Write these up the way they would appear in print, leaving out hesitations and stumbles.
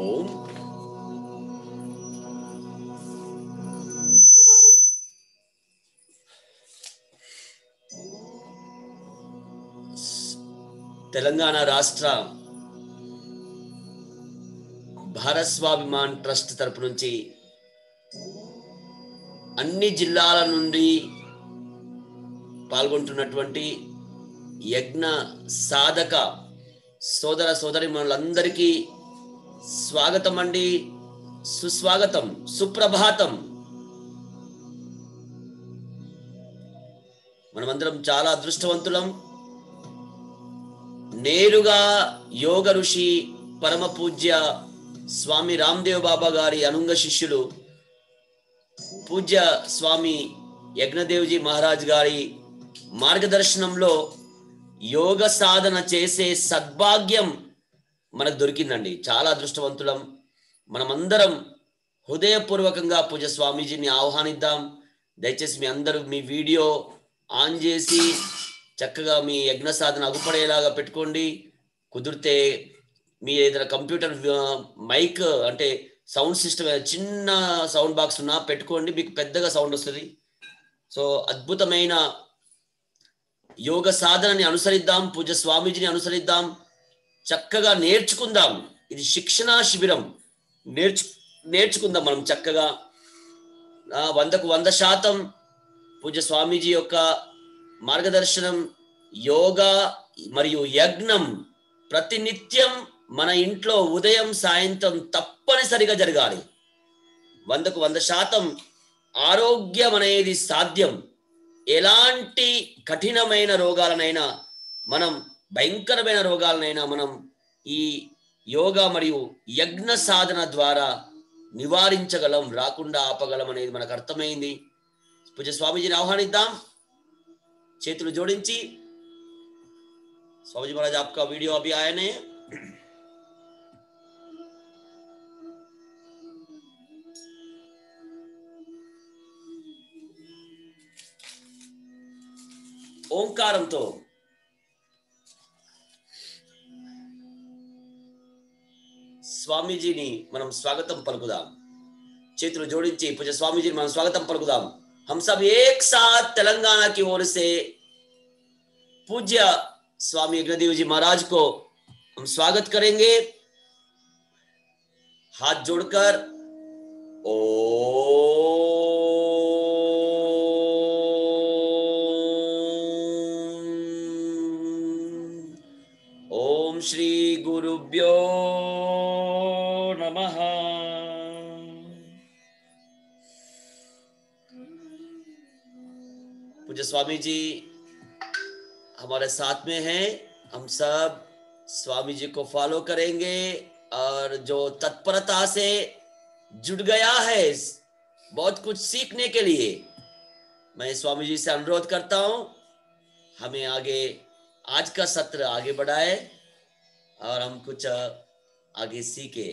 ओम తెలంగాణ రాష్ట్ర భారత్ స్వాభిమాన్ ట్రస్ట్ తరపు నుంచి అన్ని జిల్లాల నుండి పాల్గొంటున్నటువంటి యజ్ఞ సాధక సోదర సోదరీమణులందరికీ స్వాగతం అండి, సుస్వాగతం, సుప్రభాతం. మనమందరం చాలా అదృష్టవంతులం. నేరుగా యోగ ఋషి పరమ పూజ్య స్వామి రామ్దేవ్ బాబా గారి అనుంగ శిష్యులు పూజ్య స్వామి యజ్ఞదేవ్జీ మహారాజ్ గారి మార్గదర్శనంలో యోగ సాధన చేసే సద్భాగ్యం మనకు దొరికిందండి. చాలా అదృష్టవంతులం. మనమందరం హృదయపూర్వకంగా పూజ్య స్వామీజీని ఆహ్వానిద్దాం. దయచేసి మీ అందరూ మీ వీడియో ఆన్ చేసి చక్కగా మీ యజ్ఞ సాధన అగుపడేలాగా పెట్టుకోండి. కుదిరితే మీ ఏదైనా కంప్యూటర్ మైక్ అంటే సౌండ్ సిస్టమ్ చిన్న సౌండ్ బాక్స్ ఉన్నా పెట్టుకోండి, మీకు పెద్దగా సౌండ్ వస్తుంది. సో అద్భుతమైన యోగ సాధనని అనుసరిద్దాం, పూజ్య స్వామీజీని అనుసరిద్దాం, చక్కగా నేర్చుకుందాం. ఇది శిక్షణా శిబిరం. నేర్చుకుందాం మనం చక్కగా 100కు 100% పూజ్య స్వామీజీ యొక్క మార్గదర్శనం, యోగా మరియు యజ్ఞం ప్రతినిత్యం మన ఇంట్లో ఉదయం సాయంత్రం తప్పనిసరిగా జరగాలి. 100కు 100% ఆరోగ్యం అనేది సాధ్యం. ఎలాంటి కఠినమైన రోగాలనైనా మనం, భయంకరమైన రోగాలనైనా మనం ఈ యోగా మరియు యజ్ఞ సాధన ద్వారా నివారించగలం, రాకుండా ఆపగలం అనేది మనకు అర్థమైంది. పూజ్య స్వామీజీని ఆహ్వానిద్దాం, చేతులు జోడించి. स्वामी जी महाराज आपका वीडियो अभी आया नहीं है? ఓంకారంతో స్వామీజీని మనం స్వాగతం పలుకుదాం. చేతులు జోడించి పూజ్య స్వామీజీని మనం స్వాగతం పలుకుదాం. हम सब एक साथ तेलंगाना की ओर से पूज्य स्वामी यज्ञदेव जी महाराज को हम स्वागत करेंगे. हाथ जोड़कर ओम श्री गुरुभ्यो नमः. पूज्य स्वामी जी हमारे साथ में हैं. हम सब स्वामी जी को फॉलो करेंगे और जो तत्परता से जुड़ गया है बहुत कुछ सीखने के लिए, मैं स्वामी जी से अनुरोध करता हूं हमें आगे आज का सत्र आगे बढ़ाए और हम कुछ आगे सीखे.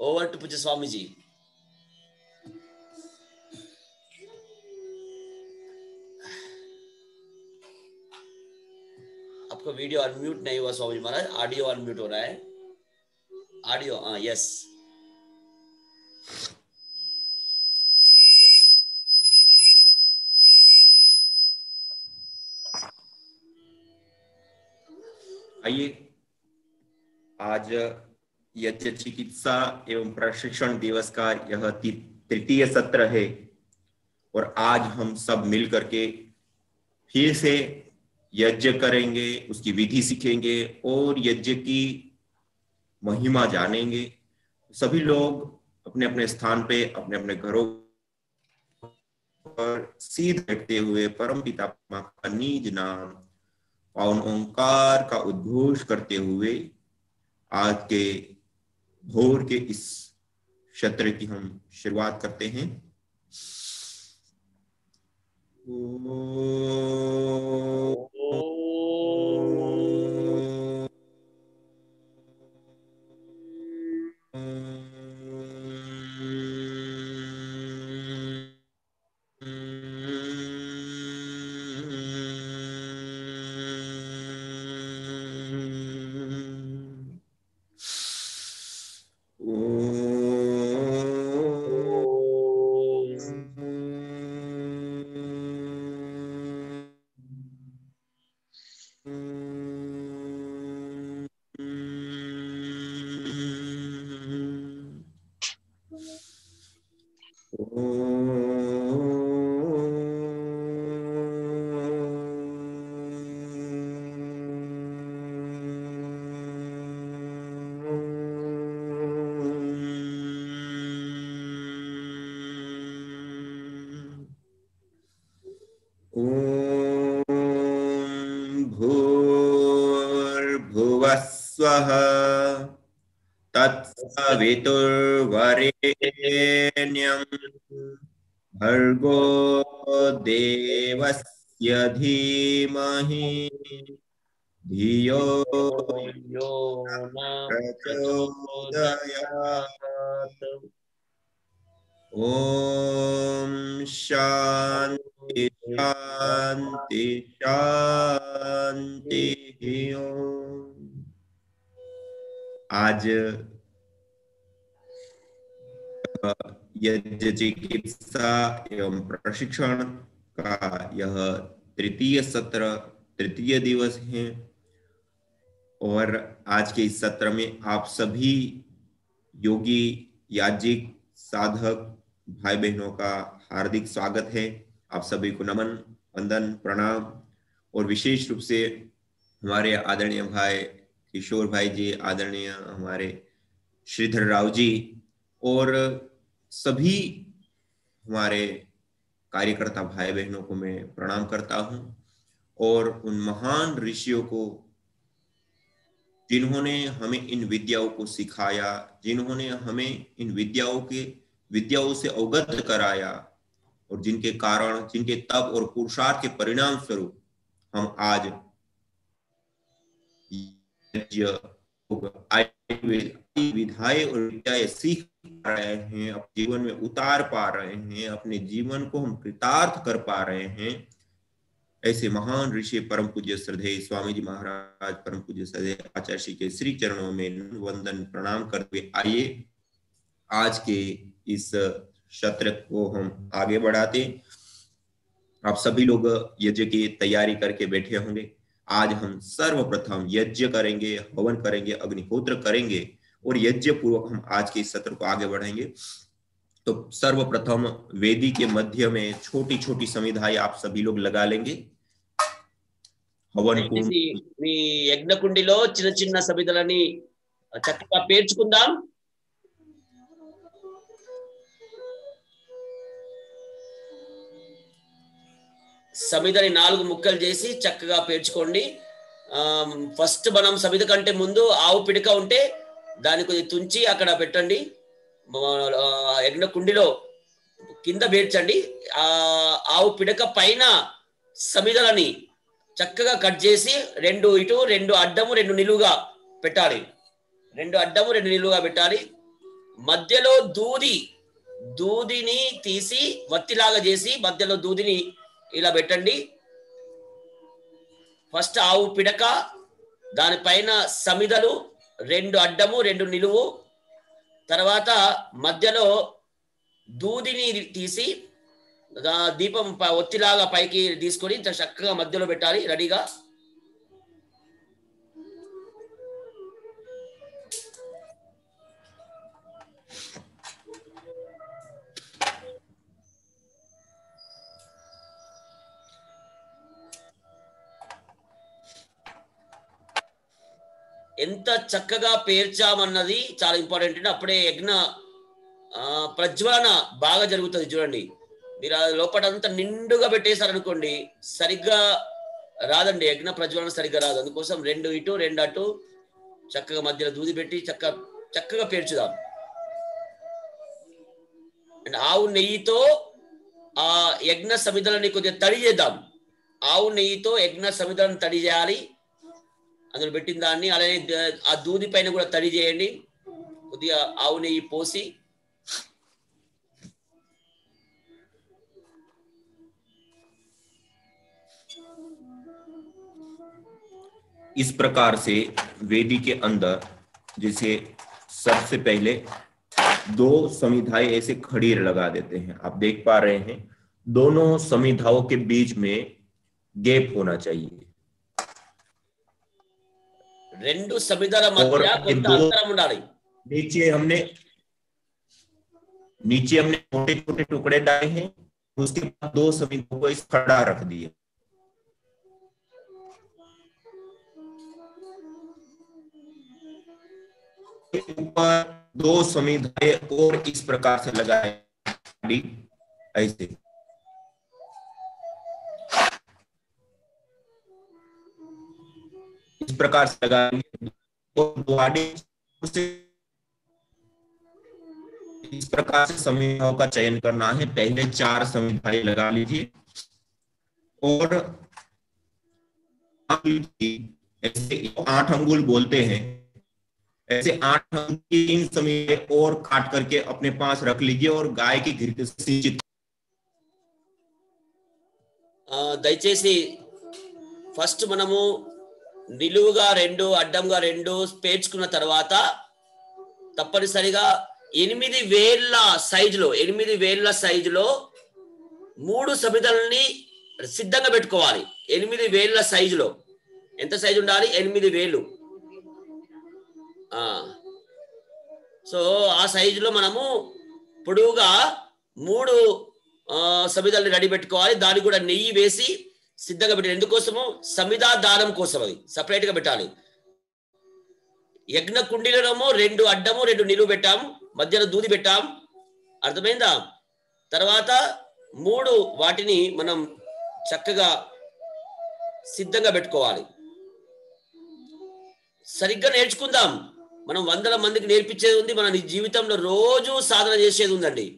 ओवर टू पूज्य स्वामी जी. आपका वीडियो अनम्यूट नहीं हुआ स्वामी जी महाराज, ऑडियो अनम्यूट हो रहा है. ऑडियो हाँ यस. आइए, आज यज्ञ चिकित्सा एवं प्रशिक्षण दिवस का यह तृतीय सत्र है और आज हम सब मिल करके फिर से यज्ञ करेंगे, उसकी विधि सीखेंगे और यज्ञ की महिमा जानेंगे. सभी लोग अपने अपने स्थान पे अपने अपने घरों पर सीधे बैठते हुए परम पिता का निज नाम पावन ओंकार का उद्घोष करते हुए आज के भोर के इस सत्र की हम शुरुआत करते हैं. स्वः तत्सवितुर्वरेण्यं भर्गो देवस्य धीमहि धियो यो न प्रचोदयात्। प्रचोदयात्। ओम शांति शांति शांति। ओम। आज यज्ञ चिकित्सा एवं प्रशिक्षण का यह तृतीय सत्र, तृतीय दिवस है और आज के इस सत्र में आप सभी योगी, याजिक, साधक भाई बहनों का हार्दिक स्वागत है। आप सभी को नमन, वंदन, प्रणाम और विशेष रूप से हमारे आदरणीय भाई किशोर भाई जी, आदरणीय हमारे श्रीधर राव जी और सभी हमारे कार्यकर्ता भाई बहनों को मैं प्रणाम करता हूं और उन महान ऋषियों को जिन्होंने हमें इन विद्याओं को सिखाया, जिन्होंने हमें इन विद्याओं से अवगत कराया और जिनके कारण, जिनके तप और पुरुषार्थ के परिणाम स्वरूप हम आज विधाएं और विद्याएं सीख पा रहे हैं, अपने जीवन में उतार पा रहे हैं, अपने जीवन को हम कृतार्थ कर पा रहे हैं। ऐसे महान ऋषि परम पूज्य श्रद्धेय स्वामी जी महाराज, परम पूज्य श्रद्धेय आचार्य श्री के श्री चरणों में वंदन प्रणाम करते हुए आइए आज के इस सत्र को हम आगे बढ़ाते। आप सभी लोग यज्ञ की तैयारी करके बैठे होंगे। आज हम सर्वप्रथम यज्ञ करेंगे, हवन करेंगे, अग्निहोत्र करेंगे और यज्ञ पूर्वक हम आज के इस सत्र को आगे बढ़ाएंगे। तो सर्वप्रथम वेदी के मध्य में छोटी छोटी समिधाएं आप सभी लोग लगा लेंगे। हवन कुंड, మీ యజ్ఞ కుండిలో చిన్న చిన్న సమిధలని చక్కగా పేర్చుకుందాం। సమిధని 4 ముక్కలు చేసి చక్కగా పేర్చుకోండి। ఫస్ట్ మనం సమిధ కంటే ముందు ఆవు పిడక ఉంటే దాన్ని కొద్ది తుంచి అక్కడ పెట్టండి। యజ్ఞ కుండిలో కింద పేర్చండి। ఆవు పిడక పైన సమిధలని చక్కగా కట్ చేసి 2 ఇటు 2 అడ్డము 2 నిలువుగా పెట్టాలి। 2 అడ్డము 2 నిలువుగా పెట్టాలి। మధ్యలో దూదిని తీసి వత్తిలాగా చేసి మధ్యలో దూదిని ఇలా పెట్టండి। ఫస్ట్ ఆవు పిడక, దానిపైన సమిధలు 2 అడ్డము 2 నిలువు, తర్వాత మధ్యలో దూదిని తీసి దీపం ఒత్తిలాగా పైకి తీసుకొని చక్కగా మధ్యలో పెట్టాలి రెడీగా। ఎంత చక్కగా పేర్చామన్నది చాలా ఇంపార్టెంట్ అండి। అప్పుడే యజ్ఞ ప్రజ్వలన బాగా జరుగుతుంది। చూడండి, మీరు లోపలంతా నిండుగా పెట్టేశారనుకోండి సరిగ్గా రాదండి, యజ్ఞ ప్రజ్వలన సరిగ్గా రాదు। అందుకోసం 2 ఇటు 2 అటు చక్కగా మధ్యలో దూది పెట్టి చక్కగా పేర్చుదాం। అండ్ ఆవు నెయ్యితో ఆ యజ్ఞ సమిధలని కొద్దిగా తడి చేద్దాం। ఆవు నెయ్యితో యజ్ఞ సమిధలను తడి చేయాలి। అందులో పెట్టిన దాన్ని అలానే ఆ దూది పైన కూడా తడి చేయండి। కొద్దిగా ఆవు నెయ్యి పోసి इस प्रकार से वेदी के अंदर जैसे सबसे पहले 2 समिधाएं ऐसे खड़ी लगा देते हैं। आप देख पा रहे हैं दोनों समिधाओं के बीच में गैप होना चाहिए। 2 సమిధల మధ్య కొంత అంతరం ఉండాలి। नीचे हमने छोटे छोटे टुकड़े डाले हैं, उसके बाद 2 समिधाओं को इस खड़ा रख दिया। ऊपर 2 समिधाएं और इस प्रकार से लगाए, ऐसे इस प्रकार से लगाएंगे। और द्वाड़ी से इस प्रकार से संविधाओं का चयन करना है। पहले 4 संविधाएं लगा लीजिए और ऐसे 8 अंगुल बोलते हैं, ऐसे 8 अंगुल की 3 संविधाएं और काट करके अपने पास रख लीजिए और गाय की घृत से सिंचित। దయచేసి ఫస్ట్ మనము నిలువుగా 2 అడ్డంగా 2 పేర్చుకున్న తర్వాత తప్పనిసరిగా 8 వేళ్ల సైజులో 8 వేళ్ల సైజులో 3 సమిధల్ని సిద్ధంగా పెట్టుకోవాలి. 8 వేళ్ల సైజులో ఎంత సైజు ఉండాలి? 8 వేలు. సో ఆ సైజులో మనము పొడవుగా 3 సమిధల్ని రెడీ పెట్టుకోవాలి. దానికి కూడా నెయ్యి వేసి సిద్ధంగా పెట్టాలి. ఎందుకోసము? సమిధా దానం కోసం. అది సపరేట్ గా పెట్టాలి. యజ్ఞ కుండీలనేమో 2 అడ్డము 2 నిలువు పెట్టాం, మధ్యలో దూది పెట్టాం. అర్థమైందా? తర్వాత 3 వాటిని మనం చక్కగా సిద్ధంగా పెట్టుకోవాలి. సరిగ్గా నేర్చుకుందాం. మనం 100 మందికి నేర్పించేది ఉంది. మన జీవితంలో రోజు సాధన చేసేది ఉందండి.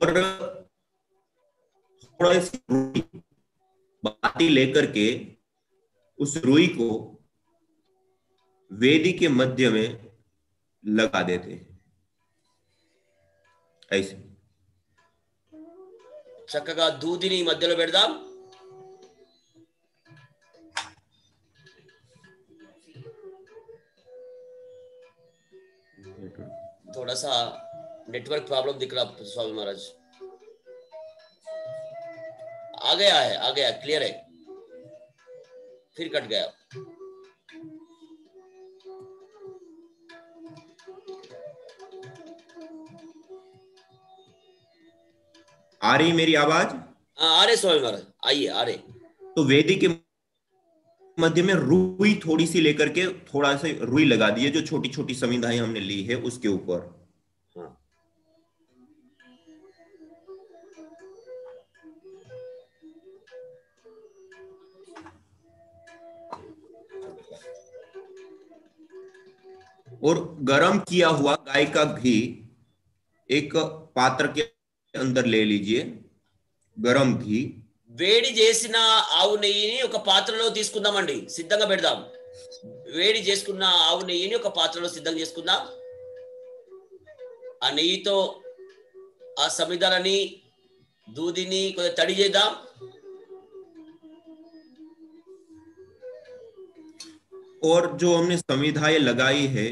और थोड़ा रुई बाती लेकर के उस रुई को वेदी के मध्य में लगा देते हैं ऐसे. చక్కగా దూదిని మధ్యలో పెడదాం. थोड़ा सा नेटवर्क प्रॉब्लम दिख रहा स्वामी महाराज. आ गया क्लियर है, फिर कट गया. आ रही मेरी आवाज? आ रहे स्वामी महाराज, आइए आ रहे. तो वेदी के मध्य में रुई थोड़ी सी लेकर के थोड़ा सा रुई लगा दिए, जो छोटी छोटी संविधाएं हमने ली है उसके ऊपर. हाँ. और गरम किया हुआ गाय का घी एक पात्र के अंदर ले लीजिए. गरम घी వేడి చేసిన ఆవు నెయ్యిని ఒక పాత్రలో తీసుకుందామండి. సిద్ధంగా పెడదాం. వేడి చేసుకున్న ఆవు నెయ్యిని ఒక పాత్రలో సిద్ధం చేసుకుందాం. ఆ నెయ్యితో ఆ సమిధలని దూదిని కొద్దిగా తడి చేద్దాం. और जो हमने संविधाएं लगाई है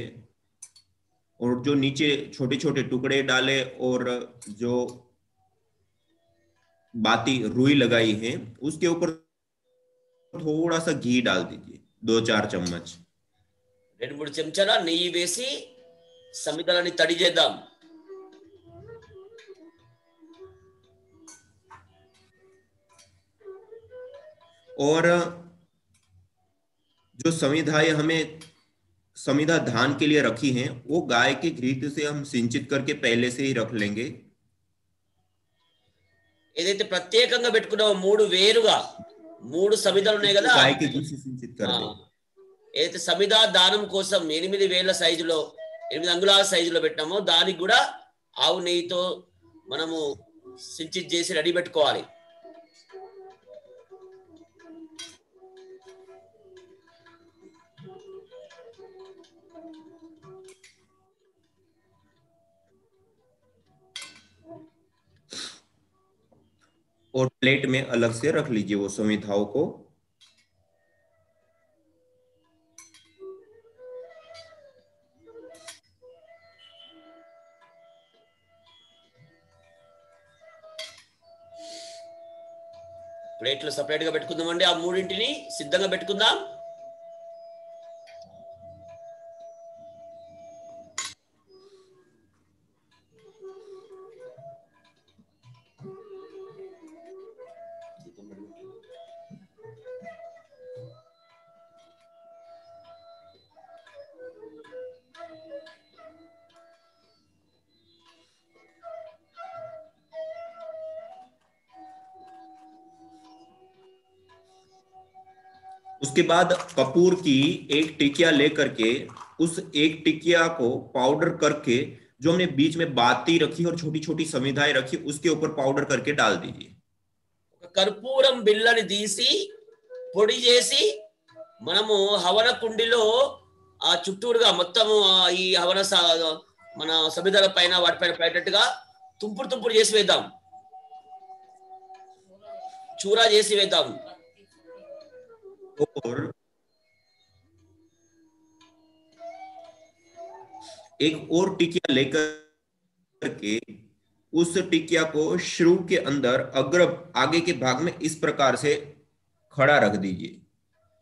और जो नीचे छोटे छोटे टुकड़े डाले और जो बाती रुई लगाई है उसके ऊपर थोड़ा सा घी डाल दीजिए, 2-4 चम्मच. 2-3 చెంచాల నెయ్యి వేసి సమిధలని తడి చేద్దాం. और जो संविधाएं हमें संविधा धान के लिए रखी हैं वो गाय के घृत से हम सिंचित करके पहले से ही रख लेंगे. ఏదైతే ప్రత్యేకంగా పెట్టుకున్నామో 3 వేరుగా 3 సమిధలు ఉన్నాయి కదా, गाय के घी से सिंचित कर दें. ఏదైతే సమిధా దానం కోసం 8 వేల సైజులో 8 అంగుళాల సైజులో పెట్టామో దానికి కూడా ఆవు నెయ్యితో మనము సించిత్ చేసి రెడీ పెట్టుకోవాలి. और प्लेट में अलग से रख लीजिए वो संविधाओं को. ప్లేట్లో సపరేట్ గా పెట్టుకుందామండి. ఆ మూడింటిని సిద్ధంగా పెట్టుకుందాం. उसके बाद कपूर की एक टिकिया लेकर के उस एक टिकिया को पाउडर करके जो हमने बीच में बाती रखी और छोटी छोटी समिधाएं रखी उसके ऊपर पाउडर करके डाल दीजिए। కర్పూరం బిళ్ళని తీసి పొడి చేసి మనము హవన కుండిలో ఆ చుట్టూరుగా మొత్తం ఈ హవన మన సమిధల పైన వాటిపైన పడేటట్టుగా తుంపుడు తుంపుడు చేసి వేద్దాం, చూరా చేసి వేద్దాం। और एक और टिकिया लेकर के उस टिकिया को श्रू के अंदर अग्र आगे के भाग में इस प्रकार से खड़ा रख दीजिए,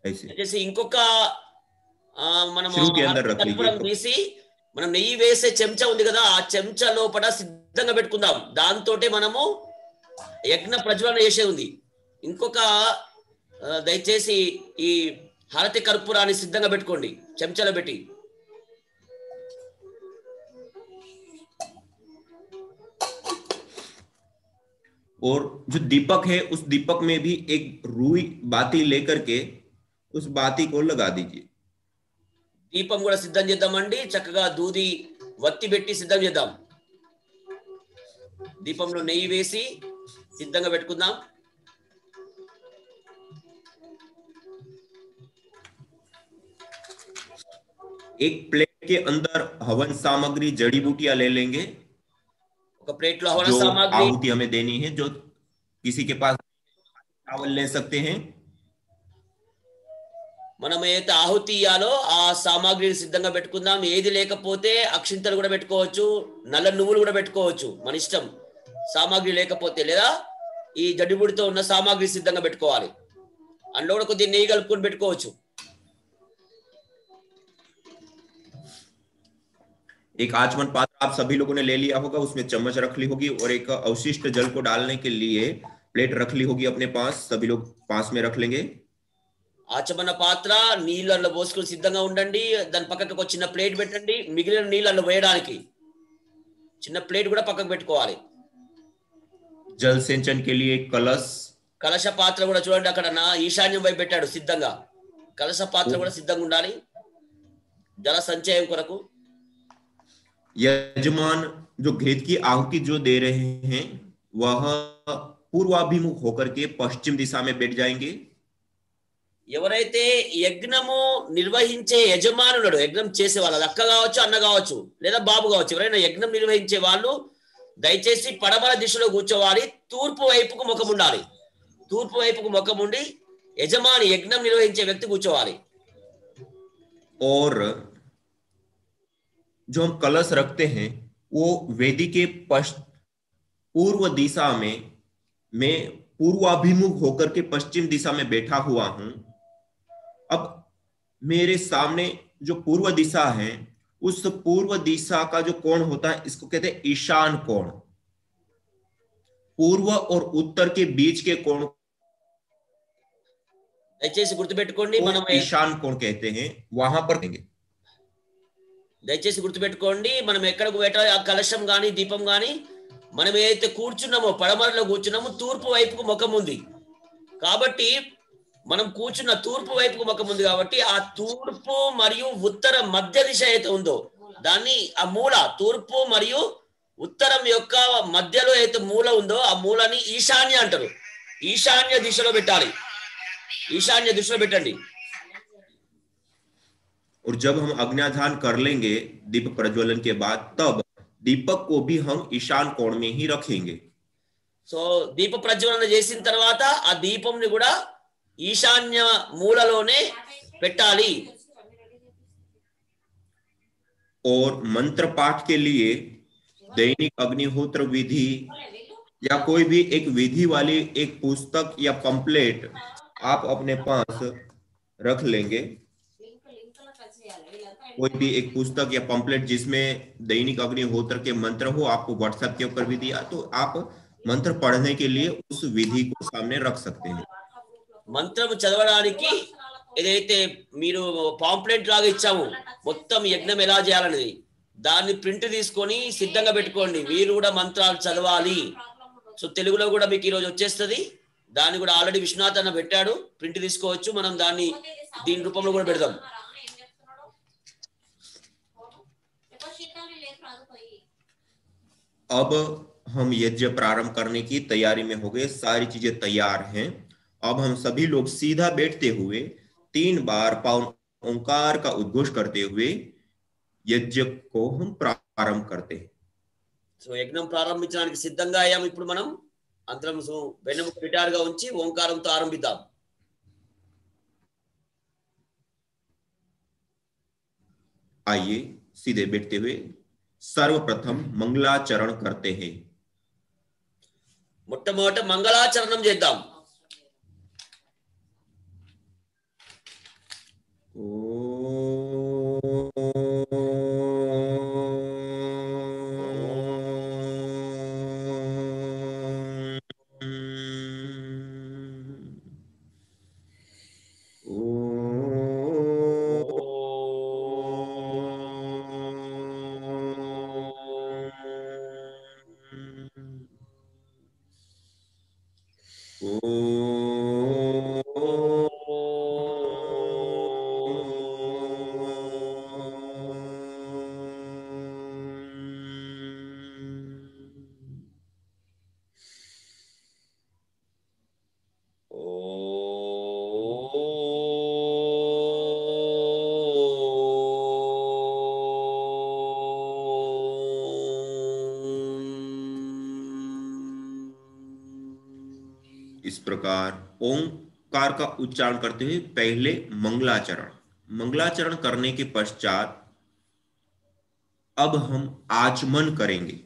ऐसे जैसे ఇంకొక మనం श्रू के अंदर रख కర్పూరం लीजिए। తీసి మనం నెయ్యి వేసే చెంచా ఉంది కదా, ఆ చెంచా లోపల సిద్ధంగా పెట్టుకుందాం, దాంతోటే మనము యజ్ఞ ప్రజ్వలన చేసే ఉంది। ఇంకొక దయచేసి ఈ హారతి కర్పూరాన్ని సిద్ధంగా పెట్టుకోండి చెంచాలో పెట్టి। और जो दीपक है उस दीपक में भी एक रुई बाती लेकर के उस बाती को लगा दीजिए। దీపం కూడా సిద్ధం చేద్దామండి, చక్కగా దూది వత్తి పెట్టి సిద్ధం చేద్దాం। దీపంలో నెయ్యి వేసి సిద్ధంగా పెట్టుకుందాం। एक प्लेट के अंदर हवन सामग्री जड़ी बूटियां ले लेंगे, ఒక ప్లేట్లో హవన जो సామాగ్రి आहुति हमें देनी है। जो किसी के पास चावल ले सकते हैं, మనం ఏదైతే ఆహుతి ఇయ్యాలో ఆ సామాగ్రిని సిద్ధంగా పెట్టుకుందాం। ఏది లేకపోతే అక్షింతలు కూడా పెట్టుకోవచ్చు, నల్ల నువ్వులు కూడా పెట్టుకోవచ్చు, మన ఇష్టం। సామాగ్రి లేకపోతే లేదా ఈ జడిబుడితో ఉన్న సామాగ్రి సిద్ధంగా పెట్టుకోవాలి, అందులో కూడా కొద్దిగా నెయ్యి కలుపుకొని పెట్టుకోవచ్చు। एक आचमन पात्र आप सभी लोगों ने ले लिया होगा, उसमें चम्मच रख ली होगी और एक अवशिष्ट जल को डालने के लिए प्लेट रख ली होगी अपने पास, सभी लोग पास में रख लेंगे। ఆచమన పాత్ర నీళ్ళల్లో పోసుకొని సిద్ధంగా ఉండండి, దాని పక్కకు ఒక చిన్న ప్లేట్ పెట్టండి, మిగిలిన నీళ్ళల్లో వేయడానికి చిన్న ప్లేట్ కూడా పక్కకు పెట్టుకోవాలి। जल सिंचन के लिए एक कलश, కలశ పాత్ర కూడా చూడండి అక్కడ నా ఈశాన్యం వైపు పెట్టాడు సిద్ధంగా, కలశ పాత్ర కూడా సిద్ధంగా ఉండాలి జల సంచయం కొరకు। यजमान जो घेत की आहुति जो दे रहे हैं वह पूर्वाभिमुख होकर के पश्चिम दिशा में बैठ जाएंगे। ఎవరైతే యజ్ఞము నిర్వహించే యజమానుడు, యజ్ఞం చేసే వాళ్ళు, అక్క కావచ్చు, అన్న కావచ్చు, లేదా బాబు కావచ్చు, ఎవరైనా యజ్ఞం నిర్వహించే వాళ్ళు దయచేసి పడమర దిశలో కూర్చోవాలి, తూర్పు వైపుకు ముఖం ఉండాలి। తూర్పు వైపుకు ముఖం ఉండి యజమాని యజ్ఞం నిర్వహించే వ్యక్తి కూర్చోవాలి। और जो हम कलश रखते हैं वो वेदी के पूर्व दिशा में, मैं पूर्वाभिमुख होकर के पश्चिम दिशा में बैठा हुआ हूं। अब मेरे सामने जो पूर्व दिशा है उस पूर्व दिशा का जो कोण होता है इसको कहते हैं ईशान कोण। पूर्व और उत्तर के बीच के कोण దయచేసి గుర్తుపెట్టుకోండి, మనం ईशान कोण कहते हैं, वहां पर देंगे। దయచేసి గుర్తుపెట్టుకోండి, మనం ఎక్కడికి పెట్టాలి ఆ కలశం గాని దీపం గాని, మనం ఏదైతే కూర్చున్నామో పడమరలో కూర్చున్నామో తూర్పు వైపుకు ముఖం ఉంది కాబట్టి, మనం కూర్చున్న తూర్పు వైపుకు ముఖం ఉంది కాబట్టి ఆ తూర్పు మరియు ఉత్తర మధ్య దిశ అయితే ఉందో దాన్ని ఆ మూల, తూర్పు మరియు ఉత్తరం యొక్క మధ్యలో అయితే మూల ఉందో ఆ మూలని ఈశాన్య అంటారు। ఈశాన్య దిశలో పెట్టాలి, ఈశాన్య దిశలో పెట్టండి। और जब हम अग्न्याधान कर लेंगे दीप प्रज्वलन के बाद, तब दीपक को भी हम ईशान कोण में ही रखेंगे। సో దీప ప్రజ్వలన చేసిన తర్వాత ఆ దీపంని కూడా ఈశాన్య మూలలోనే పెట్టాలి। और मंत्र पाठ के लिए दैनिक अग्निहोत्र विधि या कोई भी एक विधि वाली एक पुस्तक या पंपलेट आप अपने पास रख लेंगे। कोई भी एक पुस्तक या पंपलेट जिसमें दैनिक अग्निहोत्र के मंत्र हो, आपको व्हाट्सएप के ऊपर भी दिया, तो आप मंत्र पढ़ने के लिए उस विधि को सामने रख सकते हैं। మంత్రం చదవడానికి ఏదైతే మీరు పాంప్లెట్ లాగా ఇచ్చాము మొత్తం యజ్ఞం ఎలా చేయాలనేది, దాన్ని ప్రింట్ తీసుకొని సిద్ధంగా పెట్టుకోండి, మీరు కూడా మంత్రాలు చదవాలి। సో తెలుగులో కూడా మీకు ఈరోజు వచ్చేస్తుంది, దాన్ని కూడా ఆల్రెడీ విశ్వనాథ్ అన్న పెట్టాడు, ప్రింట్ తీసుకోవచ్చు, మనం దాన్ని దీని రూపంలో కూడా పెడదాం. अब हम यज्ञ प्रारंभ करने की तैयारी में हो गए, सारी चीजें तैयार हैं। अब हम सभी लोग सीधा बैठते हुए 3 बार ओंकार का उद्घोष करते हुए यज्ञ को हम प्रारंभ करते हैं। సో యజ్ఞం ప్రారంభించడానికి సిద్ధంగా అయ్యాం. ఇప్పుడు మనం అందరం వెన్నెముక నిటారుగా ఉంచి ఓంకారంతో ఆరంభిద్దాం. आइए सीधे बैठते हुए सर्वप्रथम मंगलाचरण करते हैं। మొట్టమొదట మంగళాచరణం చేద్దాం. इस प्रकार ओंकार का उच्चारण करते हुए पहले मंगलाचरण करने के पश्चात अब हम आचमन करेंगे।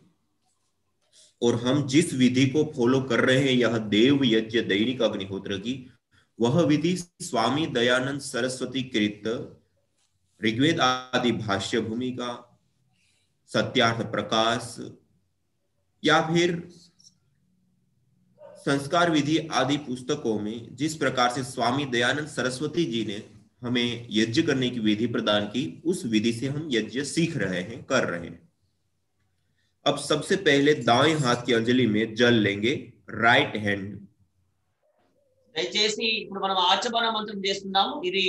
और हम जिस विधि को फॉलो कर रहे हैं, यह देव यज्ञ दैनिक अग्निहोत्र की, वह विधि स्वामी दयानंद सरस्वती कृत ऋग्वेद आदि भाष्य भूमिका, सत्यार्थ प्रकाश या फिर संस्कार विधि आदि पुस्तकों में जिस प्रकार से स्वामी दयानंद सरस्वती जी ने हमें यज्ञ करने की विधि प्रदान की, उस विधि से हम यज्ञ सीख रहे हैं, कर रहे हैं। अब सबसे पहले दाएं हाथ की अंजलि में जल लेंगे, राइट हैंड। దయచేసి ఇప్పుడు మనం ఆచమన మంత్రం చేస్తున్నాము. ఇది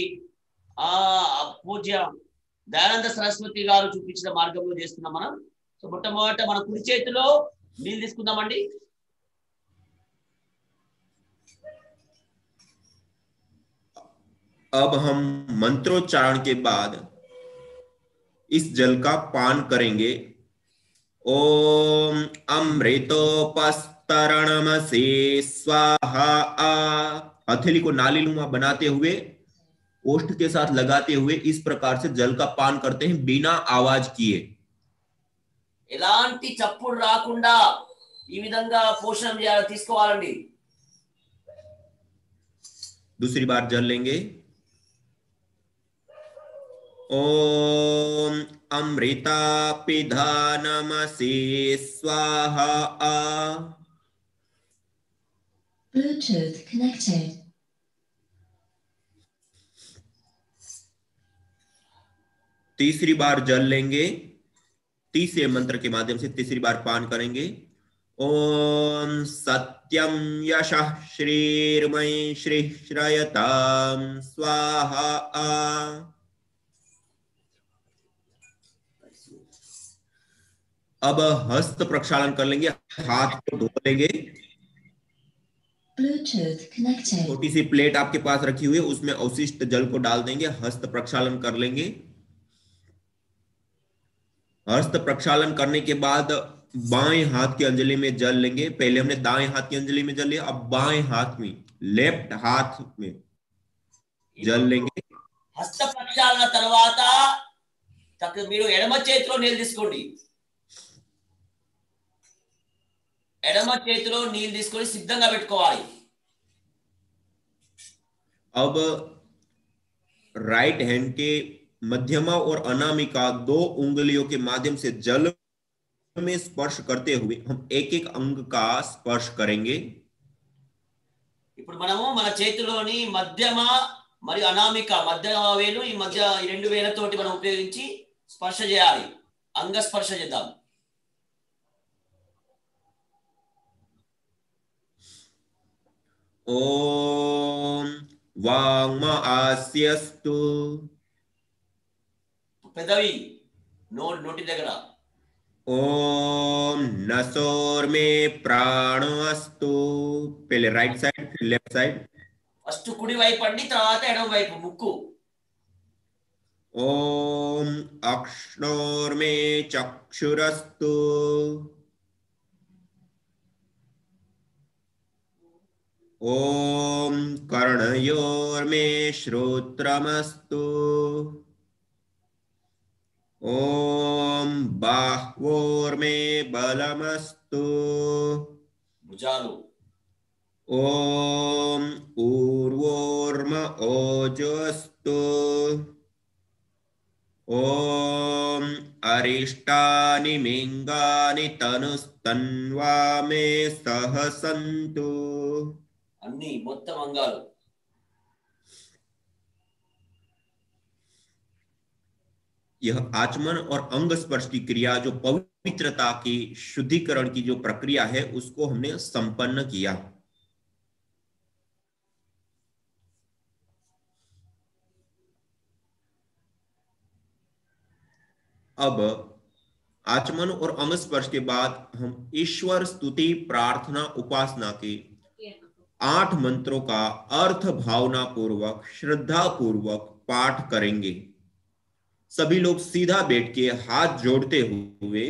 పూజ్య దయానంద సరస్వతి గారు చూపించిన మార్గంలో చేస్తున్నాం మనం. సో మొట్టమొదట మన కుడి చేతిలో నీళ్ళు తీసుకుందామండి. अब हम मंत्रोच्चारण के बाद इस जल का पान करेंगे। ओम अमृतोपस्तरणमसे स्वाहा। हथेली को नालीनुमा बनाते हुए ओष्ठ के साथ लगाते हुए इस प्रकार से जल का पान करते हैं बिना आवाज किए। ఎలాంటి చప్పుడు రాకుండా ఈ విధంగా పోషణ తీసుకోవాలండి. दूसरी बार जल लेंगे। ओम अमृतापिधानमसे स्वाहा। Bluetooth connected. तीसरी बार जल लेंगे। तीसरे मंत्र के माध्यम से तीसरी बार पान करेंगे। ओम सत्यम यशः श्रीर्मयि श्री श्रयताम स्वाहा। अब हस्त प्रक्षालन कर लेंगे, हाथ को धो लेंगे। Bluetooth connected. छोटी सी प्लेट आपके पास रखी हुई है, उसमें अवशिष्ट जल को डाल देंगे, हस्त प्रक्षालन कर लेंगे। हस्त प्रक्षालन करने के बाद बाएं हाथ की अंजलि में जल लेंगे। पहले हमने दाएं हाथ की अंजलि में जल लिया, अब बाएं हाथ में, लेफ्ट हाथ में जल लेंगे। హస్త ప్రక్షాళన తర్వాత మీరు ఎడమ చేతిలో నీళ్ళు తీసుకోండి. ఎడమ చేతిలో నీళ్ళు తీసుకొని సిద్ధంగా పెట్టుకోవాలి. अब राइट हैंड के मध्यमा और अनामिका 2 उंगलियों के माध्यम से जल में स्पर्श करते हुए हम एक एक अंग का स्पर्श करेंगे। ఇప్పుడు మనము మన చేతిలోని మధ్యమ మరియు అనామిక మధ్య వేలు ఈ మధ్య ఈ రెండు వేలతోటి మనం ఉపయోగించి స్పర్శ చేయాలి. అంగ స్పర్శ చేద్దాం. ओम वांग आस्यस्तु పెదవి నోటి దగ్గర ओम नसोर में प्राणो अस्तु पहले राइट साइड फिर लेफ्ट साइड ఫస్ట్ కుడి వైపు అండి తర్వాత ఎడమ వైపు ముక్కు ओम अक्ष्णोर में चक्षुरस्तु ओम कर्णयोर में श्रोत्रमस्तु ओम बाह्वोर में बलमस्तु భుజాలు ओम ऊर्वोर्म ओजोस्तु ओम अरिष्टानि मिंगानि तनुस्तन्वा मे सहसन्तु అన్ని మొత్తం అంగాలు यह आचमन और अंग स्पर्श की क्रिया जो पवित्रता की शुद्धिकरण की जो प्रक्रिया है उसको हमने संपन्न किया। अब आचमन और अंग स्पर्श के बाद हम ईश्वर स्तुति प्रार्थना उपासना के 8 मंत्रों का अर्थ भावना पूर्वक श्रद्धा पूर्वक पाठ करेंगे। सभी लोग सीधा बैठ के हाथ जोड़ते हुए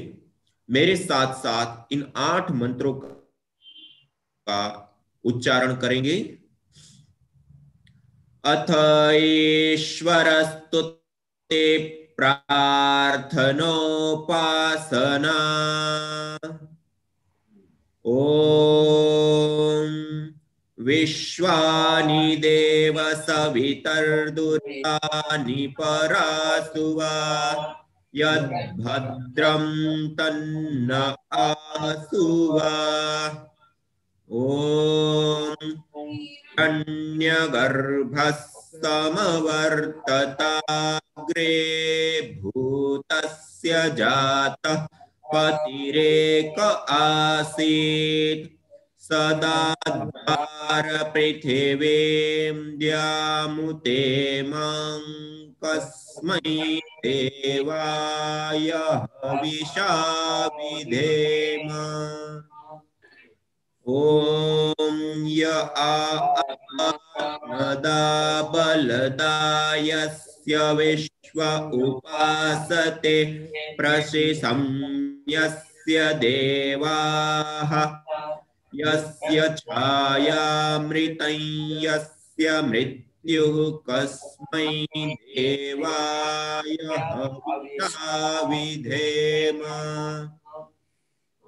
मेरे साथ साथ इन 8 मंत्रों का उच्चारण करेंगे। अथ ईश्वरस्तुते प्रार्थनोपासना ओम विश्वानि देव सवितर्दुर्गानि परासुवा यद्भद्रं तन्न आसुवा ओम हिरण्यगर्भस्समवर्तताग्रे भूतस्य जातः पतिरेक आसीत् सदाद्वार पृथिवीं द्यामुते मां कस्मै देवाय हविषा विधेम ओम य आत्मदा बलदायस्य विश्व उपासते प्रशिसं यस्य देवाः यस्य छायामृतं यस्य मृत्युः कस्मै देवाय हविषा विधेम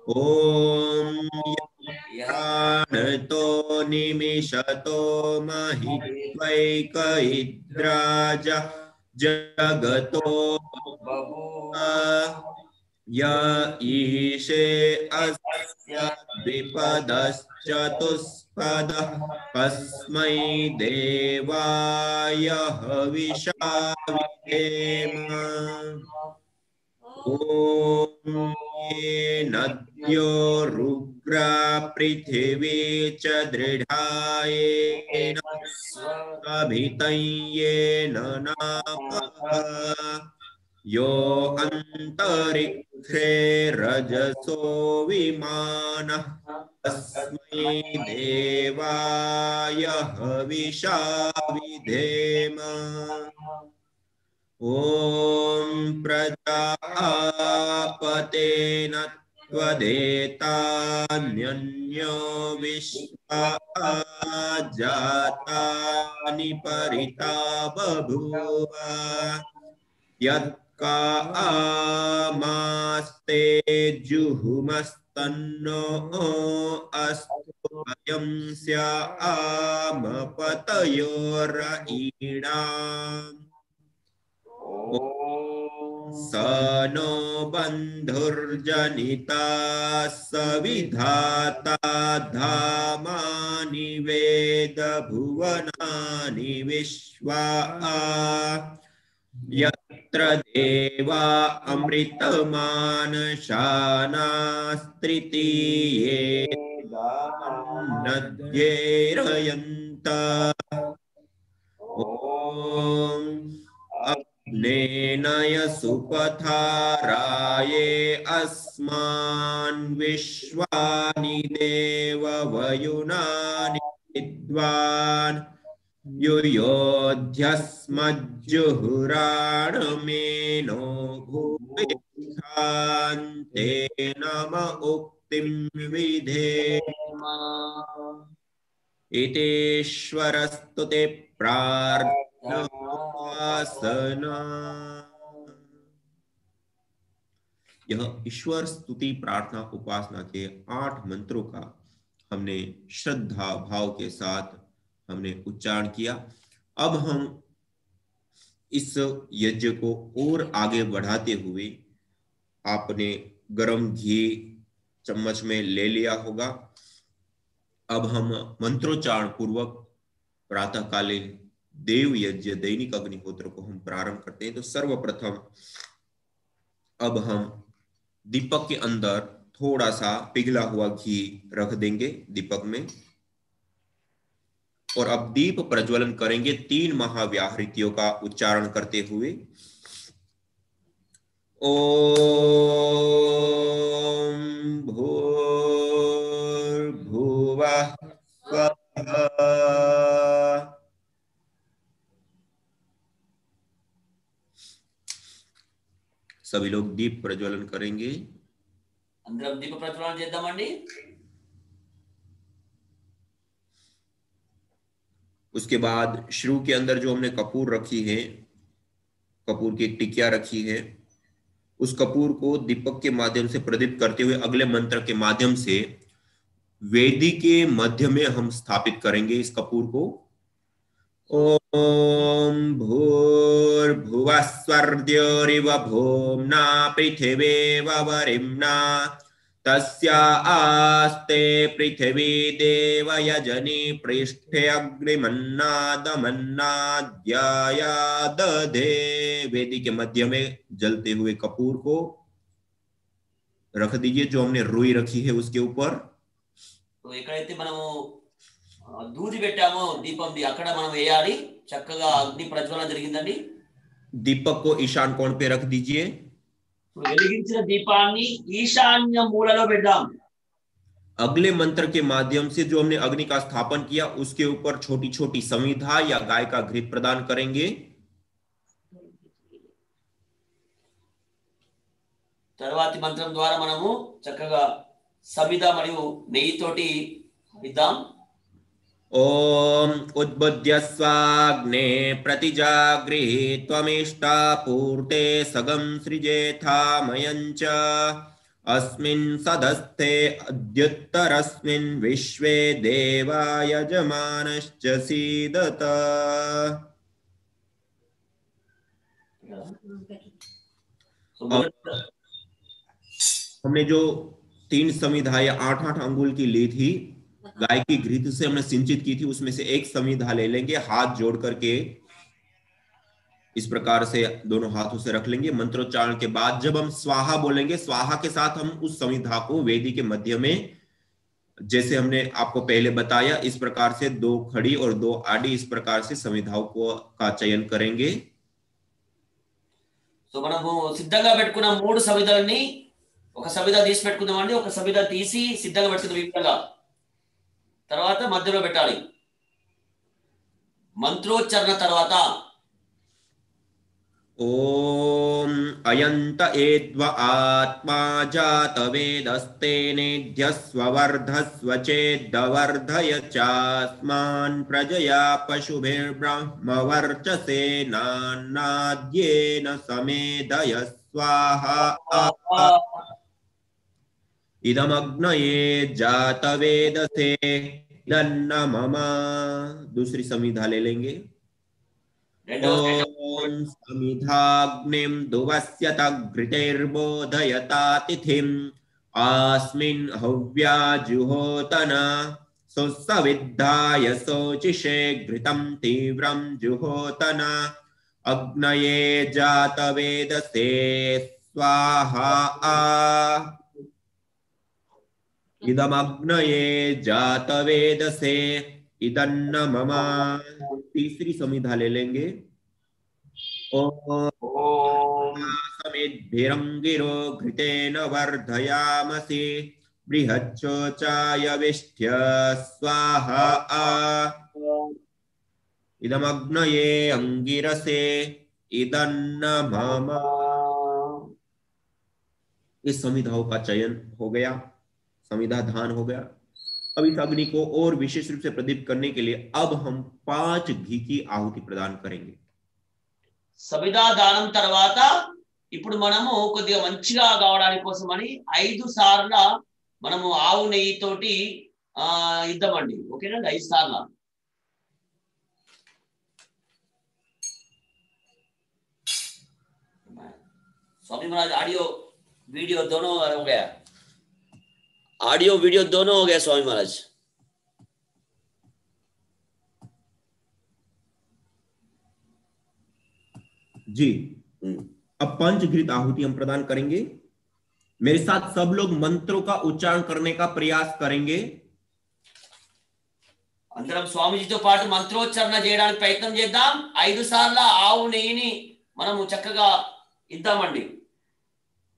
ओम तो निमिषतो महित्वैकइद्राज जगतो य ईशे अस्य द्विपदश्चतुष्पदः कस्मै देवाय हविषा विधेम ओम ये नद्यो रुग्रा पृथिवी च दृढ़ायेन अभितं येन नापः यो अन्तरिक्षे रजसो विमानः तस्मै देवाय हविषा विधेम ओम प्रजापतेन त्वदेतान्यन्यो विश्वा जातानि परिता बभूव यत्का आमास्ते जुहुमस्तन्नो अस्तु अयं स्याम पतयोरईणाम् स नो बन्धुर्जनिता सविधाता धामानि वेद भुवनानि विश्वा यत्र देवा अमृतमानशानास्त्रितीये नद्यैरयन्त ॐ अग्नेनय सुपथाराये अस्मान् विश्वानि देववयुनानि विद्वान् युयोध्यस्मज्जुहुराणमेनो भूयिष्ठान्ते नम उक्तिं विधेम इतेश्वरस्तु ते प्रार्थना। यह ईश्वर स्तुति प्रार्थना उपासना के 8 मंत्रों का हमने श्रद्धा भाव के साथ हमने उच्चारण किया। अब हम इस यज्ञ को और आगे बढ़ाते हुए, आपने गरम घी चम्मच में ले लिया होगा। अब हम मंत्रोच्चारण पूर्वक प्रातःकालीन देव यज्ञ दैनिक अग्निहोत्र को हम प्रारंभ करते हैं। तो सर्वप्रथम अब हम दीपक के अंदर थोड़ा सा पिघला हुआ घी रख देंगे दीपक में, और अब दीप प्रज्वलन करेंगे 3 महाव्याहृतियों का उच्चारण करते हुए। ओम भूर्भुवः स्वः। सभी लोग दीप प्रज्वलन करेंगे। अंदर दीप प्रज्वलन చేద్దామండి। उसके बाद श्रू के अंदर जो हमने कपूर रखी है, कपूर की एक टिकिया रखी है, उस कपूर को दीपक के माध्यम से प्रदीप्त करते हुए अगले मंत्र के माध्यम से वेदी के मध्य में हम स्थापित करेंगे इस कपूर को। ओम भूर्भुवः स्वर्द्योरिव भूम्ना पृथिवीव वरिम्ना तस्या आस्ते पृथिवी देव यजनी पृष्ठे अग्निमन्नादमन्नाद्याया दधे। वेदी के मध्य में जलते हुए कपूर को रख दीजिए, जो हमने रुई रखी है उसके ऊपर। तो ఎక్కడైతే మనము దూది పెట్టామో దీపంది అక్కడ మనం వేయాలి। చక్కగా అగ్ని ప్రజ్వలన జరిగిందండి। दीपक को ईशान कोण पे रख दीजिए। వెలిగించిన దీపాన్ని ఈశాన్య మూలలో పెడదాం। अगले मंत्र के माध्यम से जो हमने अग्नि का स्थापन किया उसके ऊपर छोटी छोटी समिधा या गाय का घृत प्रदान करेंगे। తర్వాతి మంత్రం ద్వారా మనము చక్కగా సమిధ మరియు నెయ్యితోటి ఇద్దాం। ओम उद्बुद्ध्य स्वाग्ने प्रतिजागृहीत्वमिष्टा पूर्ते सगं सृजेथामयञ्च अस्मिन् सदस्थे अद्युत्तरस्मिन् विश्वे देवा यजमानश्च सीदत। हमने जो 3 समिधा या 8-8 अंगुल की ली थी, गाय की घृत से हमने सिंचित की थी, उसमें से एक समिधा ले लेंगे, हाथ जोड़ करके इस प्रकार से दोनों हाथों से रख लेंगे। मंत्रोच्चारण के बाद जब हम स्वाहा बोलेंगे, स्वाहा के साथ हम उस समिधा को वेदी के मध्य में, जैसे हमने आपको पहले बताया, इस प्रकार से 2 खड़ी और 2 आड़ी, इस प्रकार से समिधाओं का चयन करेंगे। సో మనము సిద్ధంగా పెట్టుకున్న 3 సమిధలని ఒక సమిధ తీసి పెట్టుకుందామండి। ఒక సమిధ తీసి సిద్ధంగా పెట్టుకుందాం ఈ విధంగా। తర్వాత మధ్యలో పెట్టాలి। మంత్రోచ్చరణ తర్వాత ओम अयंत एद्व आत्मा जात वेदस्तेनेध्यस्वर्धस्व चेद्वर्धय चास्मान् प्रजया पशुभिर्ब्रह्मवर्चसेनान्नाद्येन समेधय स्वाहा इदमग्नये जातवेदसे दन्न मम। दूसरी समिधा ले लेंगे। ओम समिधाग्निं दुवस्यतघृतैर्बोधयता तिथिम् अस्मिन् हव्या जुहोतन सुसविद्धाय शोचिषे घृतं तीव्रं जुहोतन अग्नये जातवेदसे स्वाहा। इदमग्नये जातवेदसे इदन्न मम। तीसरी समिधा ले लेंगे। समिद्भिरंगिरो घृतेन वर्धयामसि बृहच्चोचायविष्ठ्य स्वाहा। इदमग्नये अंगिरसे इदन्न मम। इस समिधाओं का चयन हो गया, समिधा धान हो गया। अब इस अग्नि को और विशेष रूप से प्रदीप्त करने के लिए अब हम 5 घी की आहुति प्रदान करेंगे। సమిధా దానం తర్వాత ఇప్పుడు మనము కొద్దిగా మంచిగా కావడానికి కోసమని 5 సార్లు మనము ఆవు నెయ్యి తోటి ఇద్దామండి. ఓకేనండి, 5 సార్లు. स्वामी महाराज ऑडियो वीडियो दोनों हो गया, ऑडियो वीडियो दोनों हो गया स्वामी महाराज। जी, अब पंचघृत आहुति हम प्रदान करेंगे। मेरे साथ सब लोग मंत्रों का उच्चारण करने का प्रयास करेंगे। అందరం స్వామీజీతో పాటు మంత్రోచ్చారణ చేయడానికి ప్రయత్నం చేద్దాం. 5 సార్లు ఆవు నెయ్యిని మనము చక్కగా ఇద్దామండి.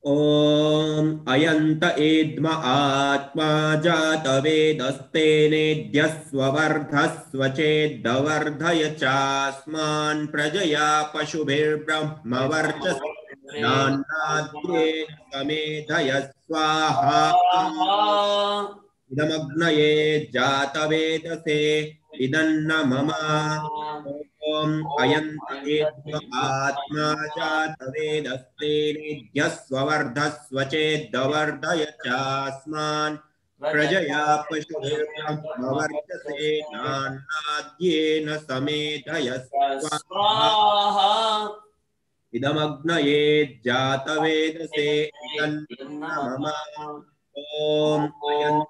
ओम अयंत एद्म आत्मा जातवेदस्तेनेद्यस्वर्धस्व चेद्वर्धय चास्मान् प्रजया पशुभिर्ब्रह्मवर्चस्नान्नाद्येन समेधय स्वाहा। इदमग्नये जातवेदसे इदन्न मम। ओम अयंत एद्म आत्मा जातवेदस्तेनेद्यस्वर्धस्व चेद्वर्धय चास्मान् प्रजया पशुभिर्ब्रह्मवर्चसे नान्नाद्येन समेधय स्वाहा। इदमग्नये जातवेदसे इदन्न मम। ओम अयंत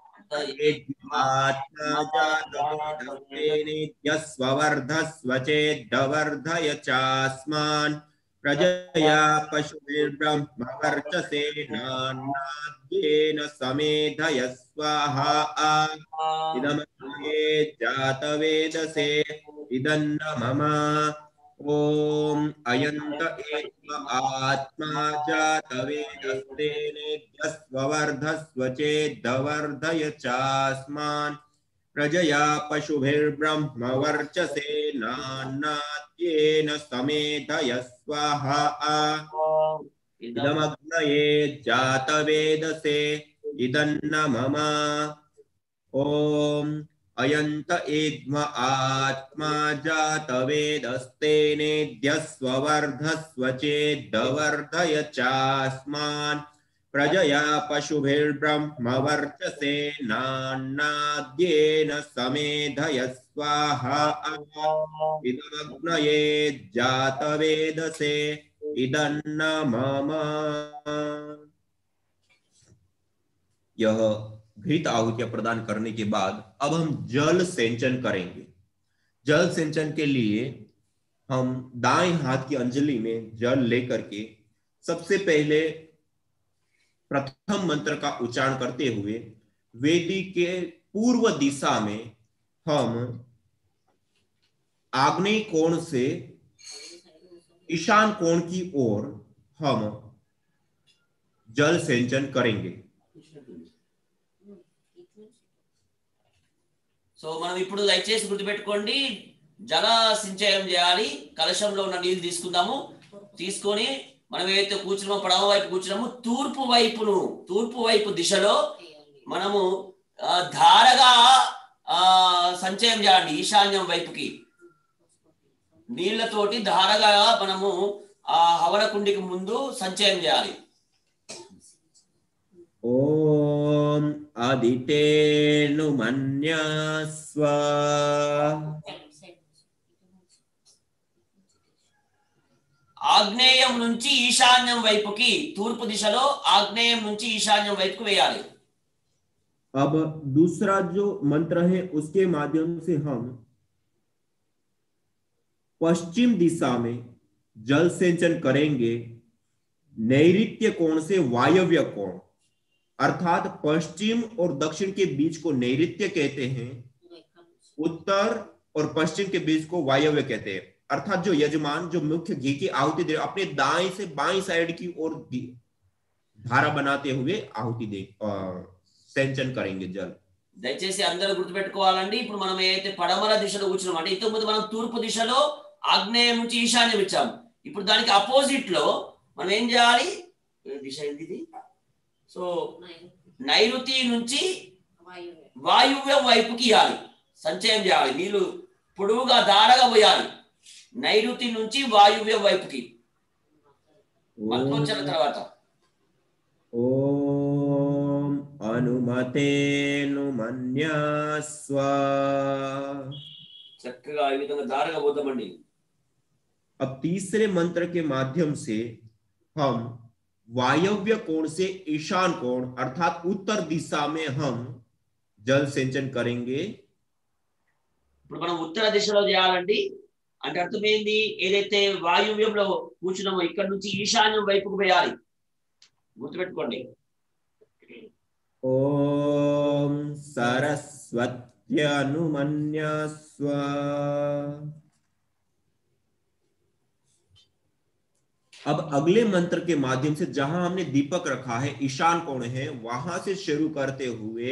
आत्मा जातवेदस्तेनेद्यस्वर्धस्व चेद्वर्धय चास्मान् प्रजया पशुभिर्ब्रह्मवर्चसे नान्नाद्येन समेधय स्वाहा। इदमग्नये जातवेदसे इदन्न मम। ओम अयंत एद्म आत्मा जातवेदस्तेनेद्यस्वर्धस्व चेद्वर्धय चास्मान् प्रजया पशुभिर्ब्रह्मवर्चसे नान्नाद्येन समेधय स्वाहा। इदमग्नये जातवेदसे इदन्न मम। ओम अयंत एद्म आत्मा जातवेदस्तेनेद्यस्वर्धस्व चेद्वर्धय चास्मान् प्रजया पशुभिर्ब्रह्मवर्चसे नान्नाद्येन समेधय स्वाहा। इदमग्नये जातवेदसे इदन्न मम। यह घृत आहुतियां प्रदान करने के बाद अब हम जल सेंचन करेंगे। जल सेंचन के लिए हम दाएं हाथ की अंजलि में जल लेकर के सबसे पहले प्रथम मंत्र का उच्चारण करते हुए वेदी के पूर्व दिशा में हम आग्नेय कोण से ईशान कोण की ओर हम जल सेंचन करेंगे। సో మనం ఇప్పుడు దయచేసి గుర్తుపెట్టుకోండి, జల సించయం చేయాలి. కలశంలో ఉన్న నీళ్లు తీసుకుందాము. తీసుకొని మనం ఏదైతే కూర్చున్నామో పడవ వైపు కూర్చున్నామో తూర్పు వైపు దిశలో మనము ధారగా సంచయం చేయాలి. ఈశాన్యం వైపుకి నీళ్లతోటి ధారగా మనము ఆ హవన కుండికి ముందు సంచయం చేయాలి. ओम आदितेनु मन्यास्व। ఆగ్నేయం నుంచి ఈశాన్యం వైపుకి, తూర్పు దిశలో ఆగ్నేయం నుంచి ఈశాన్యం వైపుకి వేయాలి. अब दूसरा जो मंत्र है उसके माध्यम से हम पश्चिम दिशा में जल सेंचन करेंगे, नैऋत्य कोण से वायव्य कोण अर्थात पश्चिम और दक्षिण के बीच को नैऋत्य कहते हैं, उत्तर और पश्चिम के बीच को वायव्य कहते हैं। अर्थात जो यजमान जो मुख्य घी की आहुति दे अपने दाएं से बाएं साइड की ओर धारा बनाते हुए आहुति दे सेंचन करेंगे जल। దయచేసి అందరూ గుర్తుపెట్టుకోవాలండి. ఇప్పుడు మనం ఏదైతే పడమర దిశలో కూర్చున్నాం అంటే ఇంతకుముందు మనం తూర్పు దిశలో ఆగ్నేయం నుంచి ఈశాన్యం ఇచ్చాం. ఇప్పుడు దానికి అపోజిట్ లో మనం ఏం చేయాలి? దిశ ఏంటిది? సో నైరుతి నుంచి వాయువ్యం వైపుకి ఇవ్వాలి, సంచయం చేయాలి. నీళ్లు పొడువుగా దారగా పోయాలి నైరుతి నుంచి వాయువ్యం వైపుకి. మంత్రోచ్చరణ తర్వాత ఓం అనుమతేనుమన్యస్వ. చక్కగా ఈ విధంగా దారగా పోతామండి. अब तीसरे मंत्र के माध्यम से हम वायव्य कोण से ईशान कोण अर्थात उत्तर दिशा में हम जल सिंचन करेंगे. ఇప్పుడు మనం ఉత్తర దిశలో చేయాలండి. అంటే అర్థం ఏంది? ఏదైతే వాయువ్యంలో కూర్చున్నామో ఇక్కడ నుంచి ఈశాన్యం వైపుకు పోయాలి. గుర్తుపెట్టుకోండి. ఓం సరస్వత్యనుమన్యస్వ. अब अगले मंत्र के माध्यम से जहां हमने दीपक रखा है ईशान कोण है, वहां से शुरू करते हुए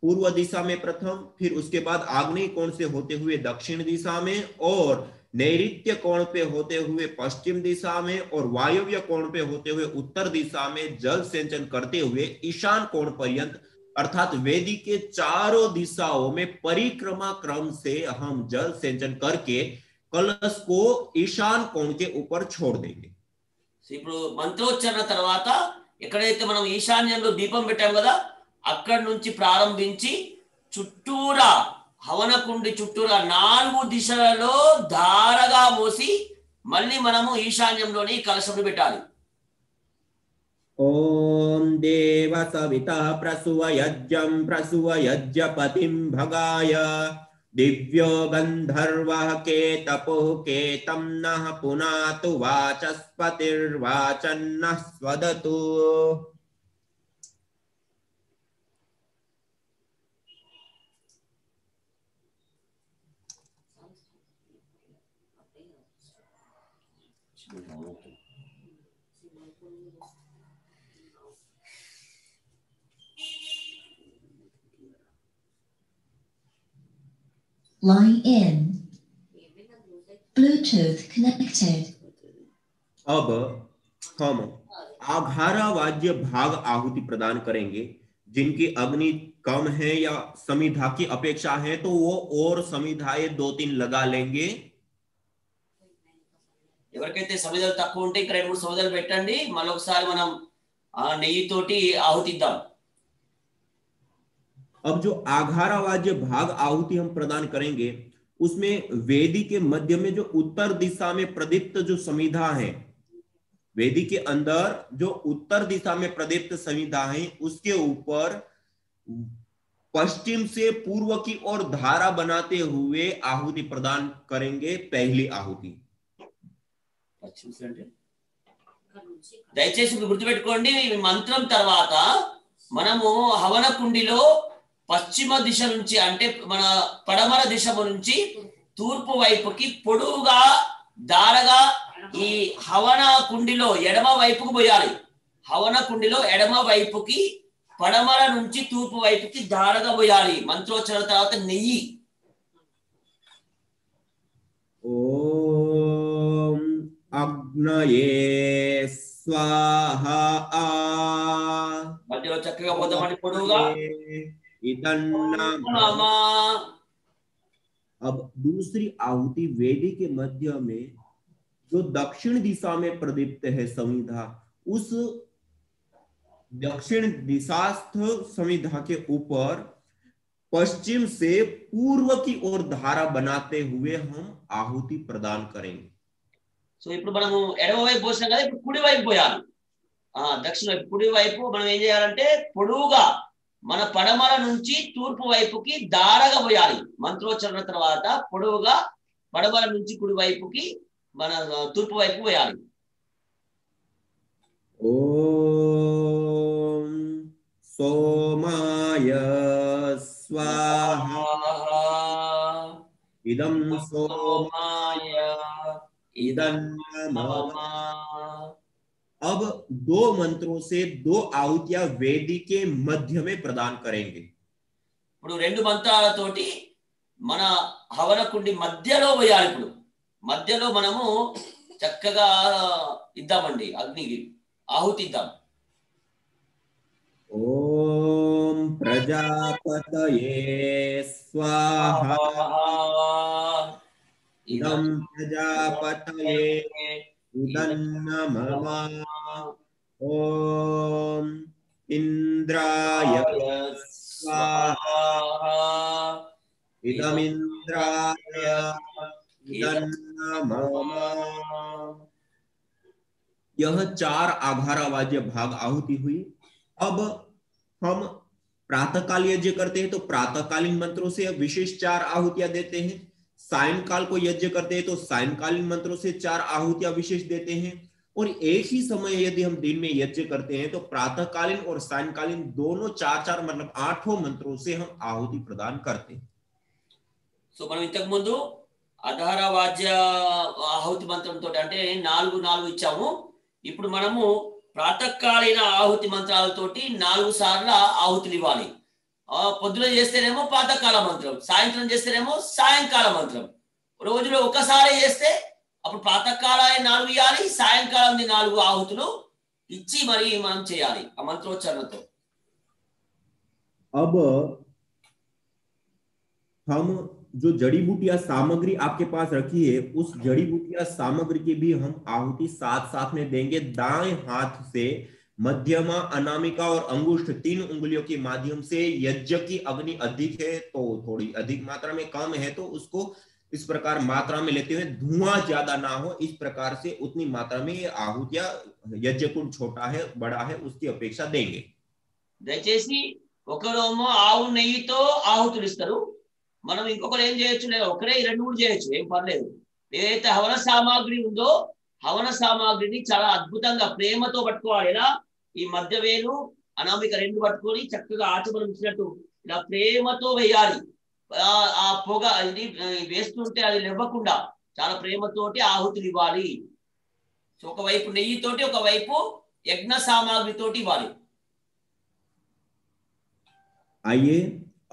पूर्व दिशा में प्रथम, फिर उसके बाद आग्नेय कोण से होते हुए दक्षिण दिशा में और नैऋत्य कोण पे होते हुए पश्चिम दिशा में और वायव्य कोण पे होते हुए उत्तर दिशा में जल सिंचन करते हुए ईशान कोण पर्यंत अर्थात वेदी के चारों दिशाओं में परिक्रमा क्रम से हम जल सिंचन करके कलश को ईशान कोण के ऊपर छोड़ देंगे. ఇప్పుడు మంత్రోచ్చరణ తర్వాత ఎక్కడైతే మనం ఈశాన్యంలో దీపం పెట్టాం కదా అక్కడి నుంచి ప్రారంభించి చుట్టూరా హవనకుండి చుట్టూరా 4 దిశలలో ధారగా మోసి మళ్ళీ మనము ఈశాన్యంలోని కలశం పెట్టాలి. ఓం దేవ సవితా ప్రసువయజ్జం ప్రసువయజ్జపతిం భగాయ दिव्यो गंधर्वः केतपुः केतं नः पुनातु वाचस्पतिर्वाचन्नः स्वदतु. Line in. Bluetooth connected. अब हम आघारा वाद्य भाग आहुति प्रदान करेंगे. जिनकी अग्नि कम है या समिधा की अपेक्षा है तो वो और समिधाएं 2-3 लगा लेंगे. ఎవరికైతే సమిధలు తక్కువ ఉంటే ఇక్కడ 2-3 సమిధలు పెట్టండి. మళ్ళొకసారి మనం నెయ్యితోటి ఆహుతిద్దాం. अब जो आघारा वाद्य भाग आहुति हम प्रदान करेंगे उसमें वेदी के मध्य में जो उत्तर दिशा में प्रदीप्त जो समिधा है, वेदी के अंदर जो उत्तर दिशा में प्रदीप्त समिधा है उसके ऊपर पश्चिम से पूर्व की ओर धारा बनाते हुए आहुति प्रदान करेंगे. पहली आहुति దయచేసి గుర్తుపెట్టుకోండి. ఈ మంత్రం తర్వాత మనము హవన కుండిలో పశ్చిమ దిశ నుంచి అంటే మన పడమర దిశ నుంచి తూర్పు వైపుకి పొడువుగా దారగా ఈ హవన కుండిలో ఎడమ వైపుకు పోయాలి. హవన కుండిలో ఎడమ వైపుకి పడమర నుంచి తూర్పు వైపుకి దారగా పోయాలి. మంత్రోచ్చరణ తర్వాత నెయ్యి. ఓం అగ్నయే స్వాహా. మధ్యలో చక్కగా పోదామని పొడువుగా. अब दूसरी आहुति वेदी के मध्य में जो दक्षिण दिशा में प्रदीप्त है समिधा, उस दक्षिण दिशास्थ समिधा के ऊपर पश्चिम से पूर्व की ओर धारा बनाते हुए हम आहुति प्रदान करेंगे. సో ఇప్పుడు మనము ఎడమ వైపు పోసినాం కదా, ఇప్పుడు కుడి వైపు పోయాలి. దక్షిణ వైపు కుడి వైపు మనం ఏం చేయాలంటే పొడువుగా మన పడమర నుంచి తూర్పు వైపుకి దారగా పోయాలి. మంత్రోచ్చరణ తర్వాత పొడవుగా పడమర నుంచి కుడి వైపుకి మన తూర్పు వైపు పోయాలి. ఓం सोमाय स्वाहा इदं सोमाय इदं मम। अब दो मंत्रों से दो आहुतियां वेदी के मध्य में प्रदान करेंगे। ఇప్పుడు రెండు మంత్రాలతోటి మన హవన కుండి మధ్యలో వేయాలి. ఇప్పుడు మధ్యలో మనము చక్కగా ఇద్దామండి, అగ్నికి ఆహుతి ఇద్దాం. ఓం ప్రజాపతయే స్వాహా ఇదం ప్రజాపతయే ఇదం మమ। ఓం ఇంద్రాయ स्वाहा इदमिन्द्राय इदं मम। यह चार आघारावाज्य भाग आहुति हुई। अब हम प्रातःकाल यज्ञ करते हैं तो प्रातःकालीन मंत्रों से विशेष चार आहुतियां देते हैं। सायंकाल को यज्ञ करते हैं तो सायंकालीन मंत्रों से चार आहुतियां विशेष देते हैं। और एक ही समय यदि हम दिन में यज्ञ करते हैं तो प्रातःकालीन और सायंकालीन दोनों चार चार मतलब 8 मंत्रों से हम आहुति प्रदान करते हैं। సో మనం ఇంతకు ముందు అధార వాద్య ఆహుతి మంత్రంతో అంటే 4 ఇచ్చాము. ఇప్పుడు మనము ప్రాతకాలీన ఆహుతి మంత్రాలతోటి 4 సార్లు ఆహుతులు ఇవ్వాలి. పొద్దున చేస్తేనేమో ప్రాతకాల మంత్రం, సాయంత్రం చేస్తేనేమో సాయంకాల మంత్రం. రోజులో ఒకసారి చేస్తే అప్పుడు ప్రాతకాల 4 ఇవ్వాలి, సాయంకాలం 4 ఆహుతులు ఇచ్చి మరి మనం చేయాలి ఆ మంత్రోచ్చారణతో. अब हम जो जड़ी बूटियां सामग्री आपके पास रखी है उस जड़ी बूटियां सामग्री की भी हम आहुति साथ साथ में देंगे। दाएं हाथ से मध्यमा, अनामिका और अंगुष्ठ 3 उंगलियों के माध्यम से यज्ञ की अग्नि अधिक है तो थोड़ी अधिक मात्रा में, कम है तो उसको इस प्रकार मात्रा में लेते हुए धुआं ज्यादा ना हो इस प्रकार से उतनी मात्रा में आहुतियां, यज्ञ कुंड छोटा है बड़ा है उसकी अपेक्षा देंगे। దయచేసి ఒకరేమో ఆవు నెయ్యితో ఆహుతులు ఇస్తారు, మనం ఇంకొకరు ఏం చేయొచ్చు, లేదా ఒకరే 2-3 చేయొచ్చు, ఏం పర్లేదు. ఏదైతే హవన సామాగ్రి ఉందో హవన సామాగ్రిని చాలా అద్భుతంగా ప్రేమతో పట్టుకోవాలి. ఇలా ఈ మధ్య వేలు అనామిక 2 పట్టుకొని చక్కగా ఆచమనం ఇచ్చినట్టు ఇలా ప్రేమతో వేయాలి. ఆ పొగ ఇది వేస్తుంటే అది లేవకుండా చాలా ప్రేమతోటి ఆహుతులు ఇవ్వాలి. సో ఒకవైపు నెయ్యితోటి ఒకవైపు యజ్ఞ సామాగ్రితోటి ఇవ్వాలి. आइए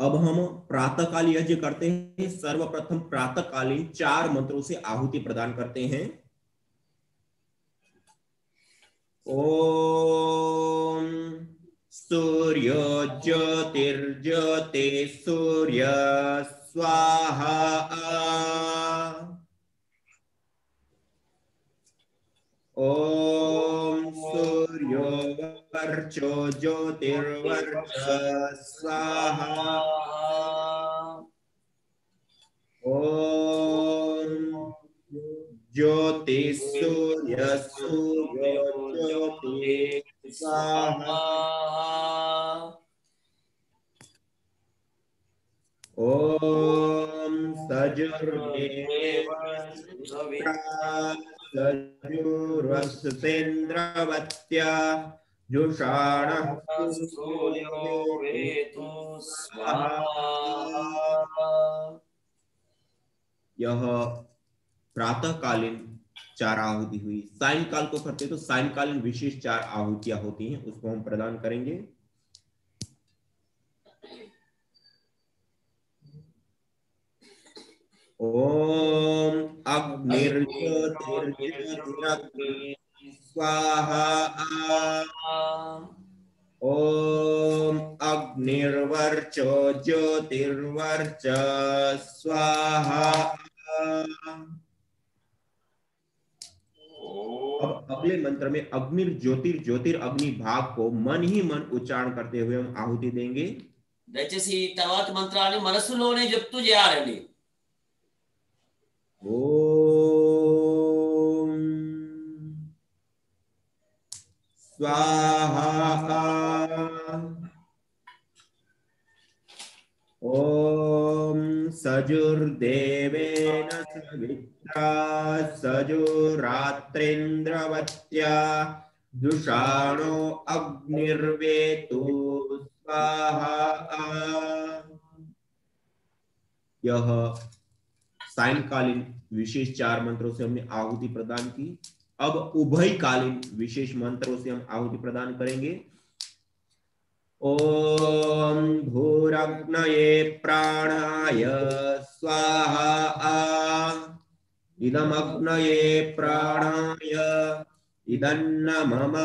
अब हम प्रातःकाल यज्ञ करते हैं। सर्वप्रथम प्रातःकालीन 4 मंत्रों से आहुति प्रदान करते हैं। ओम सूर्य ज्योतिर्ज्योति सूर्य स्वाहा ओम सूर्यो वर्चो ज्योतिर्वर्च स्वाहा ओम ज्योति सूर्य सूर्य ज्योति स्वाहा ओम सजुर्देव सजुर्वस्तेन्द्रवत्या जुषाणः सूर्यो वेतु स्वाहा। यह प्रातःकालीन 4 आहुति हुई। सायंकाल को करते तो सायंकालीन विशेष 4 आहुतियां होती हैं, उसको हम प्रदान करेंगे। ओम अग्निर्ज्योतिर्ज्योतिरग्नि स्वाहा ओम अग्निर्वर्चो ज्योतिर्वर्च स्वाहा। अब अगले मंत्र में अग्निर ज्योतिर ज्योतिर अग्नि भाग को मन ही मन उच्चारण करते हुए हम आहुति देंगे। దయచేసి తర్వాత మంత్రాన్ని మనసులోనే చెప్తూ చేయాలండి. ओम स्वाहा ओम सजुर्देवेन सवित्रा सजुरात्रेन्द्रवत्या जुषाणो अग्निर्वेतु स्वाहा। यह सायंकालीन विशेष 4 मंत्रों से हमने आहुति प्रदान की। अब उभयकालीन विशेष मंत्रों से हम आहुति प्रदान करेंगे। ओम भूरग्नये प्राणाय स्वाहा। इदमग्नये प्राणाय इदन्न मम।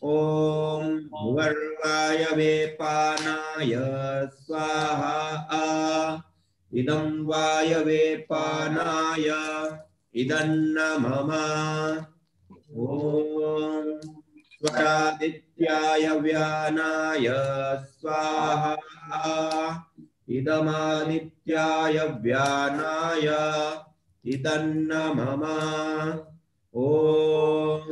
ओम भुवर्वायवे पानाय स्वाहा। इदं वायवे पानाय इदन्न मम। ओम स्वरादित्याय व्यानाय स्वाहा। इदमादित्याय व्यानाय इदन्न मम। ओम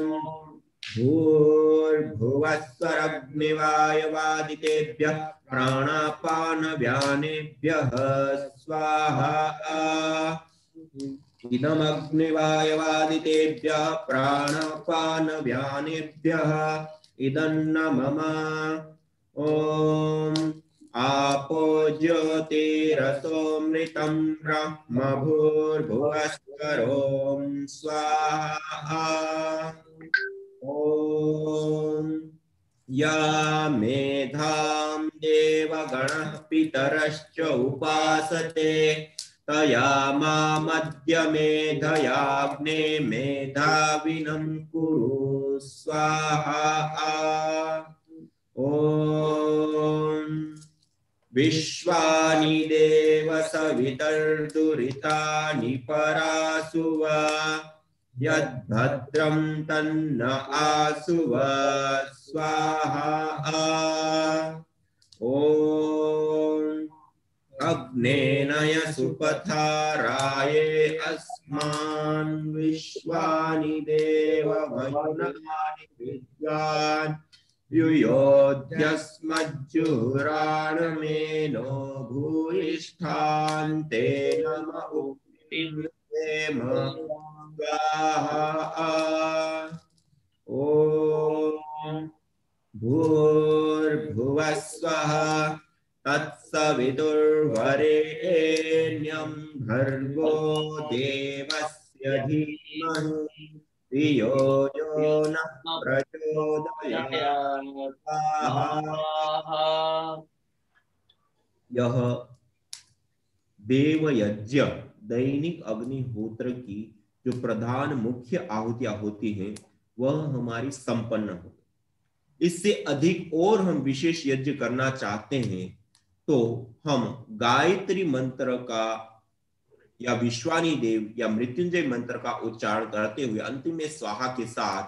भूर्भुवस्वरग्निवायवादितेभ्यः प्राणापानव्यानेभ्यः स्वाहा। इदमग्निवायवादितेभ्यः प्राणापानव्यानेभ्यः इदन्न मम। ओम आपो ज्योतिरसोमृतं ब्रह्म भूर्भुवस्वरों स्वाहा। ओम या मेधां देवगणः पितरश्च उपासते तया मामद्य मेधयाग्ने मेधाविनं कुरु स्वाहा। ओम विश्वानि देव सवितर्दुरितानि परासुव यद्भद्रं तन्न आसुव स्वाहा। ओम अग्नेनय सुपथाराये अस्मान् विश्वानि देव मयुनानि विद्वान् युयोध्यस्मज्जुहुराणमेनो भूयिष्ठान्ते नम उक्तिर्वेम स्वाहा। ओम भूर्भुवस्वः तत्सवितुर्वरेण्यं भर्गो देवस्य धीमहि धियो यो नः प्रचोदयात् स्वाहा। यह देव यज्ञ दैनिक अग्निहोत्र की जो प्रधान मुख्य आहुतियां होती हैं वह हमारी संपन्न हो। इससे अधिक और हम विशेष यज्ञ करना चाहते हैं तो हम गायत्री मंत्र का या विश्वानी देव या मृत्युंजय मंत्र का उच्चारण करते हुए अंतिम में स्वाहा के साथ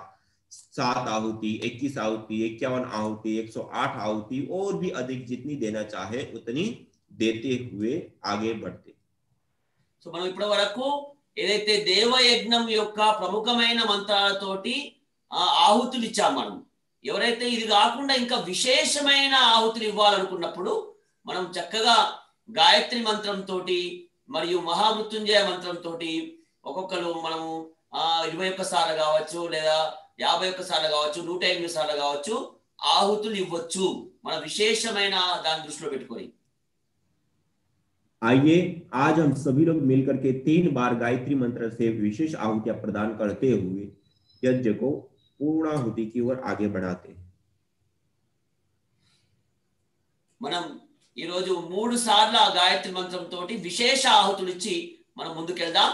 7 आहुति, 21 आहुति, 51 आहुति, 108 आहुति और भी अधिक जितनी देना चाहे उतनी देते हुए आगे बढ़ते। సో మనం ఇప్పటి వరకు ఏదైతే దేవయజ్ఞం యొక్క ప్రముఖమైన మంత్రాలతోటి ఆహుతులు ఇచ్చాం. మనం ఎవరైతే ఇది కాకుండా ఇంకా విశేషమైన ఆహుతులు ఇవ్వాలనుకున్నప్పుడు మనం చక్కగా గాయత్రి మంత్రంతో మరియు మహామృత్యుంజయ మంత్రంతో ఒక్కొక్కరు మనము 21 సార్లు కావచ్చు లేదా 51 సార్లు కావచ్చు 108 సార్లు కావచ్చు ఆహుతులు ఇవ్వచ్చు మన విశేషమైన దాని దృష్టిలో పెట్టుకొని. आइए आज हम सभी लोग मिलकर के 3 बार गायत्री मंत्र से विशेष आहुतियां प्रदान करते हुए यज्ञ को पूर्णाहुति की ओर आगे बढ़ाते हैं. మనం ఈ రోజు 3 సార్లు ఆ గాయత్రి మంత్రం తోటి విశేష ఆహుతులు ఇచ్చి మనం ముందుకెళ్దాం.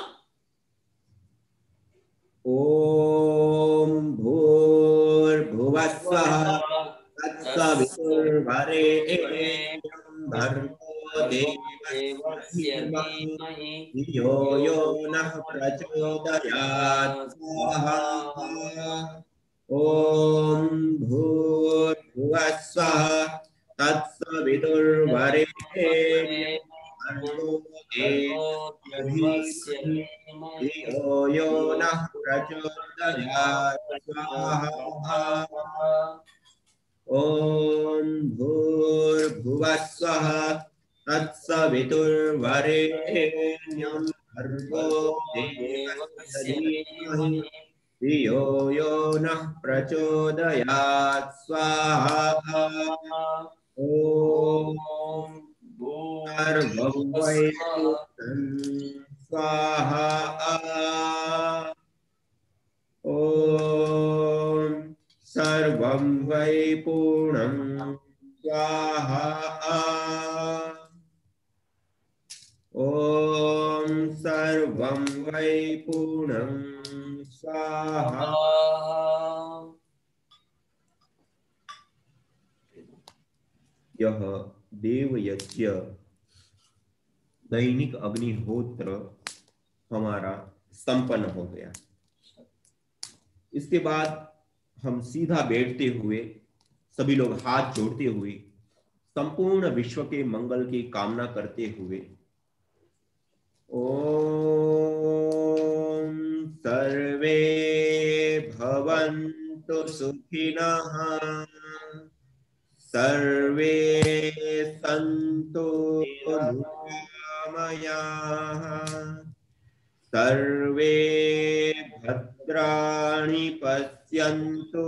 ఓం భూర్భువస్వః తత్సవితుర్వరేణ్యం భర్గో దేవस्य धीमहि धियो यो नः प्रचोदयात् स्वाहा. ओम भूर्भुवस्वः तत्सवितुर्वरेण्यं भर्गो देवस्य धीमहि धियो यो नः प्रचोदयात् स्वाहा. ओम भूर्भुवस्वः तत्सवितुर्वरेण्यं भर्गो देवस्य धीमहि धियो यो नः प्रचोदयात् स्वाहा. ओम सर्वं वै स्वाहा ओम सर्वं वै पूर्णं स्वाहा ओम सर्वं वै पूर्णं स्वाहा। यह देव यज्ञ दैनिक अग्निहोत्र हमारा संपन्न हो गया। इसके बाद हम सीधा बैठते हुए सभी लोग हाथ जोड़ते हुए संपूर्ण विश्व के मंगल की कामना करते हुए ओम सर्वे भवन्तु सुखिनः सर्वे सन्तु निरामयाः सर्वे भद्राणि पश्यन्तु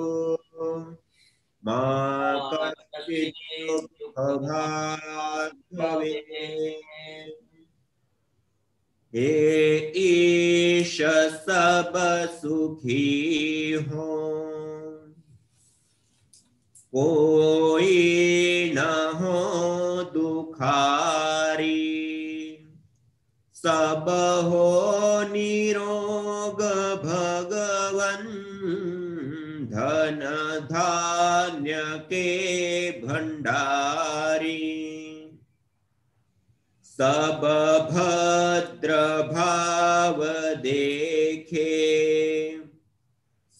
मा कश्चित् दुःखभाग् भवेत्। हे ईश सब सुखी हो कोई न हो दुखारी सब हो निरोग भगवन धन धान्य के भंडारी सब भद्र भाव देखे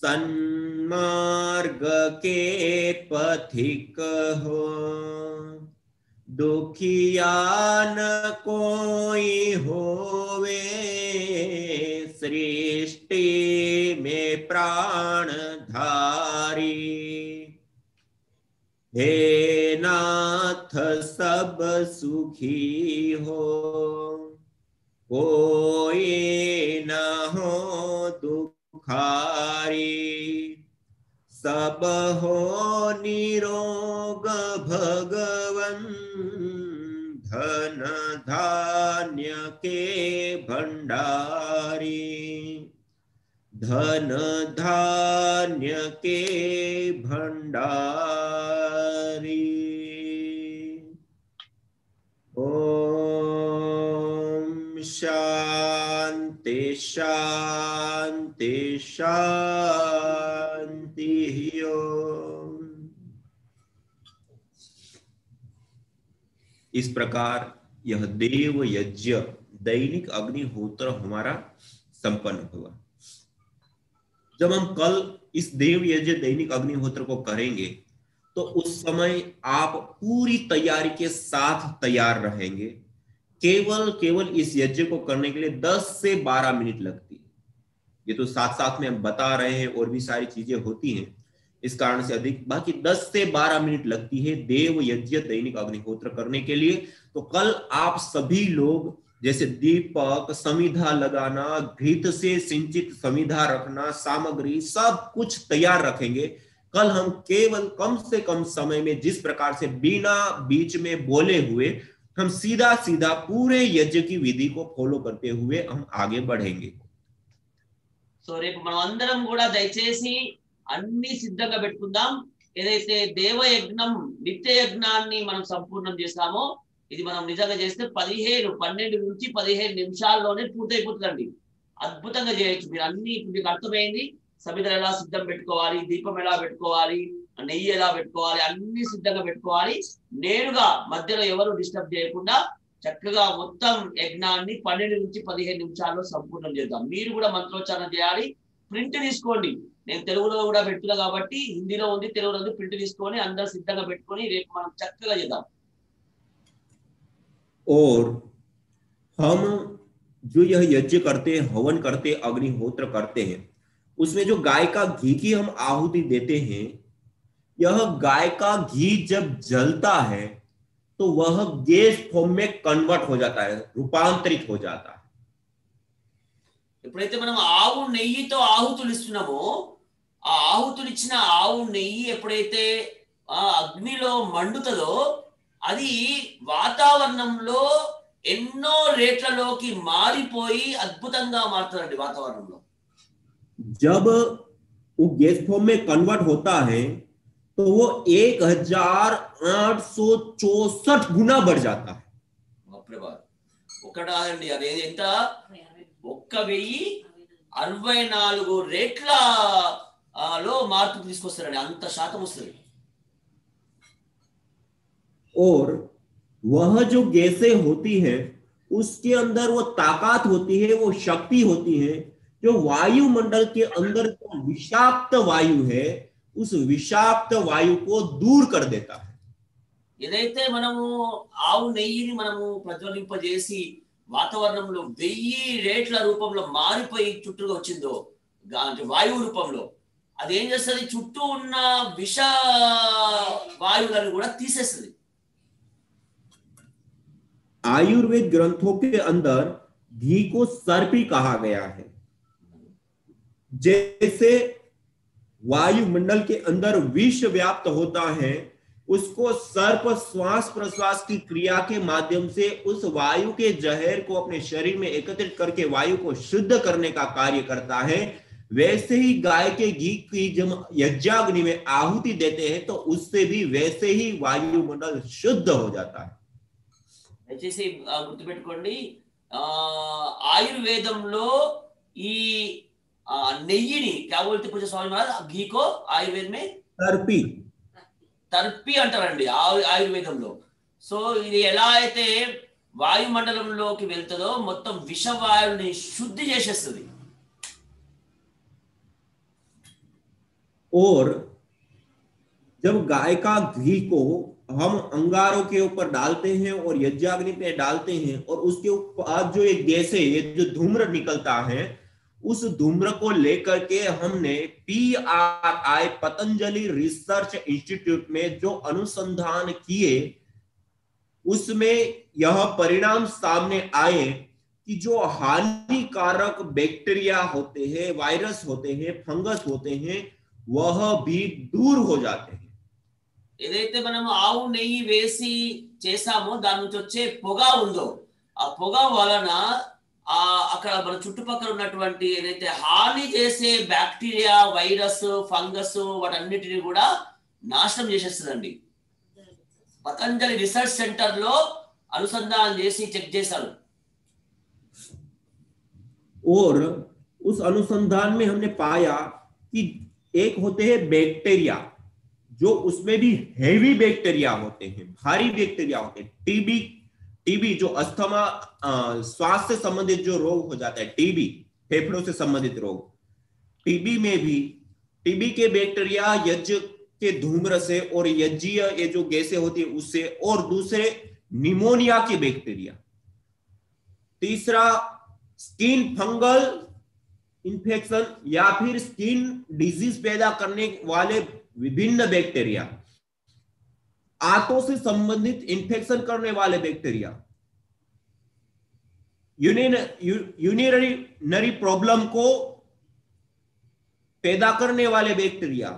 सन्मार्ग के पथिक हो दुखिया न कोई होवे सृष्टि में प्राणधारी हे नाथ सब सुखी हो कोई न हो दुखारी सब हो निरोग भगवन धन धान्य के भंडारी धन धान्य के भंडारी। ओम शांति शांति शांति ओम। इस प्रकार यह देव यज्ञ दैनिक अग्निहोत्र हमारा संपन्न हुआ। जब हम कल इस देव यज्ञ दैनिक अग्निहोत्र को करेंगे तो उस समय आप पूरी तैयारी के साथ तैयार रहेंगे। केवल इस यज्ञ को करने के लिए 10 से 12 मिनट लगती है। ये तो साथ साथ में हम बता रहे हैं और भी सारी चीजें होती हैं इस कारण से अधिक, बाकी 10 से 12 मिनट लगती है देव यज्ञ दैनिक अग्निहोत्र करने के लिए। तो कल आप सभी लोग जैसे दीपक, समिधा लगाना, घृत से सिंचित समिधा रखना, सामग्री सब कुछ तैयार रखेंगे। कल हम केवल कम से कम समय में जिस प्रकार से बिना बीच में बोले हुए हम सीधा सीधा पूरे यज्ञ की विधि को फॉलो करते हुए हम आगे बढ़ेंगे। సో రేపు మనం అందరం కూడా దయచేసి అన్ని సిద్ధంగా పెట్టుకుందాం। ఏదైతే దేవయజ్ఞం నిత్య యజ్ఞాన్ని మనం సంపూర్ణం చేస్తామో ఇది మనం నిజంగా చేస్తే 12 నుంచి 15 నిమిషాల్లోనే పూర్తయిపోతుందండి। అద్భుతంగా చేయొచ్చు మీరు అన్ని। మీకు అర్థమైంది సమిధలు ఎలా సిద్ధం పెట్టుకోవాలి, దీపం ఎలా పెట్టుకోవాలి, నెయ్యి ఎలా పెట్టుకోవాలి, అన్ని సిద్ధంగా పెట్టుకోవాలి। నేరుగా మధ్యలో ఎవరు డిస్టర్బ్ చేయకుండా చక్కగా మొత్తం యజ్ఞాన్ని 12 నుంచి 15 నిమిషాల్లో సంపూర్ణం చేద్దాం। మీరు కూడా మంత్రోచ్చారణ చేయాలి। ప్రింట్ తీసుకోండి, నేను తెలుగులో కూడా పెడుతున్నా కాబట్టి హిందీలో ఉంది, తెలుగులో ఉంది, ప్రింట్ తీసుకొని అందరూ సిద్ధంగా పెట్టుకొని రేపు మనం చక్కగా చేద్దాం। और हम जो यह यज्ञ करते हैं, हवन करते, अग्निहोत्र करते हैं, उसमें जो गाय का घी की हम आहुति देते हैं, यह गाय का घी जब जलता है तो वह गैस फॉर्म में कन्वर्ट हो जाता है, रूपांतरित हो जाता है। ఎప్పుడైతే మనం ఆవు నెయ్యితో ఆహుతులు ఇస్తున్నామో ఆ ఆహుతులు ఇచ్చిన ఆవు నెయ్యి ఎప్పుడైతే ఆ అగ్నిలో మండుతుందో అది వాతావరణంలో ఎన్నో రేట్లలోకి మారిపోయి అద్భుతంగా మారుతుందండి వాతావరణంలో. जब वो गैस फॉर्म में कन्वर्ट होता है तो वो 1864 गुना बढ़ जाता है. ఒకటా అండి అది ఎంత 1064 రేట్లలో మార్పు తీసుకొస్తారండి, అంత శాతం వస్తుంది. और वह जो गैसें होती है उसके अंदर वो ताकत होती है, वो शक्ति होती है जो वायुमंडल के अंदर जो विषाक्त वायु है उस विषाक्त वायु को दूर कर देता है. ఏదైతే మనము ఆవు నెయ్యిని మనము ప్రజ్వలింపజేసి వాతావరణంలో 1000 రేట్ల రూపంలో మారిపోయి చుట్టూగా వచ్చిందో వాయువు రూపంలో, అది ఏం చేస్తుంది, చుట్టూ ఉన్న విష వాయువులను కూడా తీసేస్తుంది. आयुर्वेद ग्रंथों के अंदर घी को सर्पी कहा गया है. जैसे वायुमंडल के अंदर विष व्याप्त होता है, उसको सर्प श्वास प्रश्वास की क्रिया के माध्यम से उस वायु के जहर को अपने शरीर में एकत्रित करके वायु को शुद्ध करने का कार्य करता है. वैसे ही गाय के घी की जब यज्ञाग्नि में आहुति देते हैं तो उससे भी वैसे ही वायुमंडल शुद्ध हो जाता है. దయచేసి గుర్తుపెట్టుకోండి, ఆయుర్వేదంలో ఈ నెయ్యిని क्या बोलते पूजा स्वामी महाराज, घी को आयुर्वेद में सर्पी తర్పి అంటారండి ఆయుర్వేదంలో. సో ఇది ఎలా అయితే వాయుమండలంలోకి వెళ్తుందో మొత్తం విషవాయువుని శుద్ధి చేసేస్తుంది. और जब गाय का घी को हम अंगारों के ऊपर डालते हैं और यज्ञाग्नि पे डालते हैं और उसके ऊपर जो एक गैस है, ये जो धूम्र निकलता है, उस धूम्र को लेकर के हमने PRI पतंजलि रिसर्च इंस्टीट्यूट में जो अनुसंधान किए उसमें यह परिणाम सामने आए कि जो हानिकारक बैक्टीरिया होते हैं, वायरस होते हैं, फंगस होते हैं, वह भी दूर हो जाते हैं. ఏదైతే మనం ఆవు నెయ్యి వేసి చేసామో దాని నుంచి వచ్చే పొగ ఉందో ఆ పొగ వలన అక్కడ మన చుట్టుపక్కల ఉన్నటువంటి ఏదైతే హాని చేసే బ్యాక్టీరియా, వైరస్, ఫంగస్ వాటన్నిటిని కూడా నాశనం చేసేస్తుందండి. పతంజలి రీసెర్చ్ సెంటర్ లో అనుసంధానం చేసి చెక్ చేశారు. और उस अनुसंधान में हमने पाया कि एक होते हैं बैक्टीरिया, जो उसमें भी हेवी बैक्टीरिया होते हैं, भारी बैक्टीरिया होते हैं. टीबी जो अस्थमा श्वास से संबंधित जो रोग हो जाता है, टीबी फेफड़ों से संबंधित रोग, टीबी में भी टीबी के बैक्टीरिया यज्ञ के धूम्र से और यज्ञीय ये जो गैसें होती है उससे, और दूसरे निमोनिया के बैक्टीरिया, तीसरा स्किन फंगल इन्फेक्शन या फिर स्किन डिजीज पैदा करने वाले विभिन्न बैक्टीरिया, आंतों से संबंधित इन्फेक्शन करने वाले बैक्टीरिया, यूरिनरी प्रॉब्लम को पैदा करने वाले बैक्टीरिया,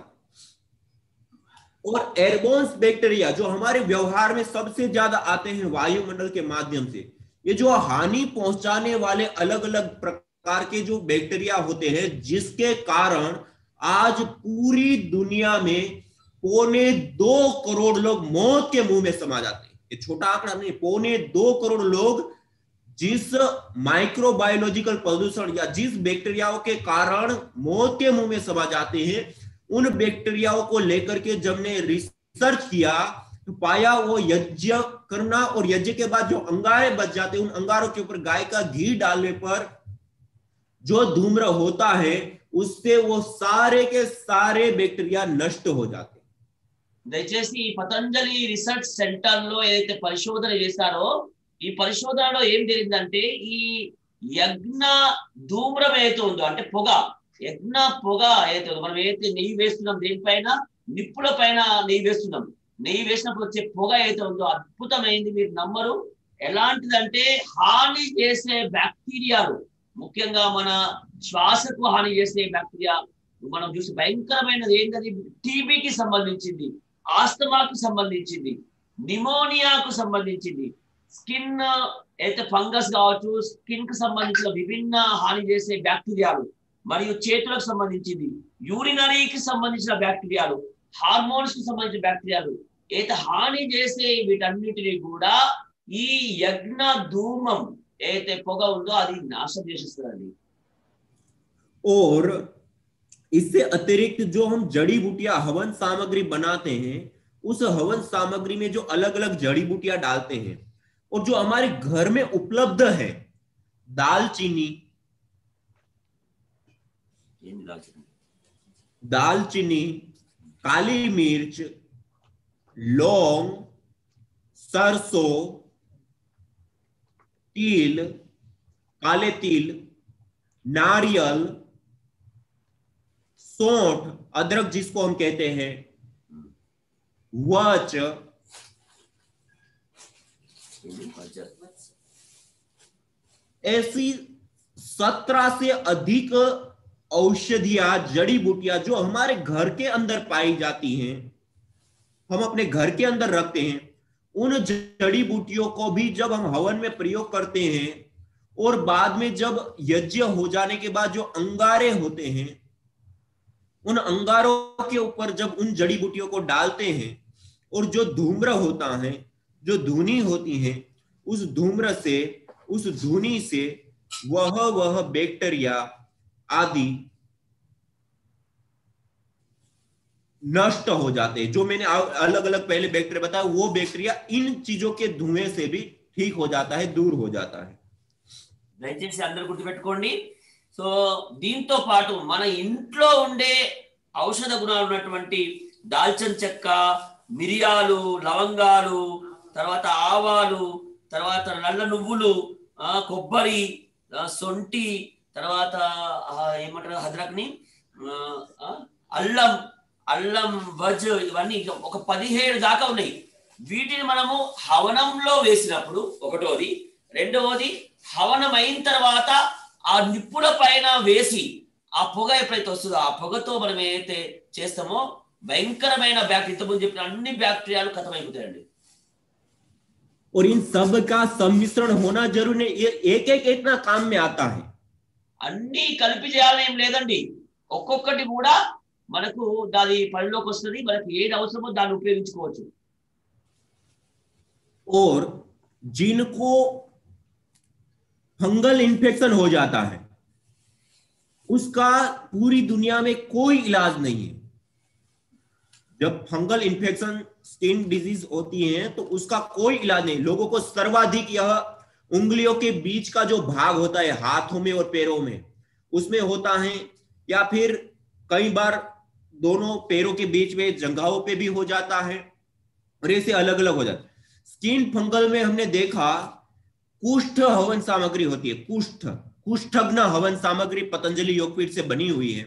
और एयरबोर्न बैक्टीरिया जो हमारे व्यवहार में सबसे ज्यादा आते हैं वायुमंडल के माध्यम से. ये जो हानि पहुंचाने वाले अलग अलग प्रकार के जो बैक्टीरिया होते हैं, जिसके कारण आज पूरी दुनिया में 2.25 करोड़ लोग मौत के मुंह में समा जाते हैं. ये छोटा आंकड़ा नहीं, 2.25 करोड़ लोग जिस माइक्रोबायोलॉजिकल प्रदूषण या जिस बैक्टीरियाओं के कारण मौत के मुंह में समा जाते हैं, उन बैक्टीरियाओं को लेकर के जब ने रिसर्च किया तो पाया वो यज्ञ करना और यज्ञ के बाद जो अंगारे बच जाते हैं, उन अंगारों के ऊपर गाय का घी डालने पर जो धूम्र होता है उससे वो सारे के सारे बैक्टीरिया नष्ट हो जाते. దయచేసి ఈ పతంజలి రీసెర్చ్ సెంటర్ లో ఏదైతే పరిశోధన చేశారో ఈ పరిశోధనలో ఏం జరిగిందంటే ఈ యజ్ఞ ధూమ్రం ఏదైతే ఉందో అంటే పొగ, యజ్ఞ పొగ ఏదైతే ఉందో, మనం ఏదైతే నెయ్యి వేస్తున్నాం దేనిపైన, నిప్పుల పైన నెయ్యి వేస్తున్నాం, నెయ్యి వేసినప్పుడు వచ్చే పొగ ఏదైతే ఉందో అద్భుతమైంది, మీరు నమ్మరు. ఎలాంటిదంటే హాని చేసే బ్యాక్టీరియాలు, ముఖ్యంగా మన శ్వాసకు హాని చేసే బ్యాక్టీరియా మనం చూసి భయంకరమైనది ఏంటది, టీబీకి సంబంధించింది, ఆస్తమాకు సంబంధించింది, నిమోనియాకు సంబంధించింది, స్కిన్ అయితే ఫంగస్ కావచ్చు, స్కిన్ కు సంబంధించిన విభిన్న హాని చేసే బ్యాక్టీరియాలు, మరియు చేతులకు సంబంధించింది, యూరినరీకి సంబంధించిన బ్యాక్టీరియాలు, హార్మోన్స్ కి సంబంధించిన బ్యాక్టీరియాలు అయితే హాని చేసే వీటన్నిటిని కూడా ఈ యజ్ఞ ధూమం అయితే పొగ ఉందో అది నాశనం చేసేస్తుందండి. और इससे अतिरिक्त जो हम जड़ी बूटियां हवन सामग्री बनाते हैं, उस हवन सामग्री में जो अलग अलग जड़ी बूटियां डालते हैं और जो हमारे घर में उपलब्ध है, दालचीनी, काली मिर्च, लौंग, सरसों, तिल, काले तिल, नारियल, सौंठ, अदरक जिसको हम कहते हैं, वच, ऐसी 17 से अधिक औषधियां, जड़ी बूटियां जो हमारे घर के अंदर पाई जाती हैं, हम अपने घर के अंदर रखते हैं, उन जड़ी बूटियों को भी जब हम हवन में प्रयोग करते हैं और बाद में जब यज्ञ हो जाने के बाद जो अंगारे होते हैं, उन अंगारों के ऊपर जब उन जड़ी बूटियों को डालते हैं और जो धूम्र होता है, जो धुनी होती है, उस धूम्र से, उस धुनी से वह बैक्टीरिया आदि नष्ट हो जाते हैं। जो मैंने अलग अलग पहले बैक्टीरिया बताया, वो बैक्टीरिया इन चीजों के धुएं से भी ठीक हो जाता है, दूर हो जाता है। దయచేసి అందరూ గుర్తుపెట్టుకోండి. సో దీంతో పాటు మన ఇంట్లో ఉండే ఔషధ గుణాలు ఉన్నటువంటి దాల్చిన చెక్క, మిరియాలు, లవంగాలు, తర్వాత ఆవాలు, తర్వాత నల్ల నువ్వులు, కొబ్బరి, సొంటి, తర్వాత ఏమంటారు అద్రక్ని, అల్లం, అల్లం వజ్, ఇవన్నీ ఒక 17 దాకా ఉన్నాయి. వీటిని మనము హవనంలో వేసినప్పుడు ఒకటోది, రెండవది హవనం అయిన తర్వాత ఆ నిప్పుల పైన వేసి ఆ పొగ ఎప్పుడైతే వస్తుందో ఆ పొగతో మనం ఏదైతే చేస్తామో భయంకరమైన బ్యాక్టీరియా, ఇంతకుముందు చెప్పిన అన్ని బ్యాక్టీరియాలు ఖతమైపోతాయండి. और इन सब का सम्मिश्रण होना जरूरी नहीं, एक एक इतना काम में आता है. అన్ని కలిపి చేయాలని ఏం లేదండి, ఒక్కొక్కటి కూడా మనకు దాని పనిలోకి వస్తుంది, మనకి ఏది అవసరమో దాన్ని ఉపయోగించుకోవచ్చు. और जिनको फंगल इन्फेक्शन हो जाता है उसका पूरी दुनिया में कोई इलाज नहीं है. जब फंगल इन्फेक्शन, स्किन डिजीज होती है तो उसका कोई इलाज नहीं. लोगों को सर्वाधिक यह उंगलियों के बीच का जो भाग होता है, हाथों में और पैरों में, उसमें होता है, या फिर कई बार दोनों पैरों के बीच में जंघाओं पे भी हो जाता है, और ऐसे अलग अलग हो जाता है. स्किन फंगल में हमने देखा कुष्ठ हवन सामग्री होती है, कुष्ठग्न हवन सामग्री पतंजलि योगपीठ से बनी हुई है,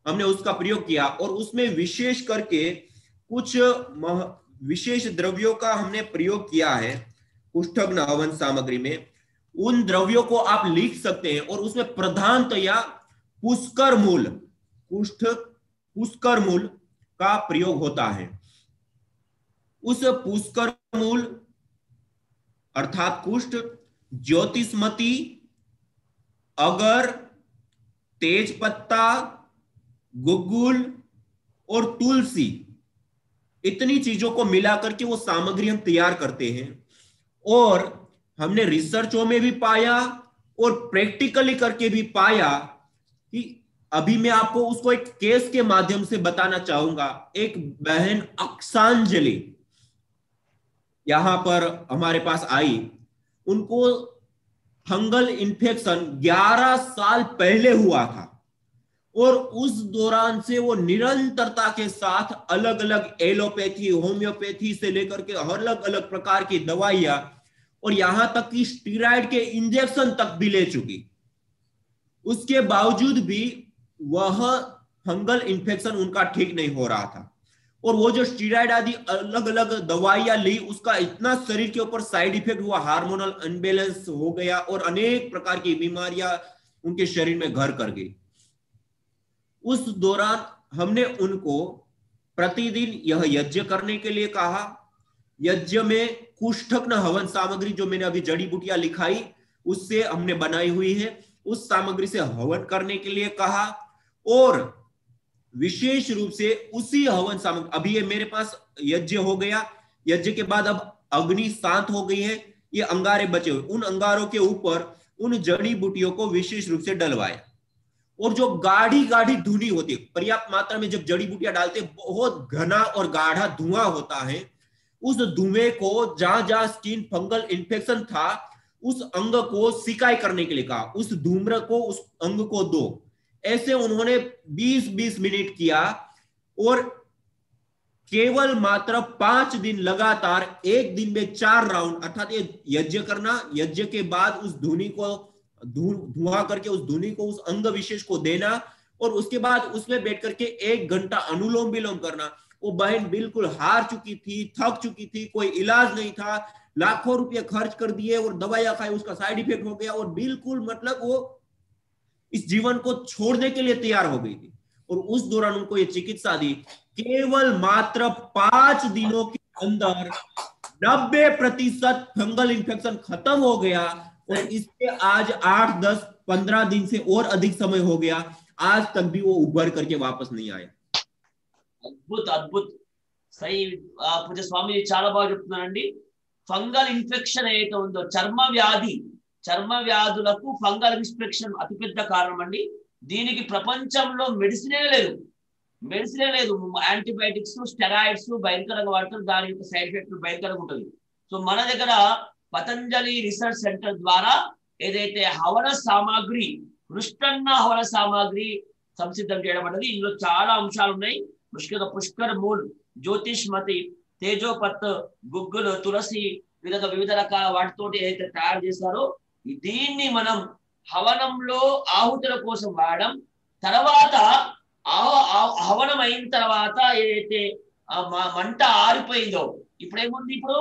हमने उसका प्रयोग किया और उसमें विशेष करके कुछ विशेष द्रव्यों का हमने प्रयोग किया है कुष्ठग्न हवन सामग्री में. उन द्रव्यों को आप लिख सकते हैं और उसमें प्रधानतया पुष्कर मूल, पुष्कर मूल का प्रयोग होता है. उस पुष्कर मूल अर्थात कुष्ठ, ज्योतिषमती, अगर, तेज पत्ता, गुग्गुल और तुलसी, इतनी चीजों को मिलाकर के वो सामग्री हम तैयार करते हैं. और हमने रिसर्चों में भी पाया और प्रैक्टिकली करके भी पाया कि अभी मैं आपको उसको एक केस के माध्यम से बताना चाहूंगा. एक बहन अक्सांजलि यहां पर हमारे पास आई, उनको फंगल इन्फेक्शन 11 साल पहले हुआ था और उस दौरान से वो निरंतरता के साथ अलग अलग एलोपैथी, होम्योपैथी से लेकर के अलग अलग प्रकार की दवाइयां और यहां तक कि स्टीरॉयड के इंजेक्शन तक भी ले चुकी. उसके बावजूद भी वह फंगल इन्फेक्शन उनका ठीक नहीं हो रहा था. और वो जो स्टीरॉयड आदि अलग अलग दवाइयां ली, उसका इतना शरीर के ऊपर साइड इफेक्ट हुआ, हार्मोनल अनबैलेंस हो गया और अनेक प्रकार की बीमारियां उनके शरीर में घर कर गई. उस दौरान हमने उनको प्रतिदिन यह यज्ञ करने के लिए कहा। यज्ञ में कुष्ठग्न हवन सामग्री, जो मैंने अभी जड़ी बूटियां लिखाई उससे हमने बनाई हुई है, उस सामग्री से हवन करने के लिए कहा। और विशेष रूप से उसी हवन सामग्री, अभी ये मेरे पास यज्ञ हो गया, यज्ञ के बाद अब अग्नि शांत हो गई है, ये अंगारे बचे हुए, उन अंगारों के ऊपर उन जड़ी बूटियों को विशेष रूप से डलवाया। और जो गाढ़ी गाढ़ी धुनी होती है, पर्याप्त मात्रा में जब जड़ी बूटियां डालते बहुत घना और गाढ़ा धुआं होता है, उस धुएं को जहां जहां स्किन फंगल इन्फेक्शन था उस अंग को सिकाई करने के लिए कहा, उस धूम्र को उस अंग को दो। ऐसे उन्होंने 20-20 मिनट किया और केवल मात्र 5 दिन लगातार, एक दिन में 4 राउंड, अर्थात ये यज्ञ करना, यज्ञ के बाद उस धुनी को धुआं करके उस धुनी को उस अंग विशेष को देना, और उसके बाद उसमें बैठ करके 1 घंटा अनुलोम विलोम करना। वो बहन बिल्कुल हार चुकी थी, थक चुकी थी, कोई इलाज नहीं था, लाखों रुपए खर्च कर दिए और दवाइयां खाई, उसका साइड इफेक्ट हो गया और बिल्कुल मतलब वो इस जीवन को छोड़ने के लिए तैयार हो गई थी। और उस दौरान उनको ये चिकित्सा दी। केवल मात्र 5 दिनों के अंदर 90% फंगल इन्फेक्शन खत्म हो गया। और इससे आज 8, 10, 15 दिन से और अधिक समय हो गया, आज तक भी वो उभर करके वापस नहीं आया। అద్భుత అద్భుత సై పూజ స్వామి చాలా బాగా చెప్తున్నారండి. ఫంగల్ ఇన్ఫెక్షన్ ఏదైతే ఉందో, చర్మ వ్యాధులకు ఫంగల్ ఇన్ఫెక్షన్ అతిపెద్ద కారణం అండి. దీనికి ప్రపంచంలో మెడిసినే లేదు. యాంటీబయాటిక్స్, స్టెరాయిడ్స్ భయంకరంగా వాడతారు, దాని యొక్క సైడ్ ఎఫెక్ట్ భయంకరంగా ఉంటుంది. సో మన దగ్గర పతంజలి రీసెర్చ్ సెంటర్ ద్వారా ఏదైతే హవన సామాగ్రి, కృష్ణన్న హవన సామాగ్రి సంసిద్ధం చేయడం అనేది, ఇందులో చాలా అంశాలు ఉన్నాయి. ముఖ్యంగా పుష్కర్ మూల్, జ్యోతిష్మతి, తేజోపత్, గుగ్గులు, తులసి, వివిధ రకాల వాటితోటి ఏదైతే తయారు చేశారో దీన్ని మనం హవనంలో ఆహుతుల కోసం వాడడం. తర్వాత హవనం అయిన తర్వాత ఏదైతే మంట ఆరిపోయిందో, ఇప్పుడేముంది, ఇప్పుడు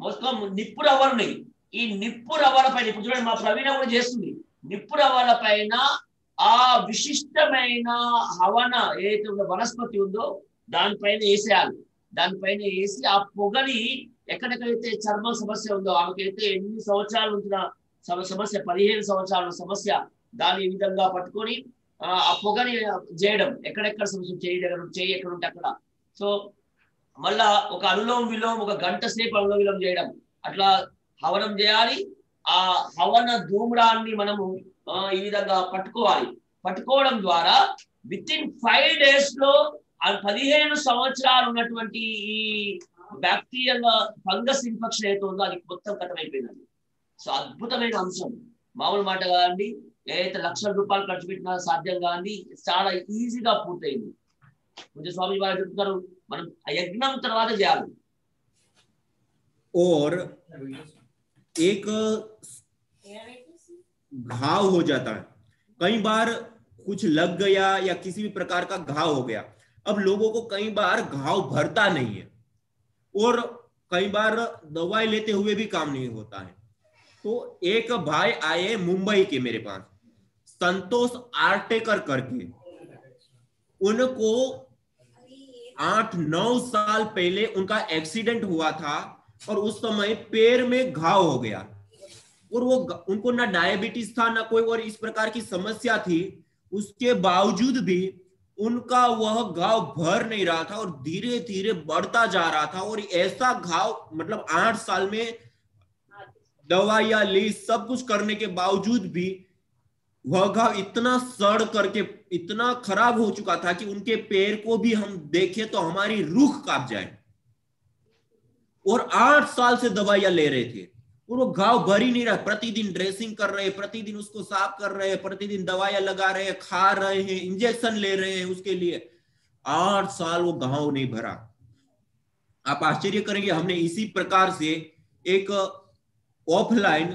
మొత్తం నిప్పు రవ్వలున్నాయి. ఈ నిప్పు రవ్వల పైన, ఇప్పుడు చూడండి మా ప్రవీణ కూడా చేస్తుంది, నిప్పు రవ్వల పైన ఆ విశిష్టమైన హవన ఏదైతే ఉందో వనస్పతి ఉందో దానిపైన వేసేయాలి. దానిపైన వేసి ఆ పొగని ఎక్కడెక్కడైతే చర్మ సమస్య ఉందో, ఆమెకైతే ఎన్ని సంవత్సరాలు ఉంచిన సమస్య, 15 సంవత్సరాల సమస్య, దాన్ని ఈ విధంగా పట్టుకొని ఆ పొగని చేయడం, ఎక్కడెక్కడ సమస్య, చేయి ఎక్కడ ఉంటే అక్కడ. సో మళ్ళా ఒక అనులోమ విలోమ, 1 గంట సేపు అనులోమ విలోమ చేయడం, అట్లా హవనం చేయాలి. ఆ హవన ధూమ్రాన్ని మనము ఈ విధంగా పట్టుకోవడం ద్వారా విత్ ఇన్ 5 days లో 15 సంవత్సరాలు ఉన్నటువంటి ఈ బ్యాక్టీరియల్ ఫంగస్ ఇన్ఫెక్షన్ ఏదైతే ఉందో అది మొత్తం కథమైపోయిందండి. సో అద్భుతమైన అంశం, మామూలు మాట కాదండి. ఏదైతే లక్షల రూపాయలు ఖర్చు పెట్టినా సాధ్యం కాదండి, చాలా ఈజీగా పూర్తయింది. పూజ్య స్వామి వారు చెప్తున్నారు మనం యజ్ఞం తర్వాత చేయాలి. और एक घाव हो जाता है, कई बार कुछ लग गया या किसी भी प्रकार का घाव हो गया। अब लोगों को कई बार घाव भरता नहीं है और कई बार दवाई लेते हुए भी काम नहीं होता है। तो एक भाई आए मुंबई के मेरे पास, संतोष आर्टेकर करके, उनको 8-9 साल पहले उनका एक्सीडेंट हुआ था और उस समय पैर में घाव हो गया और वो उनको ना डायबिटीज था ना कोई और इस प्रकार की समस्या थी, उसके बावजूद भी उनका वह घाव भर नहीं रहा था और धीरे धीरे बढ़ता जा रहा था। और ऐसा घाव मतलब 8 साल में दवाइयां ली, सब कुछ करने के बावजूद भी वह घाव इतना सड़ करके इतना खराब हो चुका था कि उनके पैर को भी हम देखें तो हमारी रूह कांप जाए। और 8 साल से दवाइयां ले रहे थे और वो घाव भर ही नहीं रहा। प्रतिदिन ड्रेसिंग कर रहे हैं, प्रतिदिन उसको साफ कर रहे हैं, प्रतिदिन दवाइयां लगा रहे हैं, खा रहे हैं, इंजेक्शन ले रहे हैं उसके लिए। 8 साल वो घाव नहीं भरा। आप आश्चर्य करेंगे, हमने इसी प्रकार से एक ऑफलाइन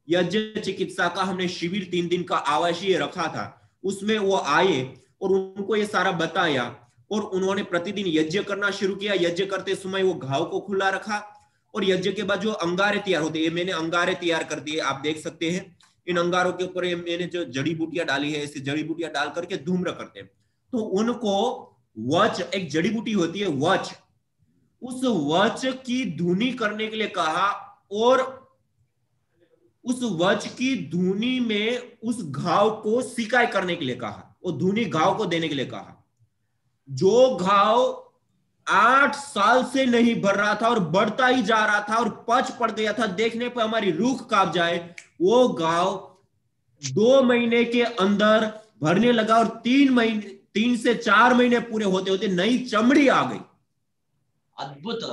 यज्ञ चिकित्सा का हमने शिविर 3 दिन का आवासीय रखा था। उसमें वो आए और उनको ये सारा बताया और उन्होंने प्रतिदिन यज्ञ करना शुरू किया। यज्ञ करते समय वो घाव को खुला रखा और यज्ञ के बाद जो अंगारे तैयार होते हैं, मैंने अंगारे तैयार कर दिए, आप देख सकते हैं। इन अंगारों के ऊपर मैंने जो जड़ी बूटियां डाली है, ऐसे जड़ी बूटियां डाल करके धूम्र करते हैं। तो उनको वच एक जड़ी बूटी होती है वच, उस वच की धुनी करने के लिए कहा और उस वच की धुनी में उस घाव को सिकाई करने के लिए कहा और धुनी घाव को देने के लिए कहा। जो घाव 8 साल से नहीं भर रहा था और बढ़ता ही जा रहा था और पच पड़ गया था, देखने पर हमारी रूह कांप जाए, वो घाव 2 महीने के अंदर भरने लगा और 3 से 4 महीने पूरे होते होते नई चमड़ी आ गई। అద్భుతం.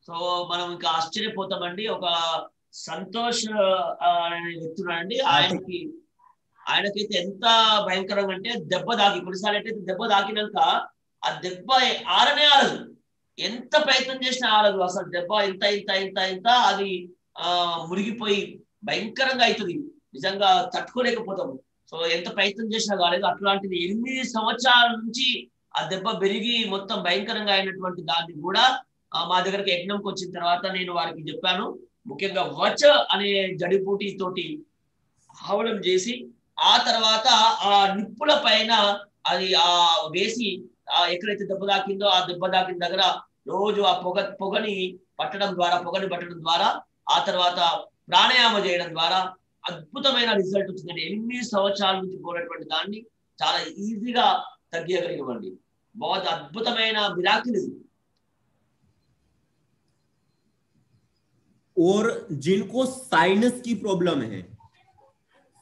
సో మనం ఇంకా ఆశ్చర్యపోతామండి. ఒక సంతోష్ అనే వ్యక్తి ఉన్నాడండి. ఆయనకైతే ఎంత భయంకరంగా అంటే దెబ్బ తాకి కొన్నిసార్లు అయితే దెబ్బ తాకినాక ఆ దెబ్బ ఆరనే ఆరదు, ఎంత ప్రయత్నం చేసినా ఆరదు. అసలు దెబ్బ ఇంత ఇంత ఇంత ఇంత అది మురిగిపోయి భయంకరంగా అవుతుంది, నిజంగా తట్టుకోలేకపోతాము. సో ఎంత ప్రయత్నం చేసినా కాలేదు. అట్లాంటిది 8 సంవత్సరాల నుంచి ఆ దెబ్బ పెరిగి మొత్తం భయంకరంగా అయినటువంటి దాన్ని కూడా మా దగ్గరికి యజ్ఞంకి వచ్చిన తర్వాత నేను వారికి చెప్పాను. ముఖ్యంగా వచ అనే జడిబూటి తోటి హవనం చేసి ఆ తర్వాత ఆ నిప్పుల పైన అది వేసి ఎక్కడైతే దెబ్బ తాకిందో ఆ దెబ్బ తాకిన దగ్గర రోజు ఆ పొగని పట్టడం ద్వారా ఆ తర్వాత ప్రాణాయామ చేయడం ద్వారా అద్భుతమైన రిజల్ట్ వచ్చిందండి. 8 సంవత్సరాల నుంచి పోయినటువంటి దాన్ని చాలా ఈజీగా తగ్గగలిగామండి. बहुत అద్భుతమైన మిరాకిల్ ఇది. और जिनको साइनस की प्रॉब्लम है,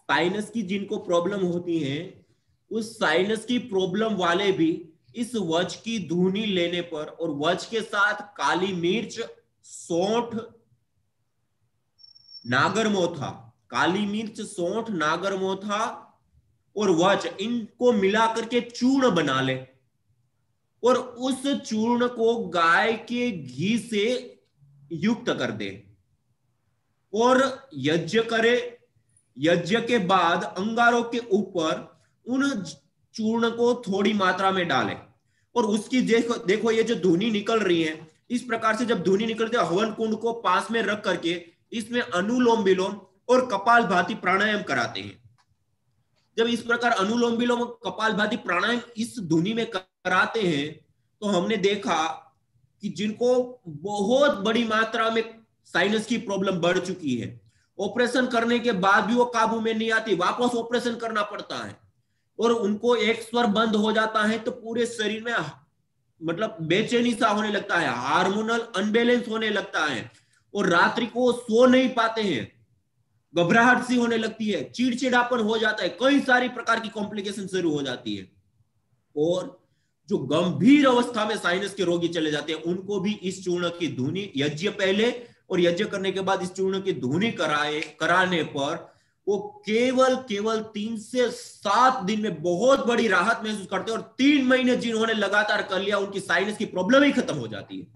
साइनस की जिनको प्रॉब्लम होती है, उस साइनस की प्रॉब्लम वाले भी इस वच की धुनी लेने पर और वच के साथ काली मिर्च, सौंठ, नागरमोथा, काली मिर्च, सौंठ, नागरमोथा और वच, इनको मिलाकर के चूर्ण बना ले और उस चूर्ण को गाय के घी से युक्त कर दे और यज्ञ करे। यज्ञ के बाद अंगारों के ऊपर उन चूर्ण को थोड़ी मात्रा में डाले और उसकी देखो ये जो धुनी निकल रही है, इस प्रकार से जब धुनी निकलती है हवन कुंड को पास में रख करके इसमें अनुलोम विलोम और कपाल भाती प्राणायाम कराते हैं। जब इस प्रकार अनुलोम विलोम कपाल भाती प्राणायाम इस धुनी में कराते हैं तो हमने देखा कि जिनको बहुत बड़ी मात्रा में साइनस की प्रॉब्लम बढ़ चुकी है, ऑपरेशन करने के बाद भी वो काबू में नहीं आती, वापस ऑपरेशन करना पड़ता है और उनको एक स्वर बंद हो जाता है तो पूरे शरीर में मतलब बेचैनी सा होने लगता है, हार्मोनल अनबैलेंस होने लगता है और रात्रि को सो नहीं पाते हैं, घबराहट सी होने लगती है, चिड़चिड़ापन हो जाता है, कई सारी प्रकार की कॉम्प्लिकेशन शुरू हो जाती है। और जो गंभीर अवस्था में साइनस के रोगी चले जाते हैं उनको भी इस चूर्ण की धुनी यज्ञ पहले और यज्ञ करने के बाद इस चूर्ण की धुनी कराने पर वो केवल 3 से 7 दिन में बहुत बड़ी राहत महसूस करते हैं और 3 महीने जिन्होंने लगातार कर लिया उनकी साइनस की प्रॉब्लम ही खत्म हो जाती है।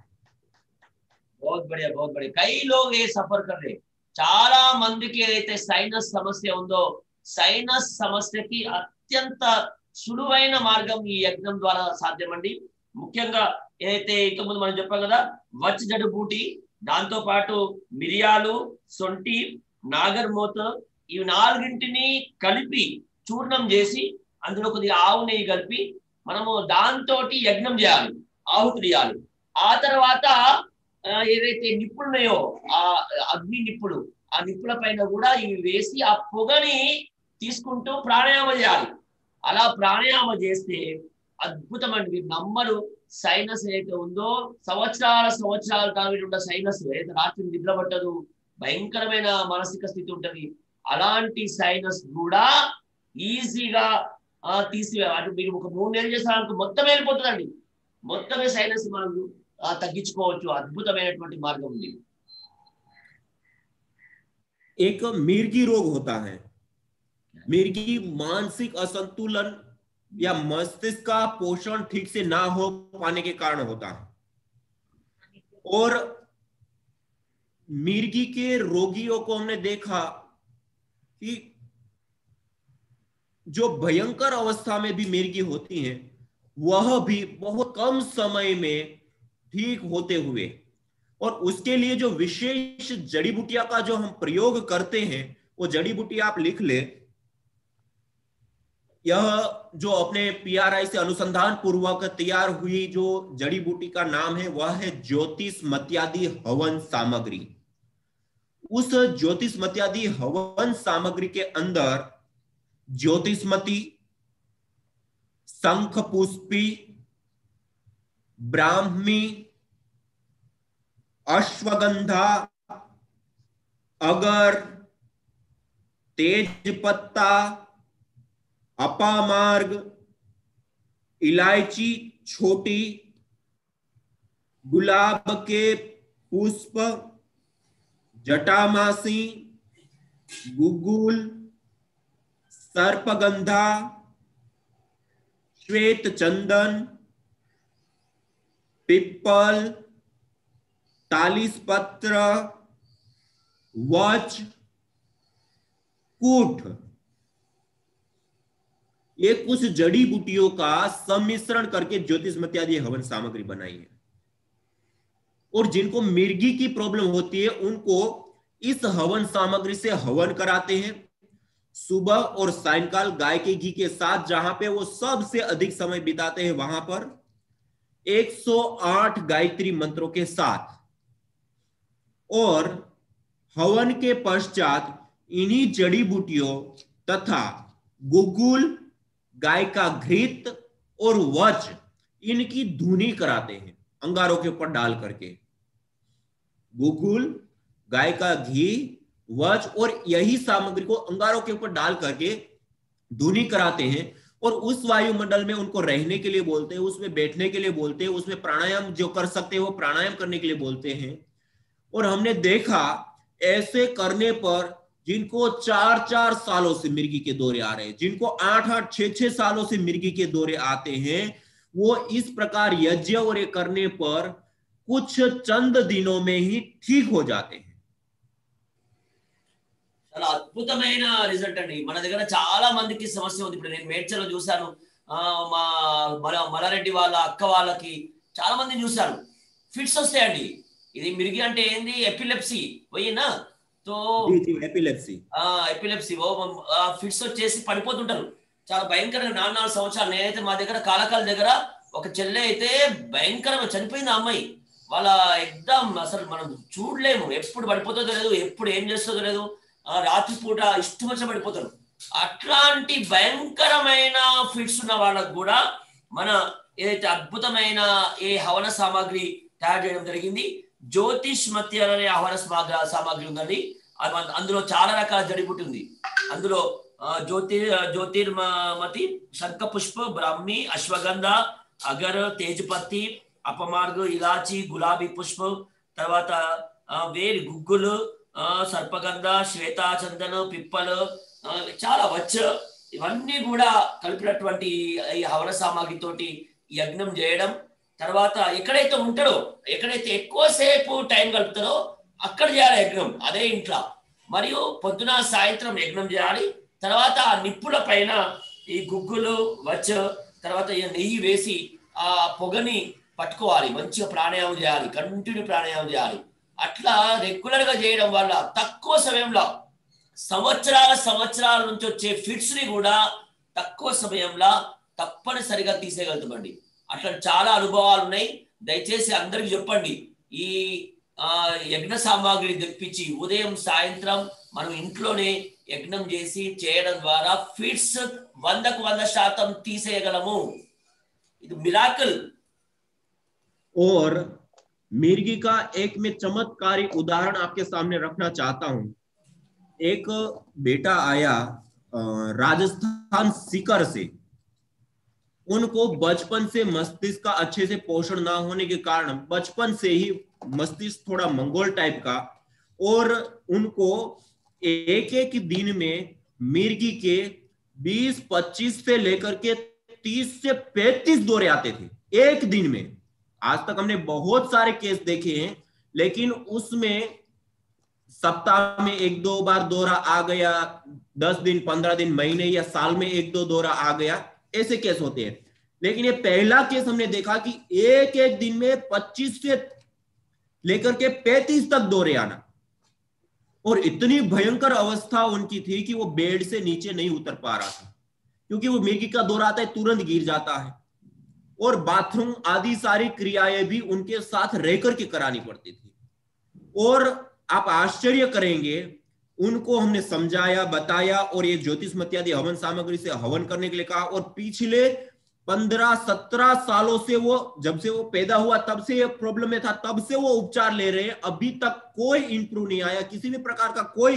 बहुत बढ़िया, बहुत बढ़िया. कई लोग ये सफर कर रहे, చాలా మందికి ఏదైతే సైనస్ సమస్య ఉందో సైనస్ సమస్యకి అత్యంత సులువైన మార్గం ఈ యజ్ఞం ద్వారా సాధ్యమండి. ముఖ్యంగా ఏదైతే ఇంతకుముందు మనం చెప్పాం కదా వచ్ జడిబూటి, దాంతో పాటు మిరియాలు, సొంటి, నాగర్మోత, ఈ 4ంటిని కలిపి చూర్ణం చేసి అందులో కొద్దిగా ఆవు నెయ్యి కలిపి మనము దాంతో యజ్ఞం చేయాలి, ఆహుతి చేయాలి. ఆ తర్వాత ఏదైతే నిప్పులు ఉన్నాయో ఆ అగ్ని నిప్పులు, ఆ నిప్పుల పైన కూడా ఇవి వేసి ఆ పొగని తీసుకుంటూ ప్రాణాయామ చేయాలి. అలా ప్రాణాయామ చేస్తే అద్భుతమండి, మీరు నమ్మరు. సైనస్ ఏదైతే ఉందో సంవత్సరాల తరబడి ఉన్న సైనస్ ఏదైతే రాత్రి నిద్ర పట్టదు, భయంకరమైన మానసిక స్థితి ఉంటది, అలాంటి సైనస్ కూడా ఈజీగా తీసివే అటు మీరు ఒక 3 నెలలు చేసానికి మొత్తం వెళ్ళిపోతుందండి. మొత్తమే సైనస్ మనం తగ్గించుకోవచ్చు. అద్భుతమైనటువంటి మార్గం ఉంది. एक मिर्गी रोग होता है, मिर्गी मानसिक असंतुलन या मस्तिष्क का पोषण ठीक से ना हो पाने के कारण होता है और मिर्गी के रोगियों को हमने देखा कि जो भयंकर अवस्था में भी मिर्गी होती हैं वह भी बहुत कम समय में ठीक होते हुए, और उसके लिए जो विशेष जड़ी बूटियां का जो हम प्रयोग करते हैं वो जड़ी बूटी आप लिख ले, यह जो अपने पीआरआई से अनुसंधान पूर्वक तैयार हुई जो जड़ी बूटी का नाम है वह है ज्योतिषमत्यादि हवन सामग्री। उस ज्योतिषमत्यादि हवन सामग्री के अंदर ज्योतिषमती, शंख पुष्पी, ब्राह्मी, अश्वगंधा, अगर, तेजपत्ता, अपामार्ग, इलायची छोटी, गुलाब के पुष्प, जटामासी, गुगुल, सर्पगंधा, श्वेत चंदन, पिप्पल, तालिसपत्र, वच, कूठ, ये कुछ जड़ी बूटियों का सम्मिश्रण करके ज्योतिषमत्यादि हवन सामग्री बनाई है। और जिनको मिर्गी की प्रॉब्लम होती है उनको इस हवन सामग्री से हवन कराते हैं सुबह और सायंकाल गाय के घी के साथ, जहां पे वो सबसे अधिक समय बिताते हैं वहां पर 108 गायत्री मंत्रों के साथ। और हवन के पश्चात इन्हीं जड़ी बूटियों तथा गुगुल, गाय का घृत और वच, इनकी धुनी कराते हैं अंगारों के ऊपर डाल करके। गुगुल, गाय का घी, वच और यही सामग्री को अंगारों के ऊपर डाल करके धुनी कराते हैं। और उस वायुमंडल में उनको रहने के लिए बोलते हैं, उसमें बैठने के लिए बोलते हैं, उसमें प्राणायाम जो कर सकते हैं वो प्राणायाम करने के लिए बोलते हैं। और हमने देखा ऐसे करने पर जिनको 4-4 सालों से मिर्गी के दौरे आ रहे हैं, जिनको 8-8, 6-6 सालों से मिर्गी के दौरे आते हैं, वो इस प्रकार यज्ञ और ये करने पर कुछ चंद दिनों में ही ठीक हो जाते हैं। చాలా అద్భుతమైన రిజల్ట్ అండి। మన దగ్గర చాలా మందికి సమస్య ఉంది। ఇప్పుడు నేను మేడ్చలో చూశాను, మా మలారెడ్డి వాళ్ళ అక్క వాళ్ళకి చాలా మందిని చూశాను, ఫిట్స్ వస్తాయండి। ఇది మిరిగి అంటే ఏంది, ఎపిలెప్సీ పోయినా తో ఎపిలెప్సీ ఎపిలెప్సీ ఫిట్స్ వచ్చేసి పడిపోతుంటారు చాలా భయంకరంగా। 4 సంవత్సరాలు నేనైతే మా దగ్గర కాలకాల దగ్గర ఒక చెల్లె అయితే భయంకరంగా చనిపోయింది ఆ అమ్మాయి। వాళ్ళ ఎగ్జామ్ అసలు మనం చూడలేము, ఎప్పుడు పడిపోతుందో తెలియదు, ఎప్పుడు ఏం చేస్తుందో తెలియదు, రాత్రిపూట ఇష్టం వచ్చి పడిపోతారు। అట్లాంటి భయంకరమైన ఫిట్స్ ఉన్న వాళ్ళకు కూడా మన ఏదైతే అద్భుతమైన ఏ హవన సామాగ్రి తయారు చేయడం జరిగింది, జ్యోతిష్మత్య అనే హవన సామాగ్రి ఉందండి। అందులో చాలా రకాల జడిబుట్టి ఉంది। అందులో జ్యోతిర్మతి, శంఖ పుష్ప, బ్రాహ్మి, అశ్వగంధ, అగర్, తేజపత్తి, అపమార్గ, ఇలాచి, గులాబీ పుష్ప, తర్వాత వేరు, గుగ్గులు, సర్పగంధ, శ్వేతాచందన, పిప్పలు, చాలా వచ్చ, ఇవన్నీ కూడా కలిపినటువంటి ఈ హవన సామాగ్రితోటి యజ్ఞం చేయడం। తర్వాత ఎక్కడైతే ఉంటాడో, ఎక్కడైతే ఎక్కువసేపు టైం గడుపుతారో అక్కడ చేయాలి యజ్ఞం, అదే ఇంట్లో। మరియు పొద్దున సాయంత్రం యజ్ఞం చేయాలి। తర్వాత ఆ నిప్పుల పైన ఈ గుగ్గులు వచ్చ, తర్వాత నెయ్యి వేసి ఆ పొగని పట్టుకోవాలి, మంచిగా ప్రాణాయామం చేయాలి, కంటిన్యూ ప్రాణాయామం చేయాలి। అట్లా రెగ్యులర్ గా చేయడం వల్ల తక్కువ సమయంలో సంవత్సరాల నుంచి వచ్చే ఫిట్స్ ని కూడా తక్కువ సమయంలో తప్పనిసరిగా తీసేయగలుగుతామండి। అట్లా చాలా అనుభవాలు ఉన్నాయి। దయచేసి అందరికి చెప్పండి, ఈ యజ్ఞ సామాగ్రి తెప్పించి ఉదయం సాయంత్రం మనం ఇంట్లోనే యజ్ఞం చేసి చేయడం ద్వారా ఫిట్స్ 100% తీసేయగలము। ఇది మిరాకిల్। और मिर्गी का एक मैं चमत्कारी उदाहरण आपके सामने रखना चाहता हूं। एक बेटा आया राजस्थान सीकर से। उनको बचपन से मस्तिष्क का अच्छे से पोषण ना होने के कारण बचपन से ही मस्तिष्क थोड़ा मंगोल टाइप का, और उनको एक दिन में मिर्गी के 20-25 से लेकर के 30 से 35 दौरे आते थे एक दिन में। आज तक हमने बहुत सारे केस देखे हैं, लेकिन उसमें सप्ताह में 1-2 बार दौरा आ गया, 10 दिन, 15 दिन, महीने या साल में 1-2 दौरा आ गया, ऐसे केस होते हैं। लेकिन ये पहला केस हमने देखा कि एक दिन में 25 से लेकर के 35 तक दौरे आना, और इतनी भयंकर अवस्था उनकी थी कि वो बेड से नीचे नहीं उतर पा रहा था, क्योंकि वो मिर्गी का दौरा आता है तुरंत गिर जाता है, और बाथरूम आदि सारी क्रियाएं भी उनके साथ रह करके करानी पड़ती थी। और आप आश्चर्य करेंगे, उनको हमने समझाया, बताया, और एक ज्योतिष इत्यादि हवन सामग्री से हवन करने के लिए कहा। और पिछले 15-17 सालों से, वो जब से वो पैदा हुआ तब से ये प्रॉब्लम में था, तब से वो उपचार ले रहे हैं, अभी तक कोई इंप्रूव नहीं आया, किसी भी प्रकार का कोई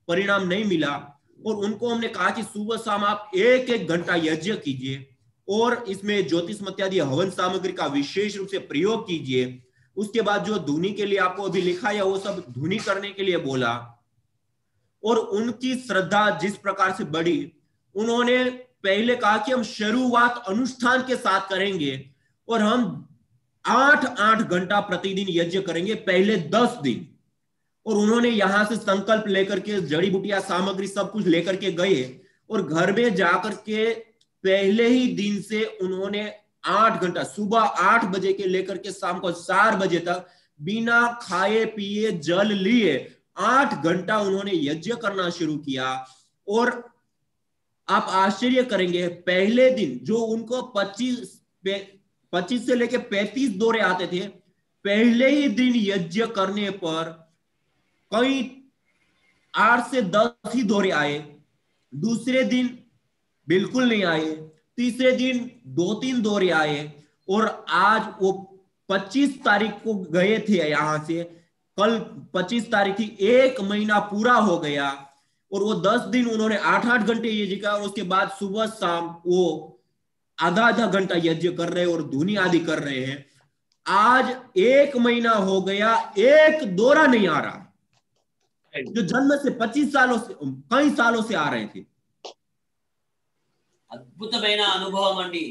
परिणाम नहीं मिला। और उनको हमने कहा कि सुबह शाम आप 1-1 घंटा यज्ञ कीजिए और इसमें ज्योतिष इत्यादि हवन सामग्री का विशेष रूप से प्रयोग कीजिए। उसके बाद जो धुनी के लिए आपको अभी लिखा है वो सब धुनी करने के लिए बोला। और उनकी श्रद्धा जिस प्रकार से बढ़ी, उन्होंने पहले कहा कि हम शुरुआत अनुष्ठान के साथ करेंगे और हम 8-8 घंटा प्रतिदिन यज्ञ करेंगे पहले 10 दिन। और उन्होंने यहां से संकल्प लेकर के जड़ी बूटियां सामग्री सब कुछ लेकर के गए और घर में जाकर के पहले ही दिन से उन्होंने 8 घंटा, सुबह 8 बजे के लेकर के शाम को 4 बजे तक बिना खाए पिए जल लिए 8 घंटा उन्होंने यज्ञ करना शुरू किया। और आप आश्चर्य करेंगे, पहले दिन जो उनको 25 से लेके 35 दौरे आते थे, पहले ही दिन यज्ञ करने पर कई 8 से 10 ही दौरे आए, दूसरे दिन बिल्कुल नहीं आए, तीसरे दिन 2-3 दौरे आए। और आज वो 25 तारीख को गए थे यहां से, कल 25 तारीख थी, 1 महीना पूरा हो गया। और वो 10 दिन उन्होंने 8-8 घंटे यज्ञ किया, और उसके बाद सुबह शाम वो आधा घंटा यज्ञ कर रहे हैं और धुनी आदि कर रहे हैं। आज 1 महीना हो गया, एक दौरा नहीं आ रहा, जो जन्म से 25 सालों से, कई सालों से आ रहे थे। అద్భుతమైన అనుభవం అండి,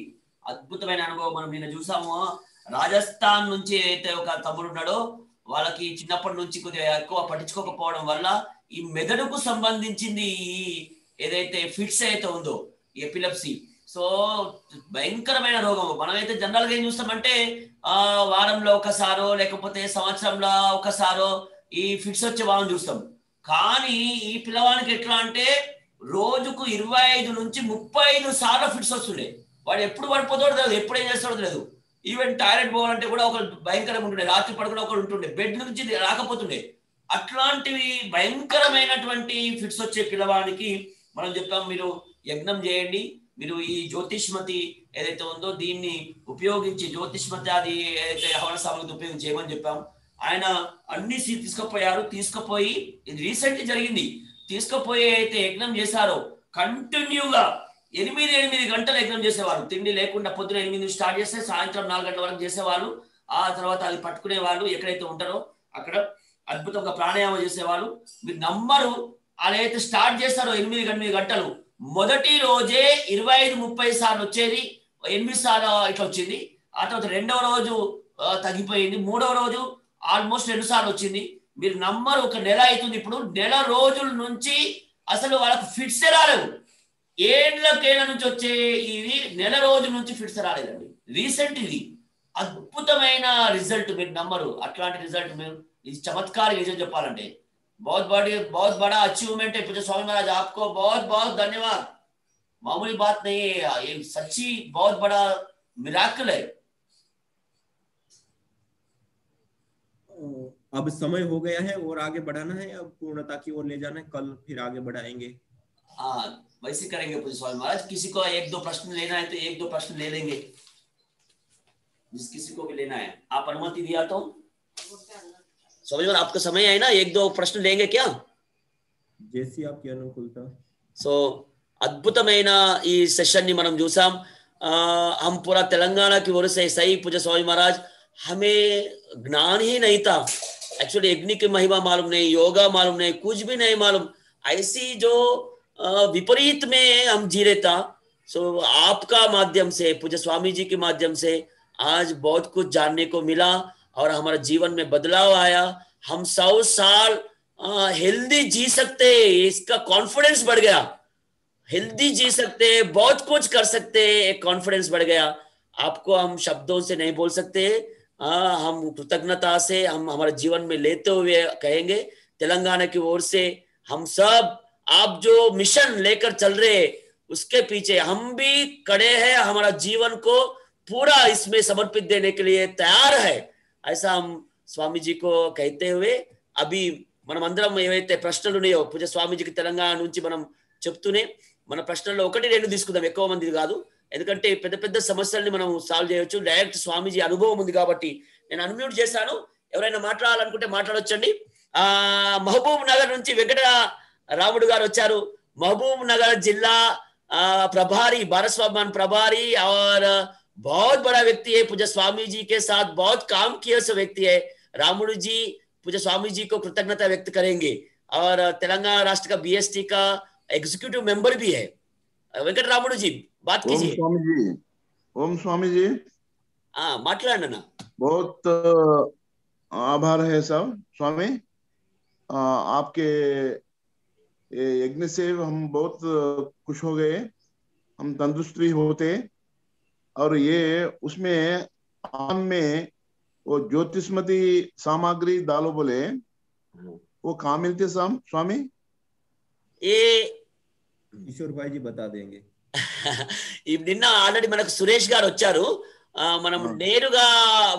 అద్భుతమైన అనుభవం. మనం నిన్న చూసాము, రాజస్థాన్ నుంచి అయితే ఒక తమ్ముడు ఉన్నాడో, వాళ్ళకి చిన్నప్పటి నుంచి కొద్దిగా ఎక్కువ పట్టించుకోకపోవడం వల్ల ఈ మెదడుకు సంబంధించింది ఏదైతే ఫిట్స్ అయితే ఉందో, ఎపిలెప్సీ, సో భయంకరమైన రోగం. మనమైతే జనరల్ గా ఏం చూస్తామంటే వారంలో ఒకసారో లేకపోతే సంవత్సరంలో ఒకసారో ఈ ఫిట్స్ వచ్చే వాళ్ళని చూస్తాం. కానీ ఈ పిల్లవానికి ఎట్లా అంటే రోజుకు 25 నుంచి 35 సార్లు ఫిట్స్ వస్తుండే. వాడు ఎప్పుడు పడిపోతాడో తెలియదు, ఎప్పుడు ఏం చేస్తాడో తెలియదు. ఈవెన్ టాయిలెట్ పోవాలంటే కూడా ఒక భయంకరంగా ఉంటుండే, రాత్రి పడుకునే ఒకడు ఉంటుండే, బెడ్ నుంచి రాకపోతుండే. అట్లాంటివి భయంకరమైనటువంటి ఫిట్స్ వచ్చే పిల్లవాడికి మనం చెప్పాం, మీరు యజ్ఞం చేయండి, మీరు ఈ జ్యోతిష్మతి ఏదైతే ఉందో దీన్ని ఉపయోగించి, జ్యోతిష్మతి అది ఏదైతే హవన సామగ్రి ఉపయోగించి చేయమని చెప్పాం. ఆయన అన్ని తీసుకుపోయారు. తీసుకుపోయి, ఇది రీసెంట్ జరిగింది, తీసుకుపోయి అయితే యజ్ఞం చేశారో కంటిన్యూగా 8 గంటలు యజ్ఞం చేసేవారు. తిండి లేకుండా పొద్దున 8 నుంచి స్టార్ట్ చేస్తే సాయంత్రం 4 గంటల వరకు చేసేవాళ్ళు. ఆ తర్వాత అది పట్టుకునే వాళ్ళు, ఎక్కడైతే ఉంటారో అక్కడ అద్భుతంగా ప్రాణాయామం చేసేవాళ్ళు. మీరు నమ్మరు, అదైతే స్టార్ట్ చేస్తారో 8 గంటలు, మొదటి రోజే 25-30 సార్లు వచ్చేది, 8 సార్లు ఇట్లా వచ్చింది. ఆ తర్వాత రెండవ రోజు తగ్గిపోయింది, మూడవ రోజు ఆల్మోస్ట్ 2 సార్లు వచ్చింది. మీరు నమ్మరు, ఒక నెల అవుతుంది ఇప్పుడు, నెల రోజుల నుంచి అసలు వాళ్ళకు ఫిట్స్ రాలేవు. ఏళ్ళ నుంచి వచ్చే ఇది నెల రోజుల నుంచి ఫిట్స్ రాలేదండి. రీసెంట్ ఇది అద్భుతమైన రిజల్ట్, మీరు నమ్మరు. అట్లాంటి రిజల్ట్, మీరు ఇది చమత్కారం నిజం చెప్పాలంటే. बहुत बड़ा अचीवमेंट है पूज्य स्वामी महाराज, आपको बहुत बहुत धन्यवाद. मामूली बात नहीं है, ये सच्ची बहुत बड़ा मिराकल है. अब समय हो गया है और आगे बढ़ाना है, अब पूर्णता की ओर ले जाना है, कल फिर आगे बढ़ाएंगे. हाँ, वैसे करेंगे पूज्य स्वामी महाराज. किसी को 1-2 प्रश्न लेना है तो 1-2 प्रश्न ले लेंगे, जिस किसी को भी लेना है. आप अनुमति दिया तो स्वामी महाराज, आपका समय है ना, 1-2 प्रश्न लेंगे क्या? जैसी आपकी अनुकूलता. సో అద్భుతమైన ఈ సెషన్ ని మనం చూసాం. हम पूरा तेलंगाना की ओर से सही पूज्य स्वामी महाराज, हमें ज्ञान ही नहीं था. एक्चुअली यज्ञ की महिमा मालूम नहीं, योगा मालूम नहीं, कुछ भी नहीं मालूम. ऐसी जो विपरीत में हम जी रहे था. सो आपका माध्यम से, पूज्य स्वामी जी के माध्यम से आज बहुत कुछ जानने को मिला और हमारा जीवन में बदलाव आया. हम 100 साल हेल्दी जी सकते, इसका कॉन्फिडेंस बढ़ गया. हेल्दी जी सकते, बहुत कुछ कर सकते, एक कॉन्फिडेंस बढ़ गया. आपको हम शब्दों से नहीं बोल सकते, हम कृतज्ञता से हम हमारे जीवन में लेते हुए कहेंगे. तेलंगाना की ओर से हम सब, आप जो मिशन लेकर चल रहे उसके पीछे हम भी खड़े हैं, हमारा जीवन को पूरा इसमें समर्पित देने के लिए तैयार है, ऐसा हम स्वामी जी को कहते हुए अभी మనం అందరం ఏవైతే ప్రశ్నలు ఉన్నాయో పూజ స్వామీజీకి తెలంగాణ నుంచి మనం చెప్తూనే మన ప్రశ్నల్లో 1-2 తీసుకుందాం, ఎక్కువ మంది కాదు, ఎందుకంటే పెద్ద పెద్ద సమస్యల్ని మనం సాల్వ్ చేయొచ్చు. డైరెక్ట్ స్వామీజీ అనుభవం ఉంది కాబట్టి నేను అన్మ్యూట్ చేశాను. ఎవరైనా మాట్లాడాలనుకుంటే మాట్లాడొచ్చండి. మహబూబ్ నగర్ నుంచి వెంకట రాముడు గారు వచ్చారు. మహబూబ్ నగర్ जिला प्रभारी, भारत स्वाभिमान प्रभारी और बहुत बड़ा व्यक्ति है, पूजा स्वामी जी के साथ बहुत काम किया से व्यक्ति है. रामुडू जी पूजा स्वामी जी को कृतज्ञता व्यक्त करेंगे और तेलंगाना राष्ट्र का बीएसटी का एग्जीक्यूटिव मेंबर भी है. वेंकट रामुडू जी बात कीजिए. ओम स्वामी जी. हाँ माట్లాడండి ना. बहुत आभार है सब स्वामी, आपके यज्ञ से हम बहुत खुश हो गए, हम तंदुरुस्ती होते, और ये उसमें आम में वो ज्योतिषमती सामग्री डालो बोले, वो कहाँ मिलते स्वामी? ये కిషోర్ భాయ్ జీ బతా దేంగే. నిన్న ఆల్రెడీ మనకు సురేష్ గారు వచ్చారు. మనం నేరుగా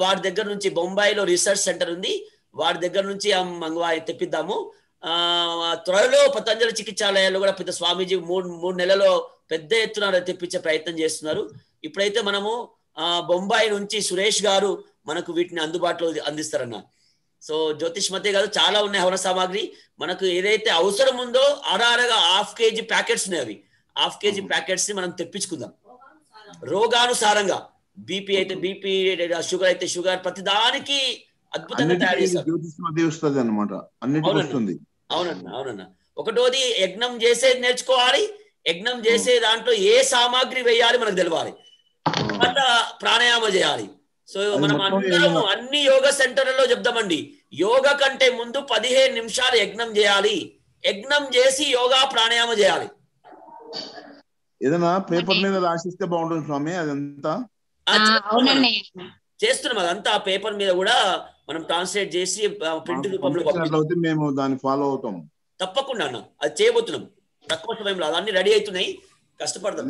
వారి దగ్గర నుంచి బొంబాయిలో రీసెర్చ్ సెంటర్ ఉంది, వారి దగ్గర నుంచి తెప్పిద్దాము. త్వరలో పతంజలి చికిత్సాలయాల్లో కూడా పెద్ద స్వామీజీ 3 నెలలో పెద్ద ఎత్తున తెప్పించే ప్రయత్నం చేస్తున్నారు. ఇప్పుడైతే మనము బొంబాయి నుంచి సురేష్ గారు మనకు వీటిని అందుబాటులో అందిస్తారన్న. సో జ్యోతిష్మతే కాదు, చాలా ఉన్నాయి హవన సామాగ్రి. మనకు ఏదైతే అవసరం ఉందో ఆరారగా 1/2 kg ప్యాకెట్స్ ఉన్నాయి, అవి 1/2 kg ప్యాకెట్స్ ని మనం తెప్పించుకుందాం రోగానుసారంగా. బీపీ అయితే బీపీ, షుగర్ అయితే షుగర్, ప్రతి దానికి అద్భుతంగా తయారు చేస్తారు. అవునన్నా అవునన్నా. ఒకటోది యజ్ఞం చేసేది నేర్చుకోవాలి, యజ్ఞం చేసే దాంట్లో ఏ సామాగ్రి వేయాలి మనకు తెలవాలి, మళ్ళా ప్రాణాయామ చేయాలి. సో మనం అందరం అన్ని యోగా సెంటర్లలో చెప్దామండి, యోగా కంటే ముందు 15 నిమిషాలు యజ్ఞం చేయాలి, యజ్ఞం చేసి యోగా ప్రాణాయామ చేయాలి. ఏదైనా పేపర్ మీద రాసిస్తే బాగుంటుంది స్వామి, అదంతా చేస్తున్నాం. అదంతా పేపర్ మీద కూడా మనం ట్రాన్స్లేట్ చేసి ప్రింట్ రూపంలో మేము దాన్ని ఫాలో అవుతాం. తప్పకుండా అన్న, అది చేయబోతున్నాం తక్కువ సమయంలో, అదన్నీ రెడీ అవుతున్నాయి, కష్టపడతాం.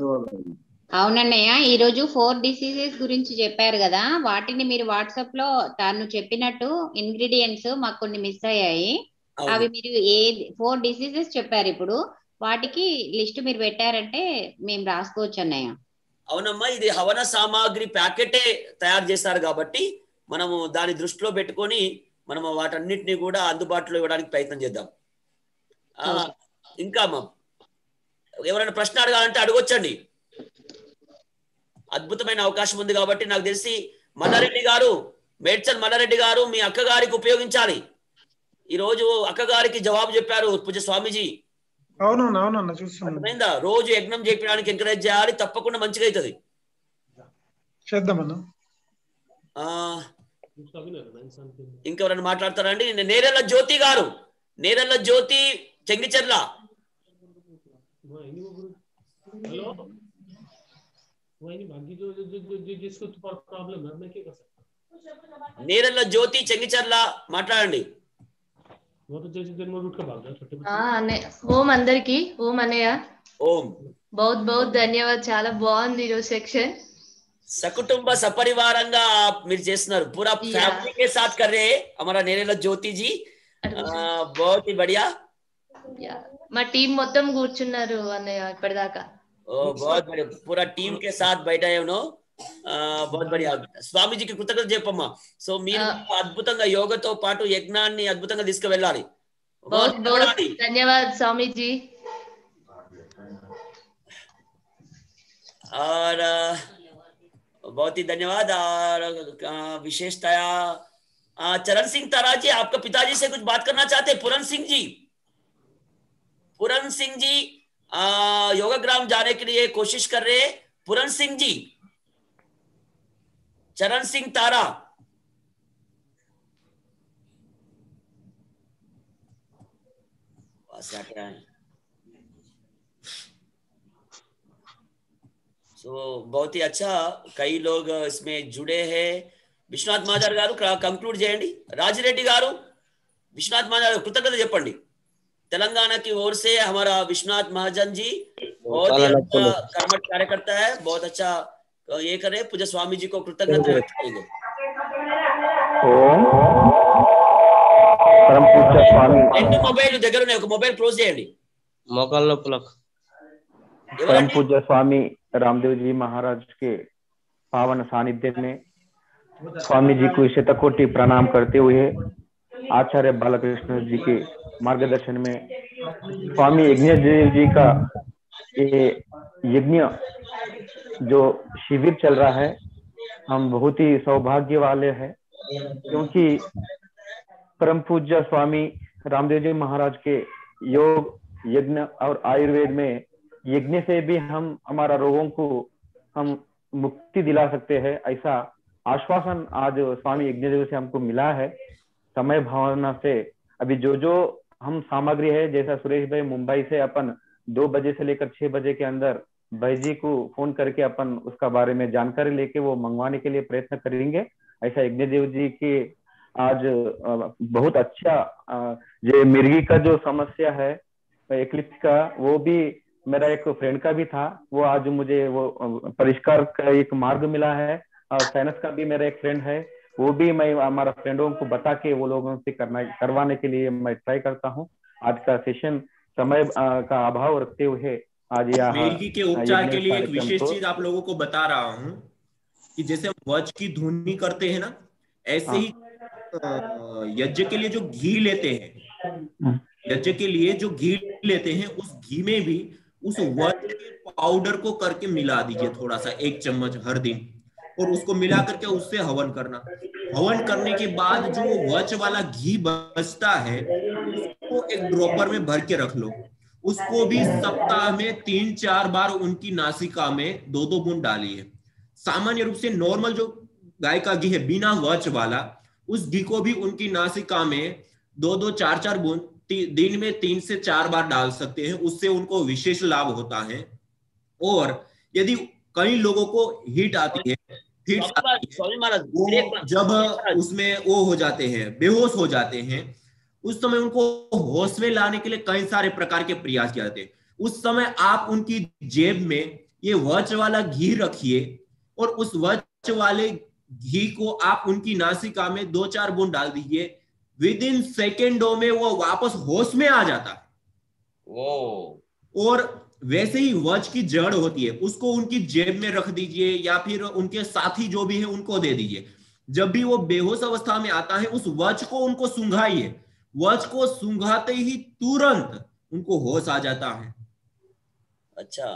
అవునన్నయ్య, ఈ రోజు 4 డిసీజెస్ గురించి చెప్పారు కదా, వాటిని మీరు వాట్సాప్ లో తాను చెప్పినట్టు ఇంగ్రీడియంట్స్ మాకు కొన్ని మిస్ అయ్యాయి, అవి మీరు 4 డిసీజెస్ చెప్పారు, ఇప్పుడు వాటికి లిస్ట్ మీరు పెట్టారంటే మేము రాసుకోవచ్చు అన్నయ్య. అవునమ్మా, ఇది హవన సామాగ్రి ప్యాకెటే తయారు చేశారు కాబట్టి మనము దాన్ని దృష్టిలో పెట్టుకొని మనము వాటన్నిటిని కూడా అందుబాటులో ఇవ్వడానికి ప్రయత్నం చేద్దాం. ఇంకా అమ్మా ఎవరైనా ప్రశ్న అడగాలంటే అడగొచ్చండి, అద్భుతమైన అవకాశం ఉంది కాబట్టి. నాకు తెలిసి మల్లారెడ్డి గారు, మేడ్చల్ మల్లారెడ్డి గారు మీ అక్కగారికి ఉపయోగించాలి. ఈ రోజు అక్కగారికి జవాబు చెప్పారు పూజ స్వామీజీ. అర్థమైందా? రోజు యజ్ఞం చేయడానికి ఎంకరేజ్ చేయాలి, తప్పకుండా మంచిగా అవుతుంది. ఇంకెవరైనా మాట్లాడతారండి? నేరెళ్ళ జ్యోతి గారు, నేరెళ్ళ జ్యోతి చెంగిచెర్ల. నేరెళ్ళ జ్యోతి చెంగిచెర్ల మాట్లాడండి. ఓం అందరికి, ఓం అన్నయ్య. ఓం. बहुत बहुत धन्यवाद, చాలా బాగుంది ఈరోజు సెక్షన్. सकुटुंब सपरिवारंगा आप మీరు చేస్తున్నారు, पूरा फैमिली के साथ कर रहे हैं हमारा नेरेला ज्योति जी, बहुत ही बढ़िया. మా టీం మొత్తం కూర్చున్నారు అన్నయ్య ఇప్పటిదాకా. ओ बहुत बढ़िया, पूरा टीम के साथ बैठा है उन्हों. बहुत बढ़िया. స్వామీజీకి కృతజ్ఞతలు చెప్పమ్మా. సో మీరు అద్భుతంగా యోగతో పాటు యజ్ఞాన్ని అద్భుతంగా తీసుకువెళ్ళాలి. बहुत बहुत धन्यवाद स्वामीजी. और बहुत ही धन्यवाद. और विशेषतया चरण सिंह तारा जी, आपका पिताजी से कुछ बात करना चाहते हैं? पूरन सिंह जी, पूरन सिंह जी योगाग्राम जाने के लिए कोशिश कर रहे हैं. पूरन सिंह जी, चरण सिंह तारा. बहुत ही अच्छा, कई लोग इसमें जुड़े हैं. విశ్వనాథ్ మాజార్ గారు కంక్లూడ్ చేయండి. రాజిరెడ్డి గారు, विश्वनाथ महाजन कृतज्ञता చెప్పండి. तेलंगाना की ओर से हमारा विश्वनाथ महाजन जी बहुत ही अच्छा कर्मठ कार्यकर्ता है, बहुत अच्छा ये करे। पूज्य स्वामी जी को कृतज्ञता व्यक्त करेंगे। ఓం పరమ పూజ్య స్వామి రెండు మొబైల్ దగ్గర ఉన్నాయి, ఒక మొబైల్ క్లోజ్ చేయండి. మోకాళ్ళ నొప్పులకు परम ఎవరండి? पूज्य स्वामी रामदेव जी महाराज के पावन सानिध्य में स्वामी जी को शतकोटि प्रणाम करते हुए आचार्य बालकृष्ण जी के मार्गदर्शन में स्वामी यज्ञदेव जी का ये यज्ञ जो शिविर चल रहा है, हम बहुत ही सौभाग्य वाले हैं, क्योंकि परम पूज्य स्वामी रामदेव जी महाराज के योग यज्ञ और आयुर्वेद में यज्ञ से भी हम हमारा रोगों को हम मुक्ति दिला सकते हैं, ऐसा आश्वासन आज स्वामी यज्ञदेव से हमको मिला है। समय भावना से अभी जो हम सामग्री है, जैसा सुरेश भाई मुंबई से अपन 2 बजे से लेकर 6 बजे के अंदर भाई जी को फोन करके अपन उसका बारे में जानकारी लेके वो मंगवाने के लिए प्रयत्न करेंगे। ऐसा यज्ञदेव जी के आज बहुत अच्छा ये मिर्गी का जो समस्या है एक्लिप्स का, वो भी मेरा एक फ्रेंड का भी था, वो आज मुझे वो परिष्कार का एक मार्ग मिला है। और साइनस का भी मेरा एक फ्रेंड है, वो भी मैं हमारा फ्रेंडों को बता के वो लोगों से करवाने के लिए मैं ट्राई करता हूँ। आज का सेशन समय का अभाव रखते हुए आज यहाँ मिर्गी के उपचार के लिए एक विशेष चीज आप लोगों को बता रहा हूँ कि जैसे हम वज्र की धुनी करते हैं ना, ऐसे ही यज्ञ के लिए जो घी लेते हैं, यज्ञ के लिए जो घी लेते हैं, उस घी में भी उस वज्र के पाउडर को करके मिला दीजिए थोड़ा सा, 1 चम्मच हर दिन, और उसको मिला करके उससे हवन करना। हवन करने के बाद जो वज्र वाला घी बचता है उसको एक ड्रॉपर में भर के रख लो। उसको भी सप्ताह में 3-4 बार उनकी नासिका में 2-2 बूंद डालिए। सामान्य रूप से नॉर्मल जो गाय का घी है बिना वज्र वाला, उस घी को भी उनकी नासिका में 2-2, 4-4 बूंद दिन में 3 से 4 बार डाल सकते हैं। उससे उनको विशेष लाभ होता है। और यदि कई लोगों को हीट आती है, वो जब उसमें वो हो जाते हैं, बेहोश हो जाते हैं, उस समय उनको होश में लाने के लिए कई सारे प्रकार के प्रयास किए जाते हैं। उस समय आप उनकी जेब में ये वज्र वाला घी रखिए और उस वज्र वाले घी को आप उनकी नासिका में 2-4 बूंद डाल दीजिए। विद इन सेकेंडों में वो वापस होश में आ जाता है। और वैसे ही वज्र की जड़ होती है, उसको उनकी जेब में रख दीजिए या फिर उनके साथी जो भी है उनको दे दीजिए। जब भी वो बेहोश अवस्था में आता है, उस वज्र को उनको सूंघाइए। वज्र को सूंघाते ही तुरंत उनको होश आ जाता है। अच्छा।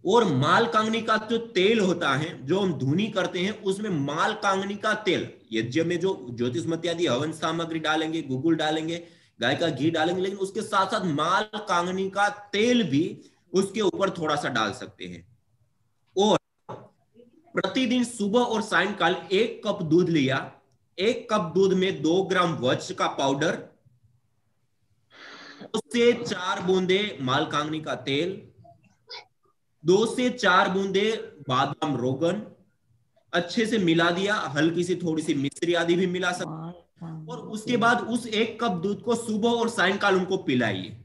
और माल कांगनी का जो तेल होता है, जो हम धुनी करते हैं, उसमें माल कांगनी का तेल, यज्ञ में जो ज्योतिषमती आदि हवन सामग्री डालेंगे, गुगुल डालेंगे, गाय का घी डालेंगे, लेकिन उसके साथ साथ माल कांगनी का तेल भी उसके ऊपर थोड़ा सा डाल सकते हैं। और प्रतिदिन सुबह और सायंकाल 1 कप दूध लिया, 1 कप दूध में 2 ग्राम वज्र का पाउडर, उससे 4 बूंदे माल कांगनी का तेल, 2 से 4 बूंदे बादाम रोगन, अच्छे से मिला दिया। हल्की सी थोड़ी सी मिश्री आदि भी मिला सकते, और उसके बाद उस 1 कप दूध को सुबह और सायंकाल उनको पिलाइए।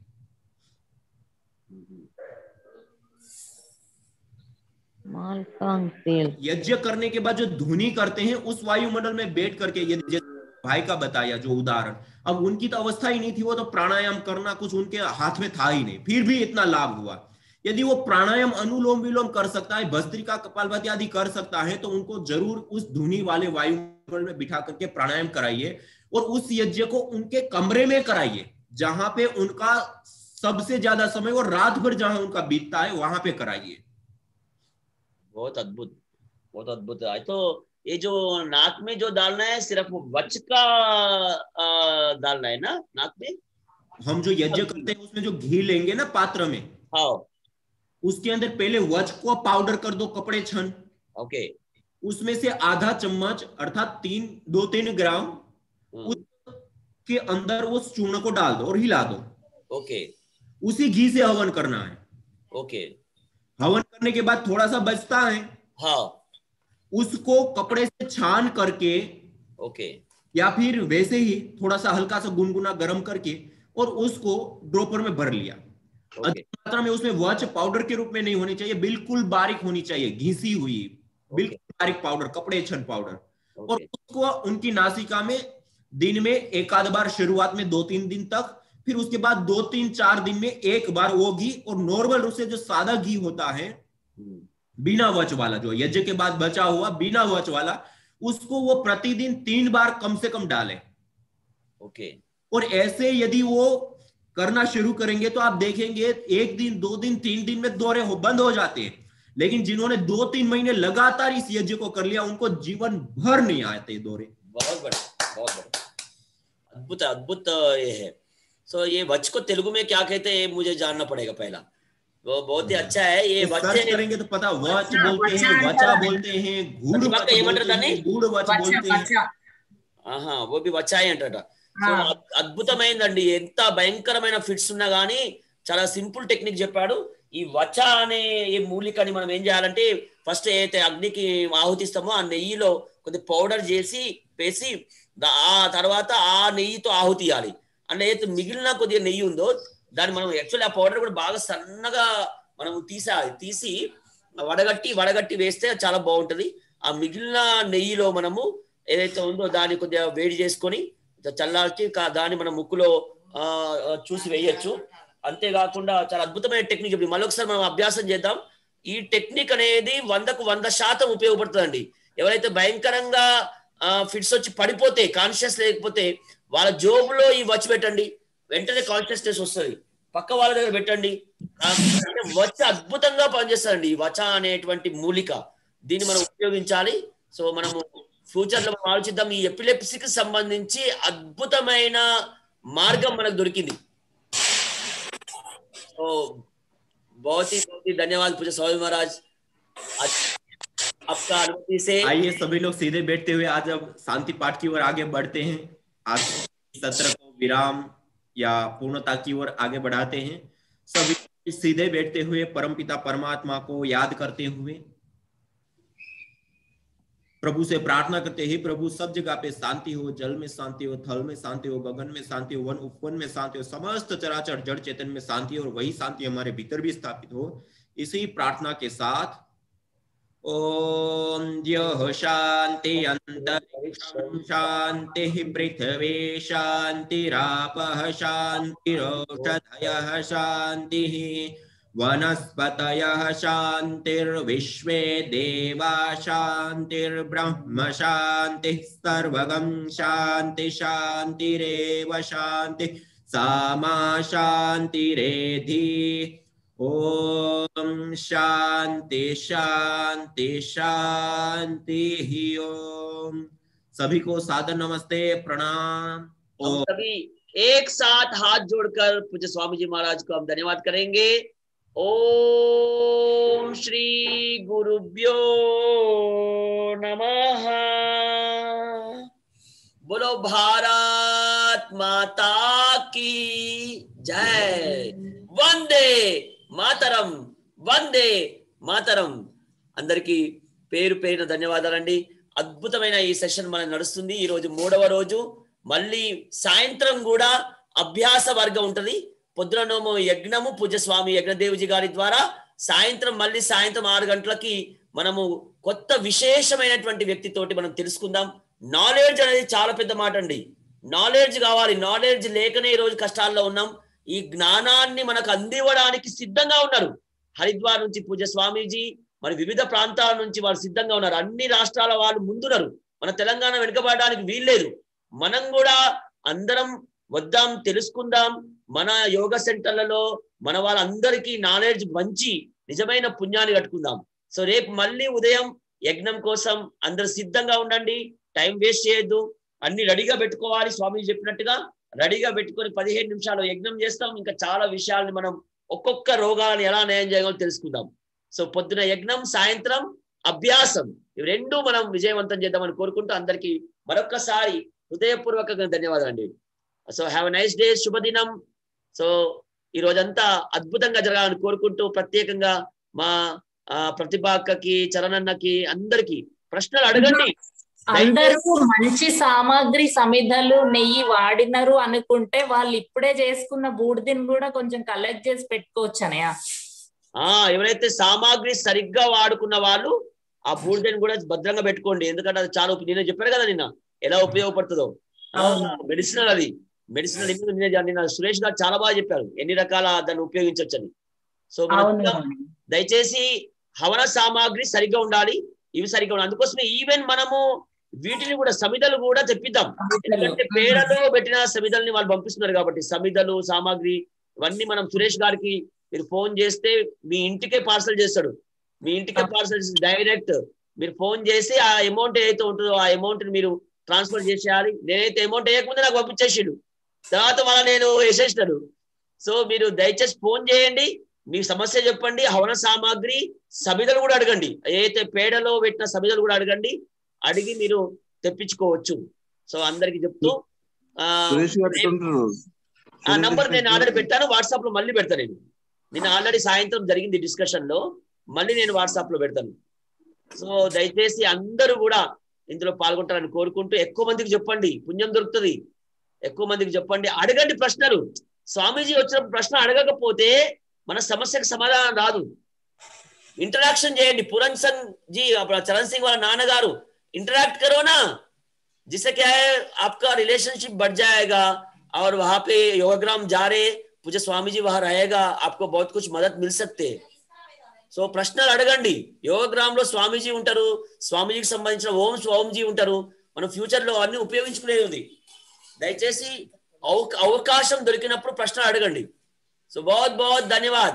यज्ञ करने के बाद जो धुनी करते हैं, उस वायुमंडल में बैठ करके, यदि भाई का बताया जो उदाहरण, अब उनकी तो अवस्था ही नहीं थी, वो तो प्राणायाम करना कुछ उनके हाथ में था ही नहीं, फिर भी इतना लाभ हुआ। यदि वो प्राणायाम अनुलोम विलोम कर सकता है, भस्त्रिका कपालभाति आदि कर सकता है, तो उनको जरूर उस धुनी वाले वायुमंडल में बिठा करके प्राणायाम कराइए, और उस यज्ञ को उनके कमरे में कराइए, जहां पे उनका सबसे ज्यादा समय, और रात भर जहां उनका बीतता है वहां पे कराइए। बहुत अद्भुत, बहुत अद्भुत है। तो ये जो नाक में जो डालना है, सिर्फ वज्र का डालना है ना नाक में? हम जो यज्ञ करते हैं उसमें जो घी लेंगे ना पात्र में, हाँ, उसके अंदर पहले वज्र को पाउडर कर दो, कपड़े छन। ओके। उसमें से आधा चम्मच अर्थात 2-3 ग्राम उसके अंदर वो चूर्ण को डाल दो और हिला दो। ओके। उसी घी से हवन करना है। ओके। हवन करने के बाद थोड़ा सा बचता है, हाँ, उसको कपड़े से छान करके, ओके, या फिर वैसे ही थोड़ा सा हल्का सा गुनगुना गर्म करके, और उसको ड्रॉपर में भर लिया। अधिक मात्रा में उसमें वच पाउडर के रूप में नहीं होनी चाहिए, बिल्कुल बारीक होनी चाहिए, घिसी हुई, बिल्कुल बारीक पाउडर, कपड़े छन पाउडर। और उसको उनकी नासिका में दिन में एक आध बार, शुरुआत में 2-3 दिन तक, फिर उसके बाद 2-3-4 दिन में एक बार वो घी, और नॉर्मल रूप से जो सादा घी होता है बिना वच वाला, जो यज्ञ के बाद बचा हुआ बिना वच वाला, उसको वो प्रतिदिन 3 बार कम से कम डालें। ओके। और ऐसे यदि वो करना शुरू करेंगे तो आप देखेंगे 1 दिन 2 दिन 3 दिन में दौरे बंद हो जाते हैं। लेकिन जिन्होंने 2-3 महीने लगातार इस यज्ञ को कर लिया, उनको जीवन भर नहीं आते दौरे। बहुत बढ़िया, बहुत बढ़िया, अद्भुत अद्भुत ये है। सो ये वच को तेलुगु में क्या कहते हैं मुझे जानना पड़ेगा पहला। वो बहुत ही अच्छा है। ये सर्च करेंगे तो पता, वच बोलते हैं, वचा बोलते हैं, गूढ़ वच बोलते हैं, गूढ़ वच बोलते हैं। वो भी వచ్చాయి అంటట. సో అద్భుతమైందండి. ఎంత భయంకరమైన ఫిట్స్ ఉన్నా గానీ చాలా సింపుల్ టెక్నిక్ చెప్పాడు. ఈ వచ అనే ఈ మూలికని మనం ఏం చేయాలంటే ఫస్ట్ ఏదైతే అగ్నికి ఆహుతిస్తామో ఆ నెయ్యిలో కొద్ది పౌడర్ చేసి వేసి ఆ తర్వాత ఆ నెయ్యితో ఆహుతి ఇవ్వాలి. అంటే ఏదైతే మిగిలిన కొద్దిగా నెయ్యి ఉందో దాన్ని మనం యాక్చువల్లీ ఆ పౌడర్ కూడా బాగా సన్నగా మనం తీసి వడగట్టి వేస్తే చాలా బాగుంటది. ఆ మిగిలిన నెయ్యిలో మనము ఏదైతే ఉందో దాన్ని కొద్దిగా వేడి చేసుకొని చల్లార్చి దాన్ని మన ముక్కులో చూసి వేయచ్చు. అంతేకాకుండా చాలా అద్భుతమైన టెక్నిక్ చెప్పి మళ్ళొకసారి మనం అభ్యాసం చేద్దాం. ఈ టెక్నిక్ అనేది 100కు 100% ఉపయోగపడుతుందండి. ఎవరైతే భయంకరంగా ఫిట్స్ వచ్చి పడిపోతే, కాన్షియస్ లేకపోతే వాళ్ళ జోబులో ఈ వచ్చి పెట్టండి, వెంటనే కాన్షియస్నెస్ వస్తుంది. పక్క వాళ్ళ దగ్గర పెట్టండి. వచ్చ అద్భుతంగా పనిచేస్తారండి. ఈ వచ అనేటువంటి మూలిక, దీన్ని మనం ఉపయోగించాలి. సో మనము ఫ్యూచర్ లో మనం ఆలోచిద్దాం. ఈ ఎపిలెప్సీకి సంబంధించి అద్భుతమైన మార్గం మనకు దొరికింది. సో बहुत ही धन्यवाद पूज्य स्वामी महाराज, आपका अनुमति से। आइए सभी लोग सीधे बैठते हुए आज अब शांति पाठ की ओर आगे बढ़ते हैं। आज सत्र को विराम या पूर्णता की ओर आगे बढ़ाते हैं। सभी सीधे बैठते हुए परमपिता परमात्मा को याद करते हुए प्रभु से प्रार्थना करते हैं, प्रभु सब जगह पे शांति हो, जल में शांति हो, थल में शांति हो, गगन में शांति हो, वन उपवन में शांति हो, समस्त चराचर जड़ चेतन में शांति हो, और वही शांति हमारे भीतर भी स्थापित हो। इसी प्रार्थना के साथ ओम द्यौः शांति अंतरिक्षं शांति पृथ्वी शांतिरापः शांतिरोषधयः शांतिः वनस्पतयः शांतिर्विश्वे देवा शांतिर्ब्रह्म शांतिः सर्वगं शांति शांतिरेव शांति सामा शांतिरेधि। ओम शांति शांति शांति ही ओम। सभी को सादर नमस्ते प्रणाम। हम सभी एक साथ हाथ जोड़कर पूज्य स्वामी जी महाराज को हम धन्यवाद करेंगे। ओम श्री गुरुभ्यो नमः। बोलो भारत माता की जय। वंदे మాతరం, వందే మాతరం. అందరికీ పేరు పేరున ధన్యవాదాలండి. అద్భుతమైన ఈ సెషన్ మనం నడుస్తుంది. ఈ రోజు 3వ రోజు. మళ్ళీ సాయంత్రం కూడా అభ్యాస వర్గం ఉంటది. పొద్దునోమో యజ్ఞము పూజ్య స్వామి యజ్ఞదేవుజీ గారి ద్వారా, సాయంత్రం 6 గంటలకి మనము కొత్త విశేషమైనటువంటి వ్యక్తితోటి మనం తెలుసుకుందాం. నాలెడ్జ్ అనేది చాలా పెద్ద మాట అండి. నాలెడ్జ్ కావాలి. నాలెడ్జ్ లేకనే ఈ రోజు కష్టాల్లో ఉన్నాం. ఈ జ్ఞానాన్ని మనకు అందివ్వడానికి సిద్ధంగా ఉన్నారు. హరిద్వార్ నుంచి పూజ్య స్వామీజీ, మరి వివిధ ప్రాంతాల నుంచి వాళ్ళు సిద్ధంగా ఉన్నారు. అన్ని రాష్ట్రాల వాళ్ళు ముందున్నారు. మన తెలంగాణ వెనుకబడడానికి వీల్లేదు. మనం కూడా అందరం వద్దాం, తెలుసుకుందాం. మన యోగా సెంటర్లలో మన వాళ్ళందరికీ నాలెడ్జ్ మంచి నిజమైన పుణ్యాన్ని కట్టుకుందాం. సో రేపు మళ్ళీ ఉదయం యజ్ఞం కోసం అందరు సిద్ధంగా ఉండండి. టైం వేస్ట్ చేయొద్దు. అన్ని రెడీగా పెట్టుకోవాలి. స్వామి చెప్పినట్టుగా రెడీగా పెట్టుకొని 15 నిమిషాలు యజ్ఞం చేస్తాం. ఇంకా చాలా విషయాల్ని మనం ఒక్కొక్క రోగాలను ఎలా నయం చేయగలం తెలుసుకుందాం. సో పొద్దున యజ్ఞం, సాయంత్రం అభ్యాసం, ఇవి రెండు మనం విజయవంతం చేద్దామని కోరుకుంటూ అందరికీ మరొక్కసారి హృదయపూర్వకంగా ధన్యవాదాలు అండి. So have a nice day, శుభదినం. సో ఈ రోజంతా అద్భుతంగా జరగాలని కోరుకుంటూ ప్రత్యేకంగా మా ప్రతిభాక్కకి, చరణన్నకి అందరికీ ప్రశ్నలు అడగండి. అందరూ మంచి సామాగ్రి సమిధలు నెయ్యి వాడినరు అనుకుంటే వాళ్ళు ఇప్పుడే చేసుకున్న బూడిదని కూడా కొంచెం కలెక్ట్ చేసి పెట్టుకోవచ్చు అనయా. ఎవరైతే సామాగ్రి సరిగ్గా వాడుకున్న వాళ్ళు ఆ బూడిదని కూడా భద్రంగా పెట్టుకోండి. ఎందుకంటే అది చాలా నేను చెప్పాను కదా నిన్న ఎలా ఉపయోగపడుతుందో. మెడిసినల్ అది మెడిసినల్. నిన్న సురేష్ గారు చాలా బాగా చెప్పారు ఎన్ని రకాల దాన్ని ఉపయోగించవచ్చని. సో దయచేసి హవన సామాగ్రి సరిగ్గా ఉండాలి, ఇవి సరిగ్గా ఉండాలి. అందుకోసమే ఈవెన్ మనము వీటిని కూడా సమిధలు కూడా తెప్పిద్దాం. ఎందుకంటే పేడలో పెట్టిన సమిధల్ని వాళ్ళు పంపిస్తున్నారు కాబట్టి సమిధలు సామాగ్రి ఇవన్నీ మనం సురేష్ గారికి మీరు ఫోన్ చేస్తే మీ ఇంటికే పార్సల్ చేస్తాడు. మీ ఇంటికే పార్సల్ డైరెక్ట్ మీరు ఫోన్ చేసి ఆ అమౌంట్ ఏదైతే ఉంటుందో ఆ అమౌంట్ ని మీరు ట్రాన్స్ఫర్ చేసేయాలి. నేనైతే అమౌంట్ వేయకముందే నాకు పంపించేసాడు, తర్వాత మళ్ళీ నేను వేసేసినాడు. సో మీరు దయచేసి ఫోన్ చేయండి, మీ సమస్య చెప్పండి. హవన సామాగ్రి సమిధలు కూడా అడగండి, ఏదైతే పేడలో పెట్టిన సమిధలు కూడా అడగండి, అడిగి మీరు తెప్పించుకోవచ్చు. సో అందరికి చెప్తూ ఆ నంబర్ నేను ఆల్రెడీ పెట్టాను, వాట్సాప్ లో మళ్ళీ పెడతాను. నేను ఆల్రెడీ సాయంత్రం జరిగింది డిస్కషన్ లో, మళ్ళీ నేను వాట్సాప్ లో పెడతాను. సో దయచేసి అందరూ కూడా ఇందులో పాల్గొంటారని కోరుకుంటూ ఎక్కువ మందికి చెప్పండి, పుణ్యం దొరుకుతుంది. ఎక్కువ మందికి చెప్పండి, అడగండి ప్రశ్నలు. స్వామీజీ వచ్చిన ప్రశ్న అడగకపోతే మన సమస్యకు సమాధానం రాదు. ఇంటరాక్షన్ చేయండి. పురన్ సింగ్ जी चरण सिंह वाला नानागारू इंटरैक्ट करो ना, जिससे क्या है आपका रिलेशनशिप बढ़ जाएगा और वहां पे योगग्राम जा रहे पूज्य स्वामी जी वहां रहेगा, आपको बहुत कुछ मदद मिल सकते है. సో ప్రశ్నలు అడగండి. యోగగ్రామ్ లో స్వామీజీ ఉంటారు, స్వామీజీకి సంబంధించిన ఓంజీ ఉంటారు. మనం ఫ్యూచర్ లో అన్ని ఉపయోగించుకునేది ఉంది. దయచేసి అవకాశం దొరికినప్పుడు ప్రశ్నలు అడగండి. సో बहुत बहुत धन्यवाद.